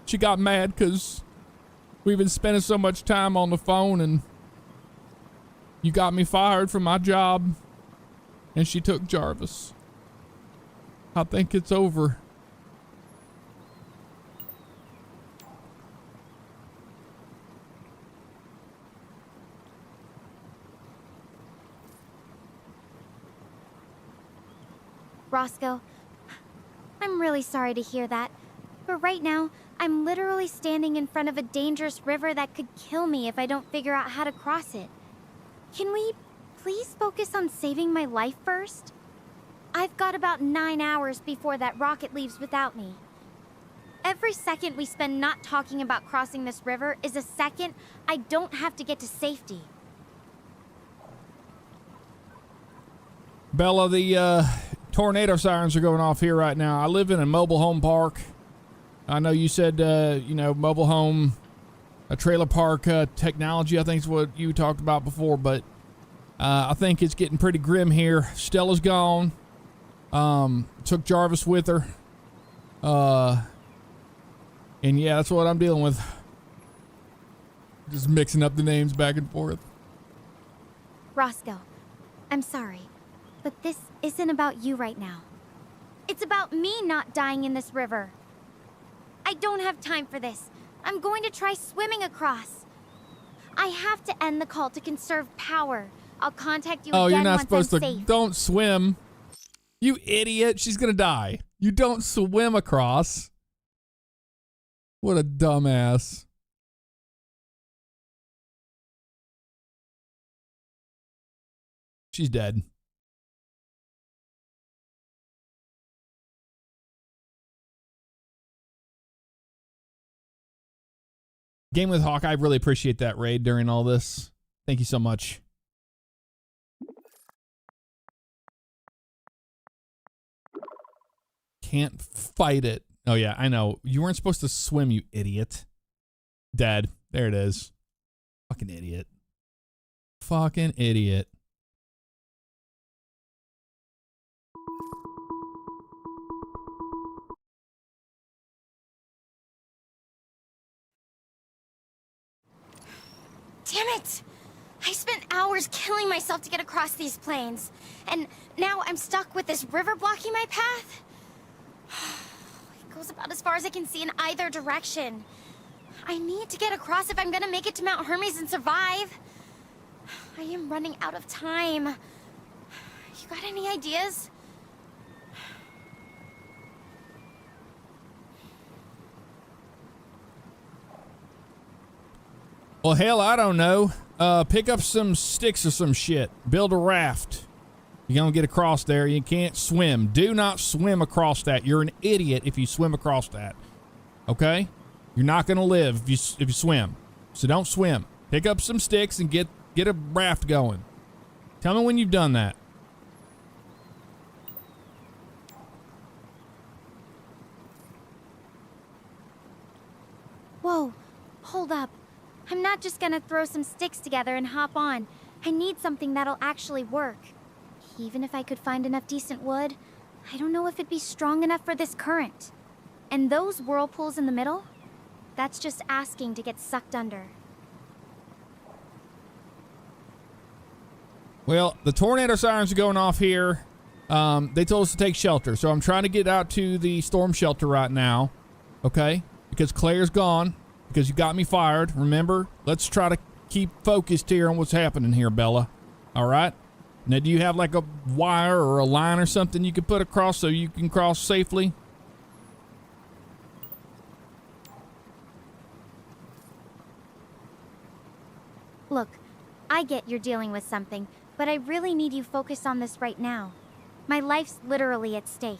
She got mad because we've been spending so much time on the phone and you got me fired from my job and she took Jarvis. I think it's over. Roscoe, I'm really sorry to hear that, but right now, I'm literally standing in front of a dangerous river that could kill me if I don't figure out how to cross it. Can we please focus on saving my life first? I've got about 9 hours before that rocket leaves without me. Every second we spend not talking about crossing this river is a second I don't have to get to safety. Bella, the tornado sirens are going off here right now. I live in a mobile home park. I know you said, mobile home, a trailer park technology, I think is what you talked about before, but I think it's getting pretty grim here. Stella's gone. Took Jarvis with her. And yeah, that's what I'm dealing with. Just mixing up the names back and forth. Roscoe, I'm sorry, but this isn't about you right now. It's about me not dying in this river. I don't have time for this. I'm going to try swimming across. I have to end the call to conserve power. I'll contact you again you're not once supposed I'm to. safe. Don't swim. You idiot. She's gonna die. You don't swim across. What a dumbass. She's dead. Game with Hawk, I really appreciate that raid during all this. Thank you so much. Can't fight it. Oh, yeah, I know. You weren't supposed to swim, you idiot. Dead. There it is. Fucking idiot. Fucking idiot. Damn it! I spent hours killing myself to get across these plains, and now I'm stuck with this river blocking my path. It goes about as far as I can see in either direction. I need to get across if I'm gonna make it to Mount Hermes and survive. I am running out of time. You got any ideas? Well, hell, I don't know. Pick up some sticks or some shit. Build a raft. You're going to get across there. You can't swim. Do not swim across that. You're an idiot if you swim across that. Okay? You're not going to live if you swim. So don't swim. Pick up some sticks and get a raft going. Tell me when you've done that. Whoa, hold up. I'm not just gonna throw some sticks together and hop on. I need something that'll actually work. Even if I could find enough decent wood, I don't know if it'd be strong enough for this current. And those whirlpools in the middle? That's just asking to get sucked under. Well, the tornado sirens are going off here. They told us to take shelter, so I'm trying to get out to the storm shelter right now. Okay? Because Claire's gone. Because you got me fired. Remember? Let's try to keep focused here on what's happening here, Bella. All right? Now, do you have like a wire or a line or something you can put across so you can cross safely? Look, I get you're dealing with something, but I really need you focused on this right now. My life's literally at stake.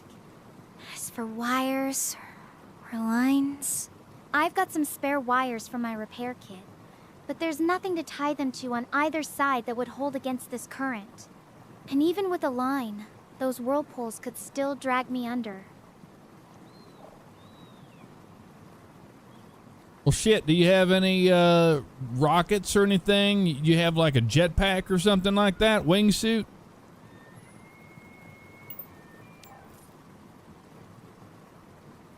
As for wires or lines, I've got some spare wires from my repair kit, but there's nothing to tie them to on either side that would hold against this current. And even with a line, those whirlpools could still drag me under. Well, shit, do you have any rockets or anything? You have like a jetpack or something like that? Wingsuit?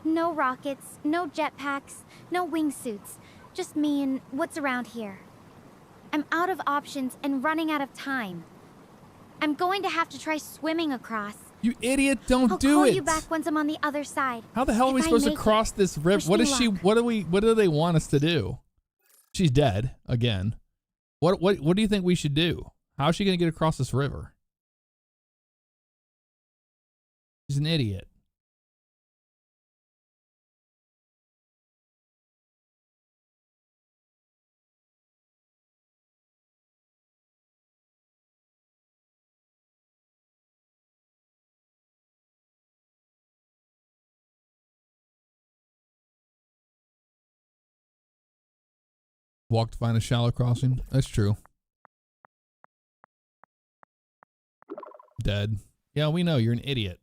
No rockets, no jetpacks, no wingsuits. Just me and what's around here. I'm out of options and running out of time. I'm going to have to try swimming across. You idiot, don't I'll do call it. you back once I'm on the other side. How the hell are we If I supposed to make cross it, this river? wish What me is she luck. what do they want us to do? She's dead again. What do you think we should do? How is she going to get across this river? She's an idiot. Walk to find a shallow crossing. That's true. Dead. Yeah, we know you're an idiot.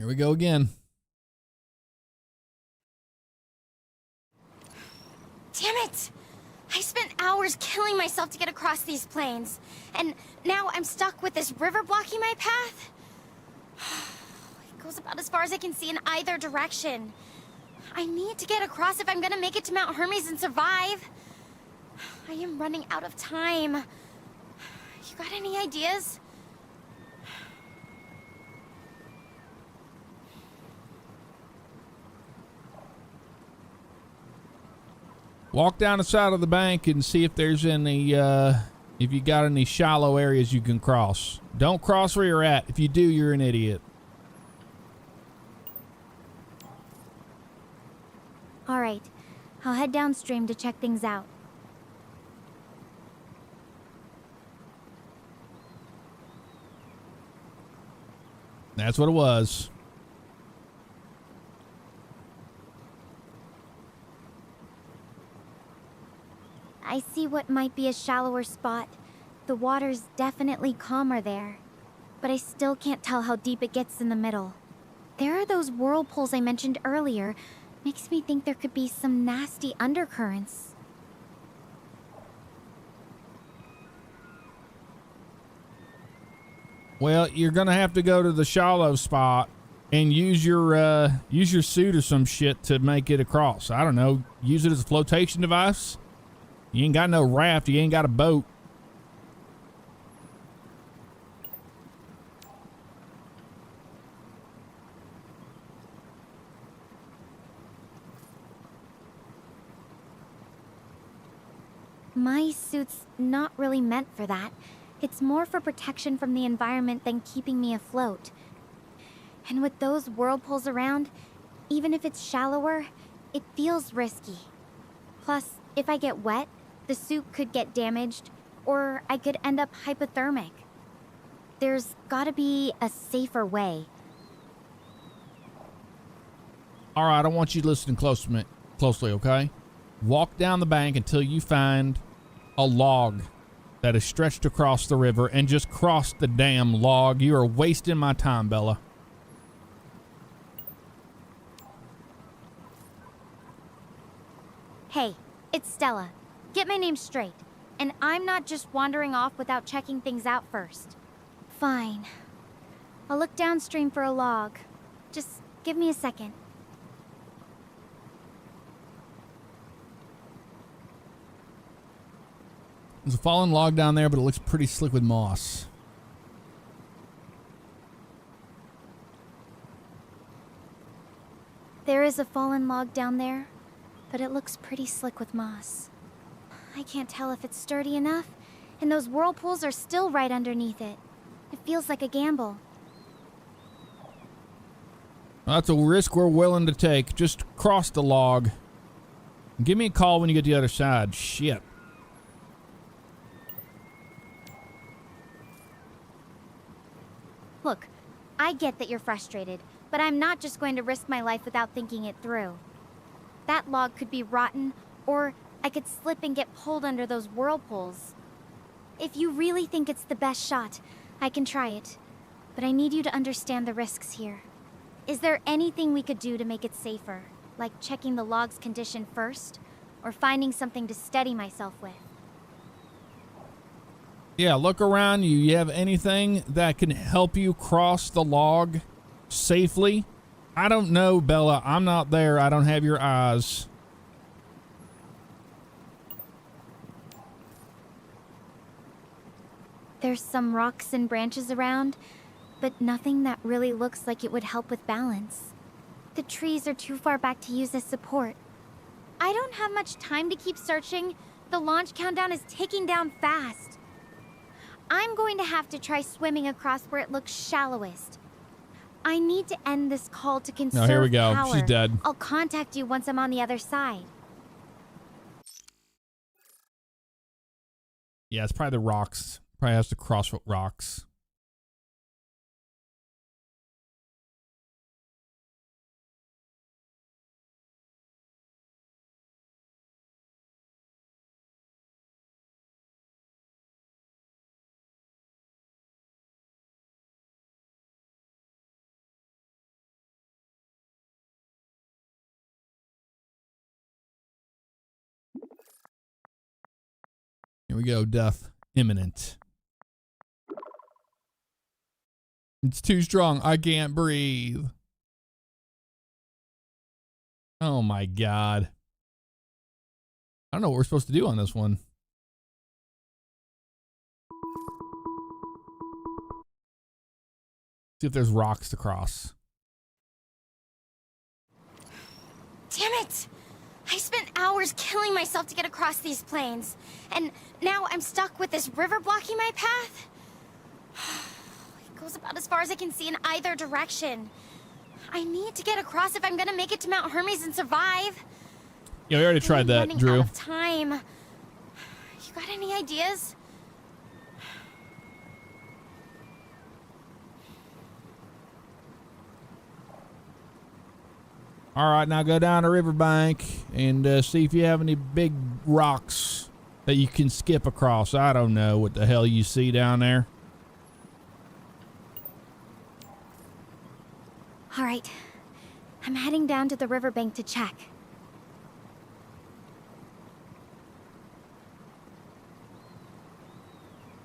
Here we go again. Damn it! I spent hours killing myself to get across these plains, and now I'm stuck with this river blocking my path. It goes about as far as I can see in either direction. I need to get across if I'm gonna make it to Mount Hermes and survive. I am running out of time. You got any ideas? Walk down the side of the bank and see if there's any, if you got any shallow areas you can cross. Don't cross where you're at. If you do, you're an idiot. All right, I'll head downstream to check things out. That's what it was. I see what might be a shallower spot. The water's definitely calmer there, but I still can't tell how deep it gets in the middle. There are those whirlpools I mentioned earlier. Makes me think there could be some nasty undercurrents. Well, you're gonna have to go to the shallow spot and use your suit or some shit to make it across. I don't know. Use it as a flotation device. You ain't got no raft. You ain't got a boat. My suit's not really meant for that. It's more for protection from the environment than keeping me afloat. And with those whirlpools around, even if it's shallower, it feels risky. Plus, if I get wet, the suit could get damaged, or I could end up hypothermic. There's gotta be a safer way. All right, I want you to listen closely, okay? Walk down the bank until you find a log that is stretched across the river and just cross the damn log. You are wasting my time, Bella. Hey, it's Stella. Get my name straight. And I'm not just wandering off without checking things out first. Fine. I'll look downstream for a log. Just give me a second. There's a fallen log down there, but it looks pretty slick with moss. There is a fallen log down there, but it looks pretty slick with moss. I can't tell if it's sturdy enough, and those whirlpools are still right underneath it. It feels like a gamble. Well, that's a risk we're willing to take. Just cross the log. Give me a call when you get to the other side. Shit. Look, I get that you're frustrated, but I'm not just going to risk my life without thinking it through. That log could be rotten, or I could slip and get pulled under those whirlpools. If you really think it's the best shot, I can try it. But I need you to understand the risks here. Is there anything we could do to make it safer? Like checking the log's condition first? Or finding something to steady myself with? Yeah, look around you. You have anything that can help you cross the log safely? I don't know, Bella. I'm not there. I don't have your eyes. There's some rocks and branches around, but nothing that really looks like it would help with balance. The trees are too far back to use as support. I don't have much time to keep searching. The launch countdown is ticking down fast. I'm going to have to try swimming across where it looks shallowest. I need to end this call to conserve here we go. power. She's dead. I'll contact you once I'm on the other side. Yeah, it's probably the rocks. Probably has to cross rocks. Here we go. Death imminent. It's too strong. I can't breathe. Oh my God. I don't know what we're supposed to do on this one. See if there's rocks to cross. Damn it! I spent hours killing myself to get across these plains, and now I'm stuck with this river blocking my path. It goes about as far as I can see in either direction. I need to get across if I'm gonna make it to Mount Hermes and survive. Yeah, we already tried I'm that, running Drew. out of time. You got any ideas? All right, now go down the riverbank and see if you have any big rocks that you can skip across. I don't know what the hell you see down there. All right. I'm heading down to the riverbank to check.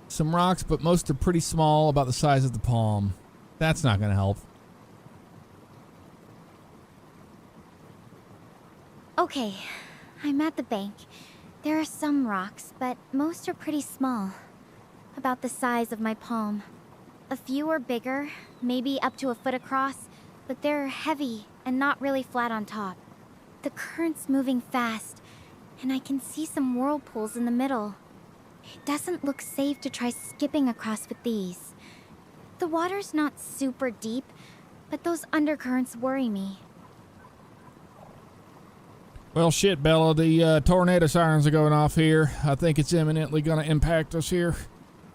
Some rocks, but most are pretty small, about the size of the palm. That's not going to help. Okay, I'm at the bank. There are some rocks, but most are pretty small. About the size of my palm. A few are bigger, maybe up to a foot across, but they're heavy and not really flat on top. The current's moving fast, and I can see some whirlpools in the middle. It doesn't look safe to try skipping across with these. The water's not super deep, but those undercurrents worry me. Well, shit, Bella, the tornado sirens are going off here. I think it's imminently going to impact us here.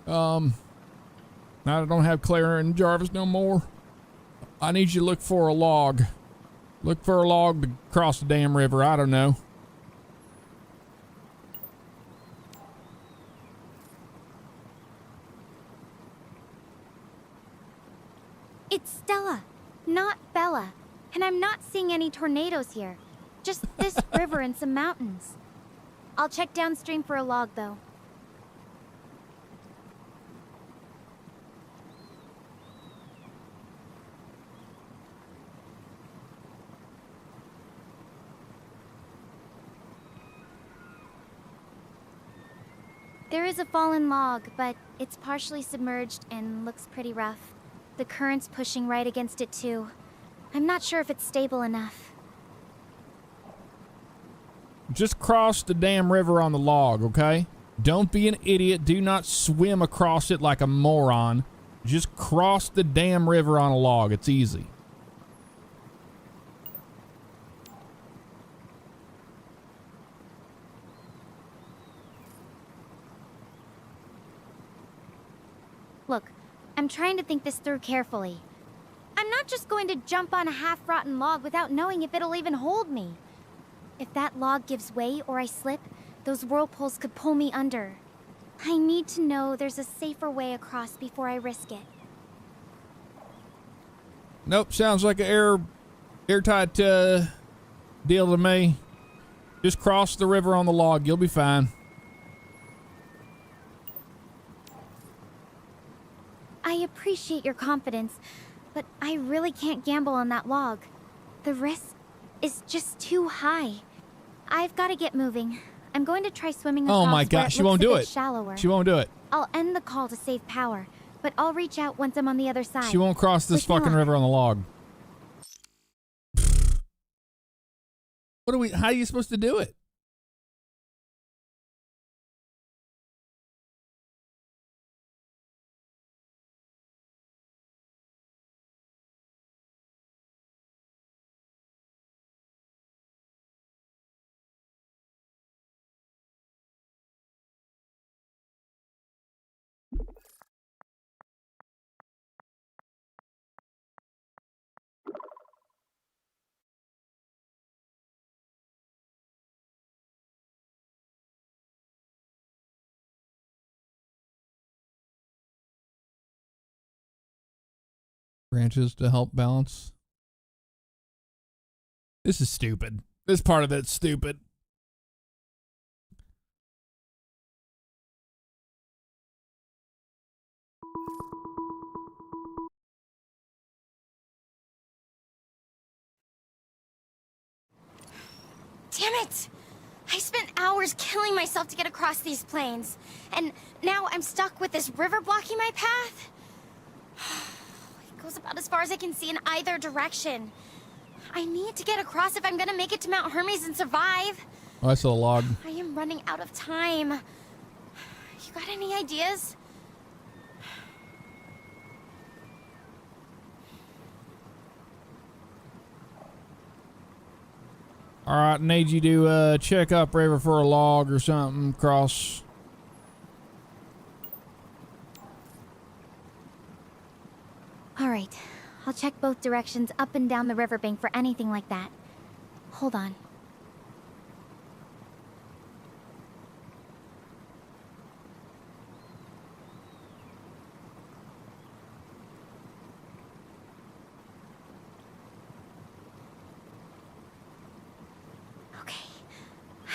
Now I don't have Clara and Jarvis no more. I need you to look for a log. Look for a log to cross the damn river. I don't know. It's Stella, not Bella. And I'm not seeing any tornadoes here. Just this river and some mountains. I'll check downstream for a log, though. There is a fallen log, but it's partially submerged and looks pretty rough. The current's pushing right against it, too. I'm not sure if it's stable enough. Just cross the damn river on the log, okay? Don't be an idiot. Do not swim across it like a moron. Just cross the damn river on a log. It's easy. Look, I'm trying to think this through carefully. I'm not just going to jump on a half-rotten log without knowing if it'll even hold me. If that log gives way or I slip, those whirlpools could pull me under. I need to know there's a safer way across before I risk it. Nope, sounds like an airtight deal to me. Just cross the river on the log. You'll be fine. I appreciate your confidence, but I really can't gamble on that log. The risk is just too high. I've got to get moving. I'm going to try swimming across. Oh my God, she won't do it. Shallower. She won't do it. I'll end the call to save power, but I'll reach out once I'm on the other side. She won't cross this Wish me fucking luck. river on the log. How are you supposed to do it? Branches to help balance. This is stupid. This part of it's stupid. Damn it! I spent hours killing myself to get across these plains, and now I'm stuck with this river blocking my path. It goes about as far as I can see in either direction. I need to get across if I'm gonna make it to Mount Hermes and survive. Oh, I saw a log. I am running out of time. You got any ideas? All right, need you to check upriver for a log or something. Cross. All right. I'll check both directions up and down the riverbank for anything like that. Hold on. Okay.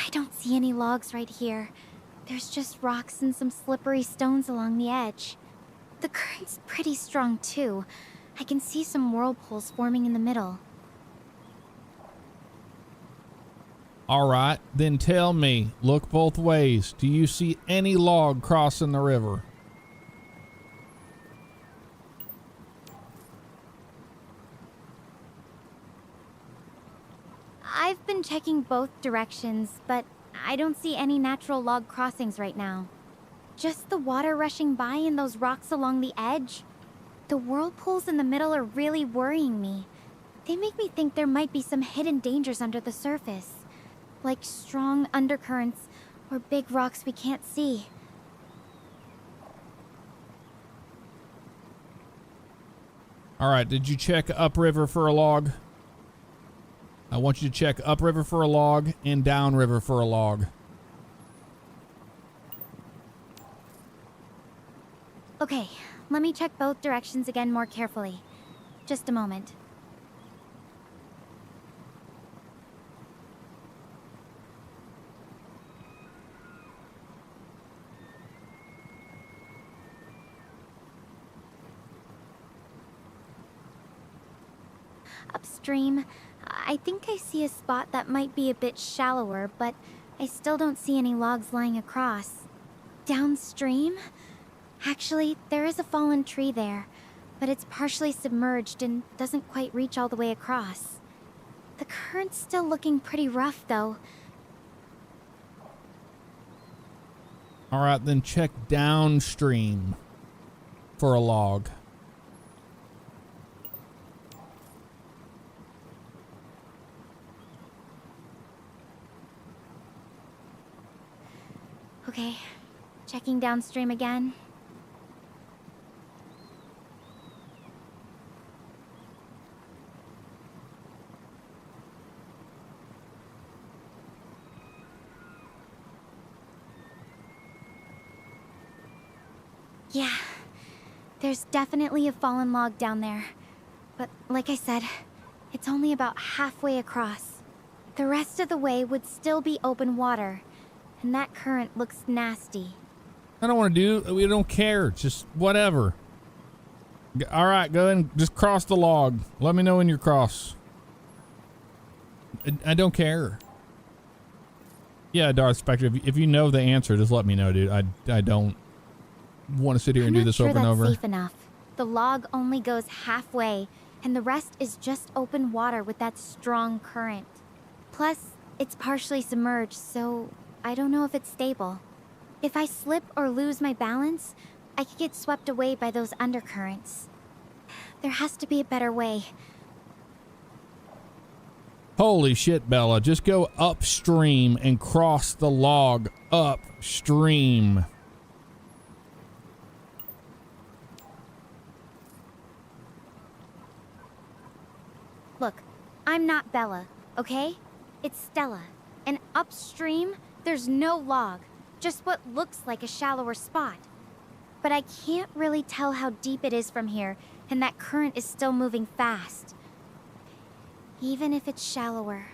I don't see any logs right here. There's just rocks and some slippery stones along the edge. The current's pretty strong too. I can see some whirlpools forming in the middle. All right, then tell me. Look both ways. Do you see any log crossing the river? I've been checking both directions, but I don't see any natural log crossings right now. Just the water rushing by and those rocks along the edge. The whirlpools in the middle are really worrying me. They make me think there might be some hidden dangers under the surface, like strong undercurrents or big rocks we can't see. All right, did you check upriver for a log? I want you to check upriver for a log and downriver for a log. Okay, let me check both directions again more carefully. Just a moment. Upstream, I think I see a spot that might be a bit shallower, but I still don't see any logs lying across. Downstream? Actually, there is a fallen tree there, but it's partially submerged and doesn't quite reach all the way across. The current's still looking pretty rough, though. All right, then check downstream for a log. Okay, checking downstream again. Yeah, there's definitely a fallen log down there. But like I said, it's only about halfway across. The rest of the way would still be open water, and that current looks nasty. I don't want to do. We don't care. Just whatever. All right, go ahead and just cross the log. Let me know when you're cross. I don't care. Yeah, Darth Spectre. If you know the answer, just let me know, dude. I don't want to sit here and do this over and over. I'm not sure that's safe enough. The log only goes halfway, and the rest is just open water with that strong current. Plus, it's partially submerged, so I don't know if it's stable. If I slip or lose my balance, I could get swept away by those undercurrents. There has to be a better way. Holy shit, Bella. Just go upstream and cross the log upstream. Look, I'm not Bella, okay? It's Stella. And upstream, there's no log, just what looks like a shallower spot. But I can't really tell how deep it is from here, and that current is still moving fast. Even if it's shallower,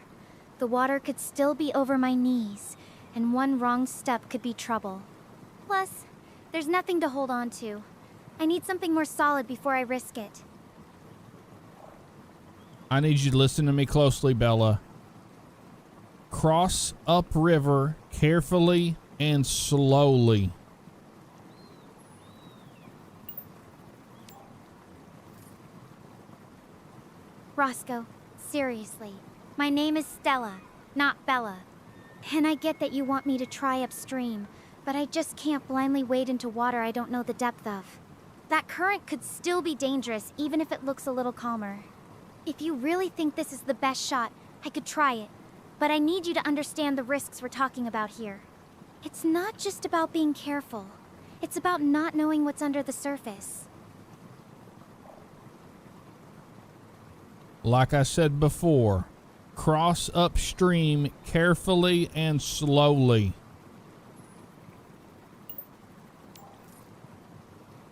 the water could still be over my knees, and one wrong step could be trouble. Plus, there's nothing to hold on to. I need something more solid before I risk it. I need you to listen to me closely, Bella. Cross upriver carefully and slowly. Roscoe, seriously. My name is Stella, not Bella. And I get that you want me to try upstream, but I just can't blindly wade into water I don't know the depth of. That current could still be dangerous, even if it looks a little calmer. If you really think this is the best shot, I could try it. But I need you to understand the risks we're talking about here. It's not just about being careful. It's about not knowing what's under the surface. Like I said before, cross upstream carefully and slowly.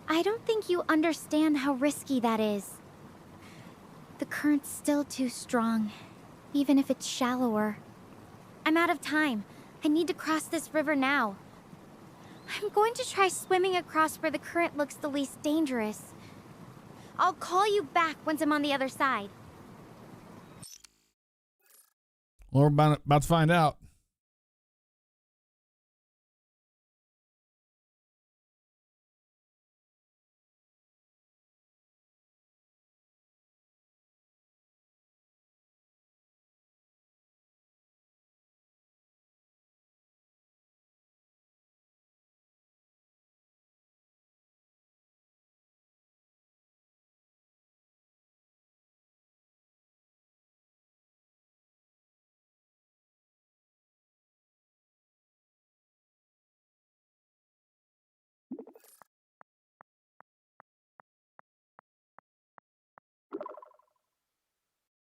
I don't think you understand how risky that is. The current's still too strong, even if it's shallower. I'm out of time. I need to cross this river now. I'm going to try swimming across where the current looks the least dangerous. I'll call you back once I'm on the other side. Well, we're about to find out.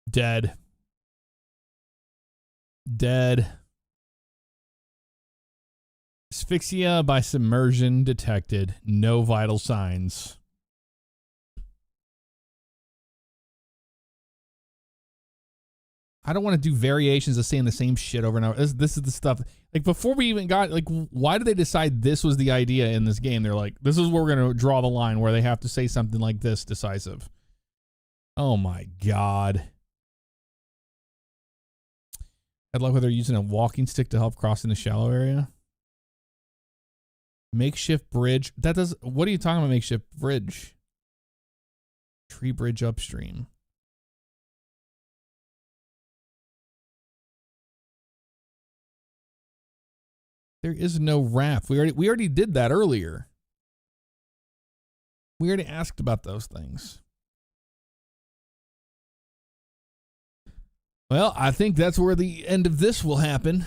Dead. Dead. Asphyxia by submersion detected. No vital signs. I don't want to do variations of saying the same shit over and over. This is the stuff. Like, before we even got, like, why did they decide this was the idea in this game? They're like, this is where we're going to draw the line where they have to say something like this decisive. Oh my God. I'd like whether they're using a walking stick to help cross in the shallow area. Makeshift bridge. That does. What are you talking about? Makeshift bridge. Tree bridge upstream. There is no raft. We already did that earlier. We already asked about those things. Well, I think that's where the end of this will happen.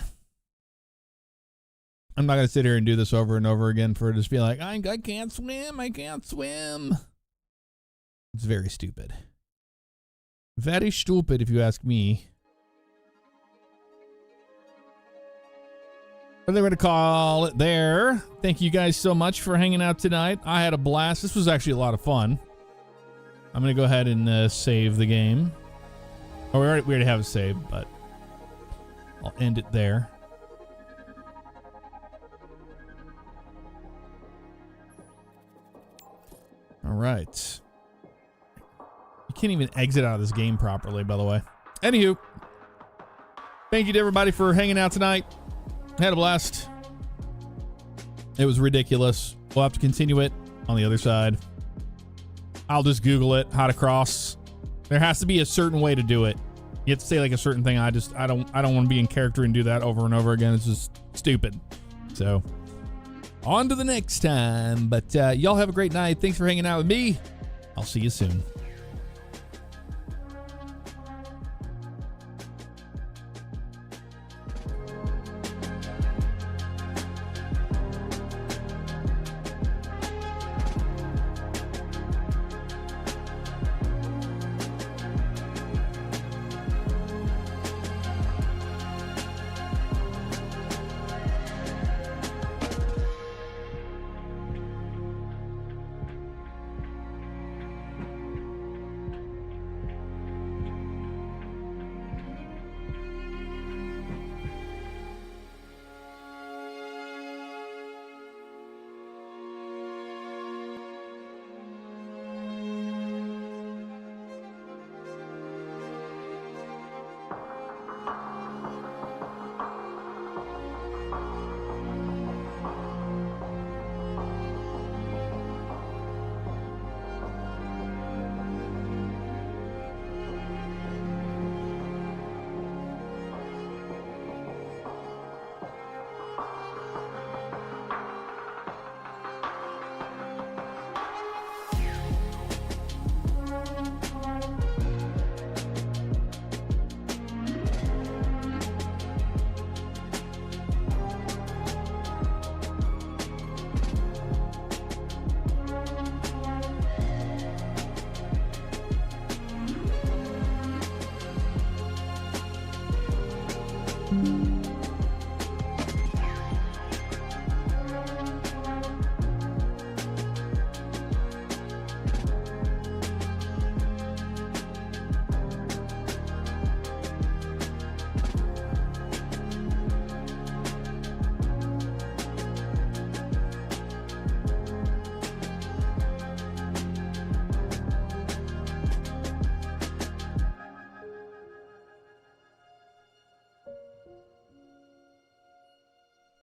I'm not going to sit here and do this over and over again for it to just be like, I can't swim, I can't swim. It's very stupid. Very stupid, if you ask me. But they're going to call it there. Thank you guys so much for hanging out tonight. I had a blast. This was actually a lot of fun. I'm going to go ahead and save the game. Oh, we already have it saved, but I'll end it there. All right. You can't even exit out of this game properly, by the way. Anywho, thank you to everybody for hanging out tonight. Had a blast. It was ridiculous. We'll have to continue it on the other side. I'll just Google it, how to cross. There has to be a certain way to do it. You have to say like a certain thing. I don't want to be in character and do that over and over again. It's just stupid. So on to the next time. But y'all have a great night. Thanks for hanging out with me. I'll see you soon.